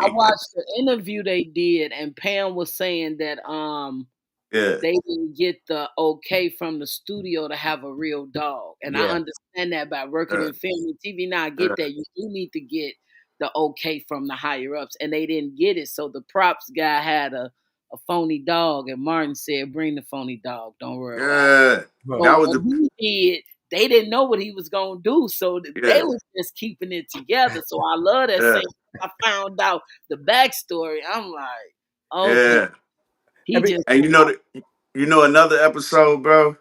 I Yeah, watched the interview they did, and Pam was saying that yeah, they didn't get the okay from the studio to have a real dog, and I yeah, understand that by working uh, in film and TV. Now I get uh, that you do need to get the okay from the higher ups, and they didn't get it. So the props guy had a phony dog, and Martin said, "Bring the phony dog. Don't worry about it." yeah. huh, So That was what the he did, they didn't know what he was gonna do, so they yeah, was just keeping it together. So I love that yeah, scene. I found out the backstory. I'm like, okay, yeah. I he mean, just And you know another episode, bro,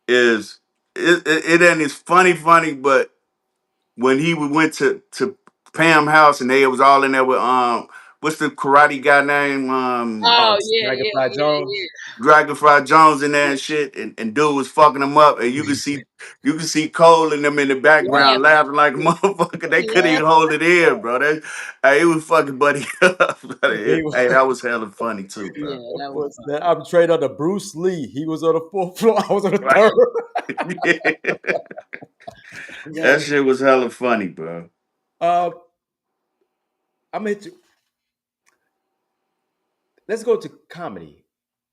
is it ain't as funny, but when he went to Pam house and they was all in there what's the karate guy name? Oh yeah, yeah, Dragonfly yeah, Jones. Dragonfly Jones in there yeah, and shit, and dude was fucking him up, and you can see Cole and them in the yeah. background laughing like a motherfucker. They couldn't Yeah, even hold it in, bro. Hey, it was fucking buddy up. He was, Hey, that was hella funny too, bro. yeah, that was was fun. that I'm trained under Bruce Lee. He was on the fourth floor. I was on the Right. third. That That was shit was hella funny, bro. Uh, I'm into. Let's go to comedy.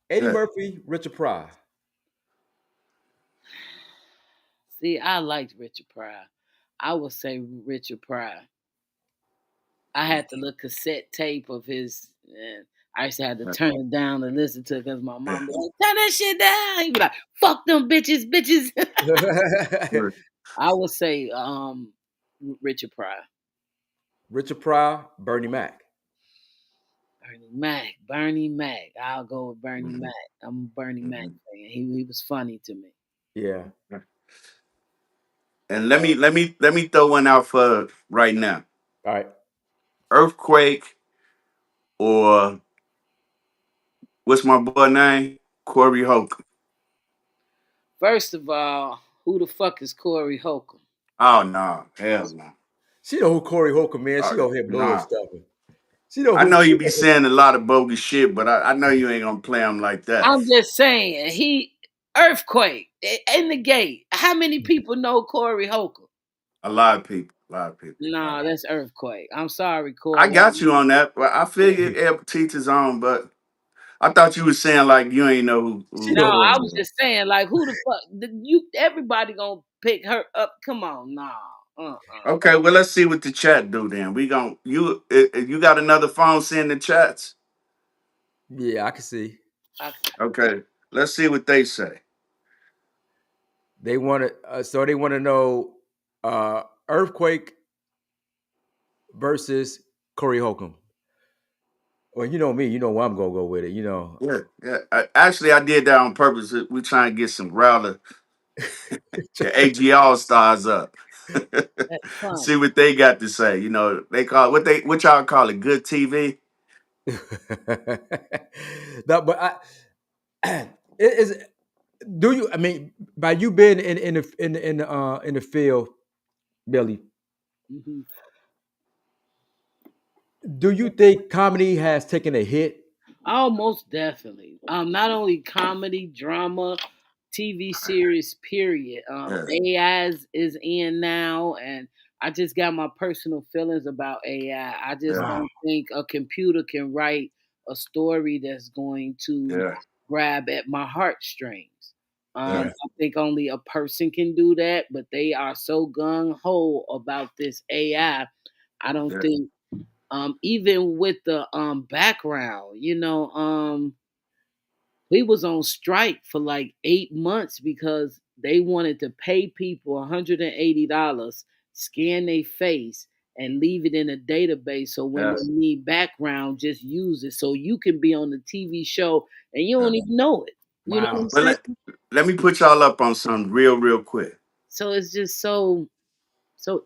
Eddie Yeah. Murphy, Richard Pryor. See, I liked Richard Pryor. I would say Richard Pryor. I had the little cassette tape of his. And I used to have to turn it down and listen to it because my mom be like, "Turn that shit down." He'd be like, "Fuck them bitches, bitches." I would say Richard Pryor. Richard Pryor, Bernie Mac. Bernie Mac. Bernie Mac. I'll go with Bernie Mhm. Mac. I'm a Bernie Mac Mhm. fan. He was funny to me. Yeah. And let me throw one out for right now. All right. Earthquake or what's my boy name? Corey Holcomb. First of all, who the fuck is Corey Holcomb? Oh no, hell no. She know who Corey Holcomb is. She over here blowing Nah. stuff. She know I who. know She you be know saying a lot of bogus shit, but I know you ain't gonna play him like that. I'm just saying, he earthquake in the gate. How many people know Corey Holcomb? A lot of people, a lot of people. Nah, that's earthquake. I'm sorry, I Corey. got you on that, but I figured it teach his own. But I thought you was saying like you ain't know she No, who know. I Corey was was. just saying, like, who the fuck? You everybody gonna pick her up? Come on, nah. Okay, well let's see what the chat do then. We gon' you got another phone seeing the chats. Yeah, I can see. I, Okay, let's see what they say. They want to. So they want to know earthquake versus Corey Holcomb. Well, you know me. You know where I'm gonna go with it. You know. Yeah, yeah. Actually, I did that on purpose. We trying to get some Growler, the AG All Stars up. that's funny. See what they got to say. You know, they call what y'all call it, good TV. no, but it is. Do you? I mean, by you being in the field, Billy, Mhm. do you think comedy has taken a hit? Oh, most definitely. Not only comedy, drama, TV series, period. Yeah, AI is in now, and I just got my personal feelings about AI. I just yeah, Wow. don't think a computer can write a story that's going to yeah, grab at my heartstrings. yeah, Yeah. I think only a person can do that, but they are so gung ho about this AI. I don't yeah, think even with the background, we was on strike for like 8 months because they wanted to pay people $180, scan their face, and leave it in a database. So when yeah, they need background, just use it. So you can be on the TV show and you yeah. don't even know it. You know what I'm Wow. Well, saying? let me put y'all up on something real quick. So it's just so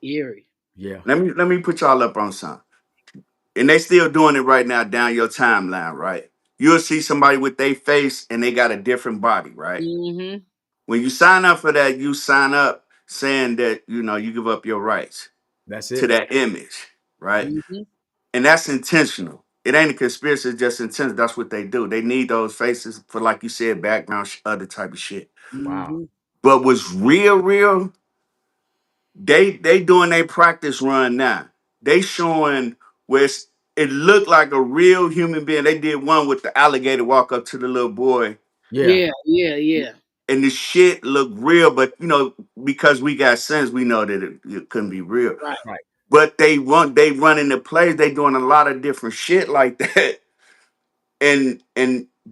eerie. Yeah. Let me put y'all up on something. And they still doing it right now down your timeline, right? You'll see somebody with their face and they got a different body, right? Hmm. When you sign up for that, you sign up saying that you give up your rights That's to it. that image, right? Hmm. And that's intentional. It ain't a conspiracy, it's just intentional. That's what they do. They need those faces for, like you said, background, other type of shit. Wow. Hmm. But what's real, they doing their practice run now. They showing where it looked like a real human being. They did one with the alligator walk up to the little boy, Yeah. Yeah, yeah, yeah. and the shit looked real. But because we got sense, we know that it couldn't be real. Right. Right. But they running the plays. They doing a lot of different shit like that. And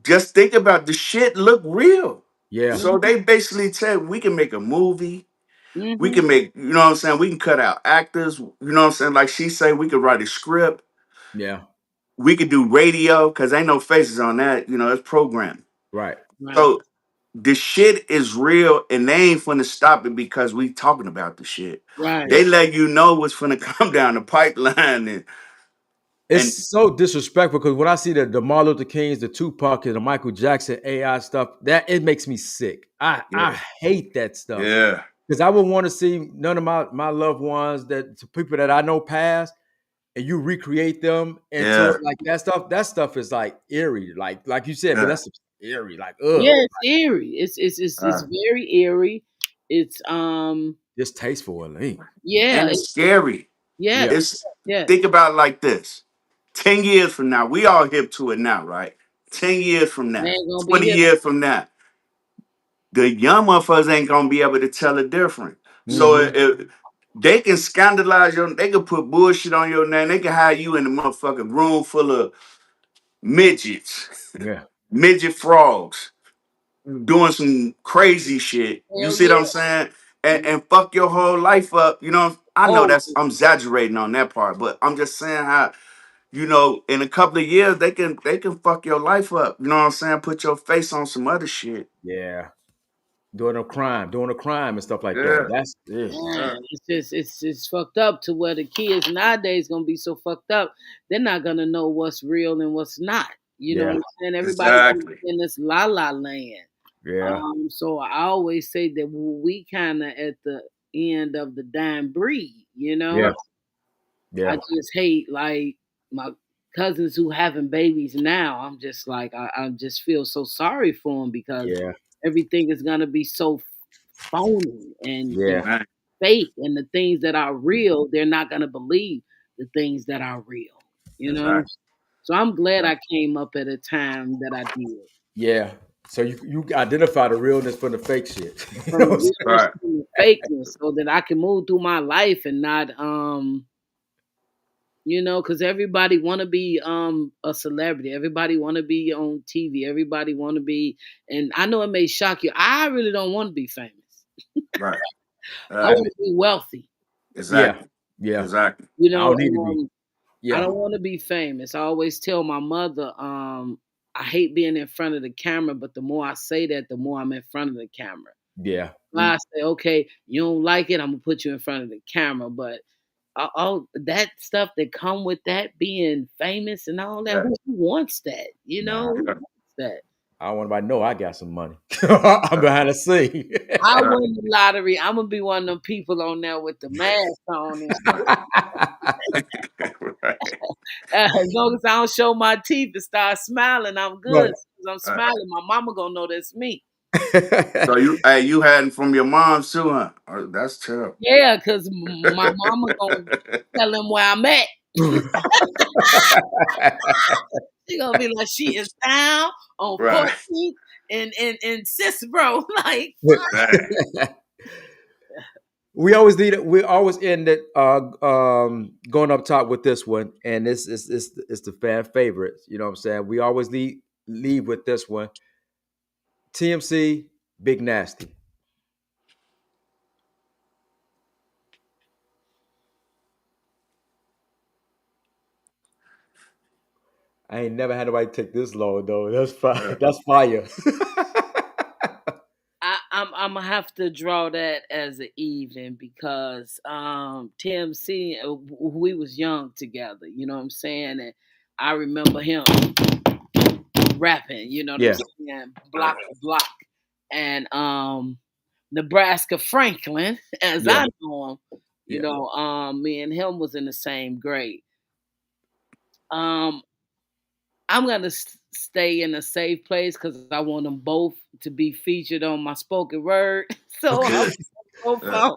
just think about the shit look real. Yeah. So they basically said we can make a movie. We Hmm. can make, you know what I'm saying? We can cut out actors. You know what I'm saying? Like she say, we could write a script. Yeah. We could do radio because ain't no faces on that. It's programming. Right. Right. So the shit is real, and they ain't finna stop it because we talking about the shit. Right. They let you know what's finna come down the pipeline, and And It's so disrespectful because when I see the Martin Luther Kings, the Tupac, and the Michael Jackson AI stuff, that it makes me sick. I yeah, hate that stuff yeah, because I would want to see none of my loved ones that to people that I know passed, and you recreate them into yeah, like that stuff. That stuff is like eerie, like you said, but yeah. that's eerie, like Yeah, ugh, it's eerie. It's Uh, very eerie. It's distasteful. yeah, and it's scary. Yeah, yes, It's yes. think about it like this: 10 years from now, we all hip to it now, right? 10 years from They now, ain't gonna be 20 here. years from now, the young motherfuckers ain't gonna be able to tell the difference. So hmm they can scandalize your, they can put bullshit on your name. They can hide you in a motherfucking room full of midgets, yeah, midget frogs, doing some crazy shit. You Hell see what I'm yeah. saying? And fuck your whole life up. You know, I know Oh, that's I'm exaggerating on that part, but I'm just saying how, in a couple of years they can fuck your life up. You know what I'm saying? Put your face on some other shit. yeah. Doing a crime and stuff like that. Yeah. That's yeah, Yeah. man, it's fucked up to where the kids nowadays gonna be so fucked up. They're not gonna know what's real and what's not. You know what yeah, I'm saying? Everybody gonna Exactly. be in this la la land. yeah, So I always say that we kind of at the end of the dying breed. You know, yeah, Yeah. I yeah, just hate like my cousins who having babies now. I'm just like I just feel so sorry for them because yeah, everything is gonna be so phony and yeah, Man. fake, and the things that are real, they're not gonna believe the things that are real. You know, Exactly. so I'm glad I came up at a time that I did. yeah. So you identify the realness from the fake shit. You From know the what I'm realness Right. to the fakeness, so that I can move through my life and not because everybody want to be a celebrity, everybody want to be on TV, everybody want to be, and I know it may shock you, I really don't want to be famous. Right. I saying? want Exactly. to be wealthy. Yeah, Exactly. yeah. Exactly. you I know don't need to be. um I Yeah, don't want to be famous. I always tell my mother, I hate being in front of the camera, but the more I say that, the more I'm in front of the camera. yeah, I say, okay, you don't like it, I'm gonna put you in front of the camera, but all that stuff that come with that being famous and all that, Yeah. who wants that? nah. Who Yeah. wants that? I don't want nobody to know I got some money. I'm Right. behind the scene. I Right. win the lottery. I'm gonna be one of them people on there with the mask on and shit. Right. As long as I don't show my teeth and start smiling, I'm good. Right. As soon as I'm Right. smiling, my mama gonna know that's me. So you had it from your mom too, huh? Oh, that's tough. Yeah, cause my mama gonna tell him where I'm at. She gonna be like, she is down on Right. 14th and sis, bro. Like, Dang. we always end it going up top with this one, and this is it's the fan favorites. You know what I'm saying? We always leave with this one. TMC, Big Nasty. I ain't never had nobody take this long though. That's fire. Yeah. That's fire. I'm gonna have to draw that as an even because TMC, we was young together. You know what I'm saying? And I remember him rapping. You know what I'm Yeah, saying? Right. Block to block, and Nebraska Franklin, as yeah, I know him. yeah, Me and him was in the same grade. Um, I'm gonna stay in a safe place because I want them both to be featured on my spoken word. So I'm okay. Yeah. both Yeah. on.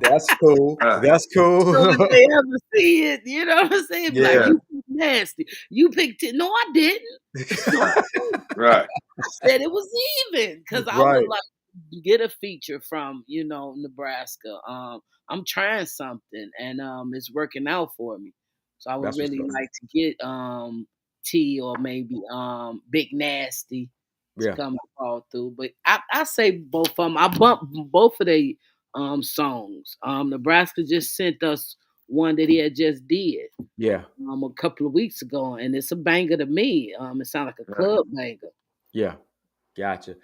That's cool. Right. That's So cool. if they ever see it, you know what I'm saying? Be like, Yeah, Yeah. you picked nasty. You picked it. No, I didn't. No, Right. I said it was even because I would right. like to get a feature from Nebraska. I'm trying something and it's working out for me. So I would That's what's really up. like to get T or maybe Big Nasty to Yeah, come and fall through. But I say both of them. I bump both of their songs. Nebraska just sent us one that he had just did yeah, a couple of weeks ago, and it's a banger to me. It sounds like a Right. club banger. yeah. Gotcha.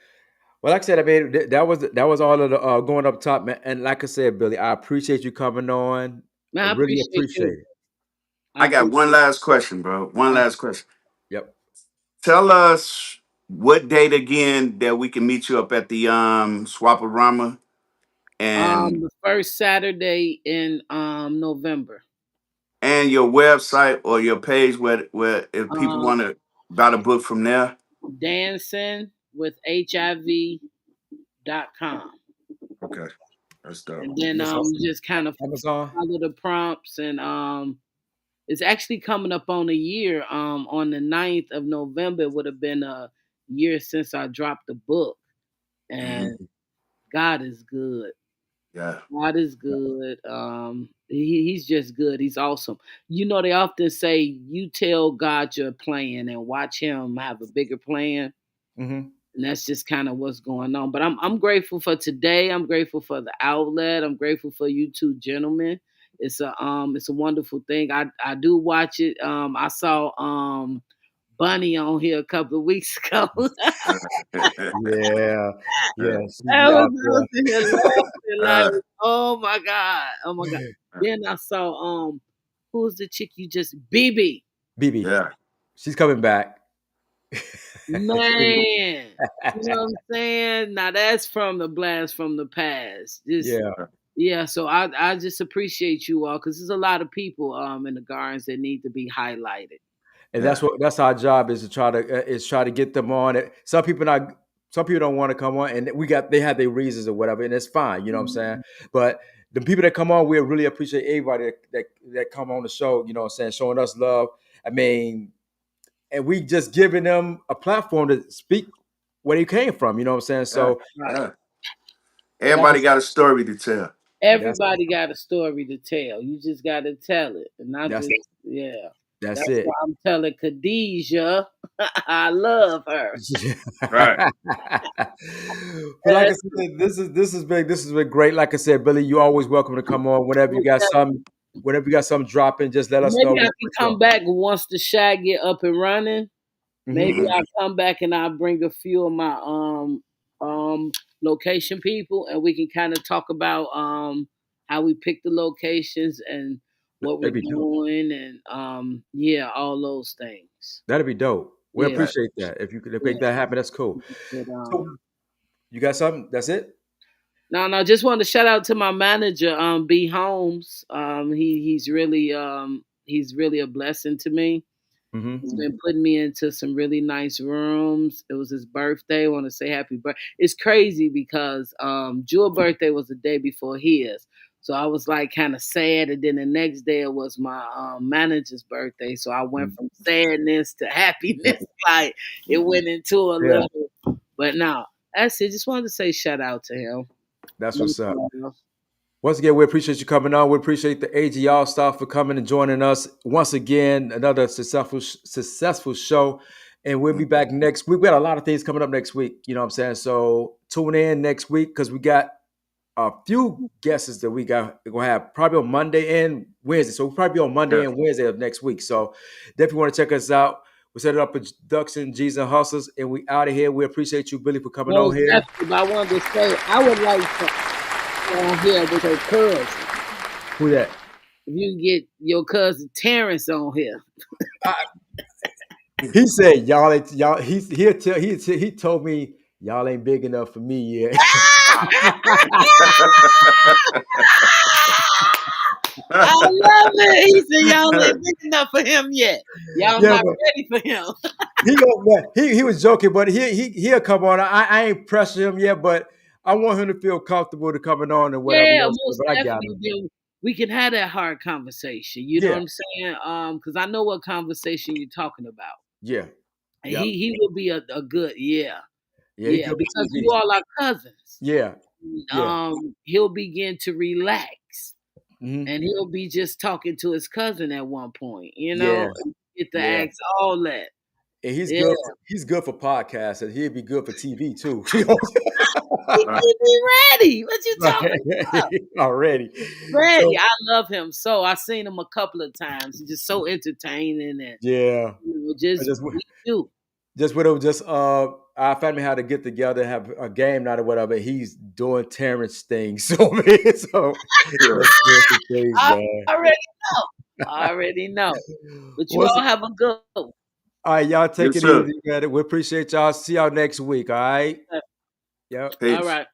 Well, like I said, I mean that was all of the going up top, man. And like I said, Billy, I appreciate you coming on. I Man, I really appreciate appreciate you. it. I I got one appreciate. last question, bro. One last question. Yep. Tell us what date again that we can meet you up at the Swaparama The first Saturday in November. and your website or your page where if people Um, want to buy the book from there. dancing with HIV.com. Okay, that's dope. And then Just you just kind of Amazon. follow the prompts, and it's actually coming up on a year. On the 9th of November, it would have been a year since I dropped the book. And Mhm. God is good. Yeah, God is good. He's just good. He's awesome. You know, they often say you tell God your plan and watch him have a bigger plan. Mhm. And that's just kind of what's going on. But I'm grateful for today. I'm grateful for the outlet. I'm grateful for you two gentlemen. It's a wonderful thing. I do watch it. I saw Bunny on here a couple of weeks ago. Yeah. Yeah. She I be was, out I was there. in here laughing like, uh, oh my god, oh my god. Then I saw who's the chick you just BB. BB. yeah, She's coming back. Man, you know what I'm saying? Now that's from the blast from the past. Just Yeah. yeah, so I just appreciate you all because there's a lot of people in the gardens that need to be highlighted. And yeah, that's our job is to try to get them on it. Some people don't want to come on, and they have their reasons or whatever, and it's fine. You know what I'm saying? But the people that come on, we really appreciate everybody that come on the show. You know what I'm saying? Showing us love. I mean, and we just giving them a platform to speak where they came from. You know what I'm saying? yeah, So, Right. yeah. and like I Everybody got a story to tell. that's Everybody got a story to tell. You just got to tell it, and not that's just yeah. that's That's why it. I'm telling Khadijah, I love her. Right. But like I That's said, this has been great. Like I said, Billy, you're always welcome to come on whenever you got something dropping, just let us know. maybe I We'll can put you come on. back once the shag get up and running. Maybe Hmm. Hmm. I'll come back and I'll bring a few of my um location people and we can kind of talk about how we pick the locations and what we're That'd be dope. doing and yeah, all those things. That'd be dope. We Yeah, Right. appreciate that. If you could make yeah. that happen, that's cool. But, So you got something? That's it? no, just wanted to shout out to my manager, B Holmes. He's really a blessing to me. Hmm. He's been putting me into some really nice rooms. It was his birthday. I want to say happy birthday. It's crazy because Jewel's birthday was the day before his. So I was like kind of sad. And then the next day it was my manager's birthday. So I went from sadness to happiness. Like it went into a Yeah, little, but now that's it. Just wanted to say shout out to him. that's Much what's up. love. Once again, we appreciate you coming on. We appreciate the AG All Star for coming and joining us once again. Another successful show, and we'll be back next week. We got a lot of things coming up next week. You know what I'm saying? So tune in next week because we got a few guesses that we're gonna have probably on Monday and Wednesday. So we'll probably be on Monday Yeah. and Wednesday of next week. So definitely want to check us out. We set it up with Ducks G's and Hustles, and we out of here. We appreciate you, Billy, for coming on Most here. definitely. But I wanted to say I would like to on here with your cousin. Who that? If you can get your cousin Terrence on here. He said, "Y'all, y'all." He told me y'all ain't big enough for me yet. I love it. He said y'all ain't big enough for him yet. Y'all Yeah, not but ready for him. he was joking, but he'll come on. I ain't pressing him yet, but I want him to feel comfortable to coming on and whatever. You Yeah, know what I'm saying? most But I got definitely. him. Then we can have that hard conversation. You know what Yeah, I'm saying? Because I know what conversation you're talking about. yeah, And yep, he will be a good yeah. He yeah could be because you TV. all are cousins. Yeah, yeah, He'll begin to relax hmm, and he'll be just talking to his cousin at one point, yeah, and get to yeah. ask all that. And he's Yeah. good. He's good for podcasts, and he'd be good for TV too. You know He Right. keep me ready. What you what talking I'm about? saying? Already. Ready. So I love him so. I seen him a couple of times. He's just so entertaining and yeah, I just just we do. just with him, just our family had to get together, have a game night or whatever. He's doing Terrence things, so man, so Yeah. that's Terrence things, I man. already know. I already know. But you What's all have a good one. all right, y'all take Yes, it sir. easy, man. We appreciate y'all. See y'all next week. All right. Yep. All Peace. right.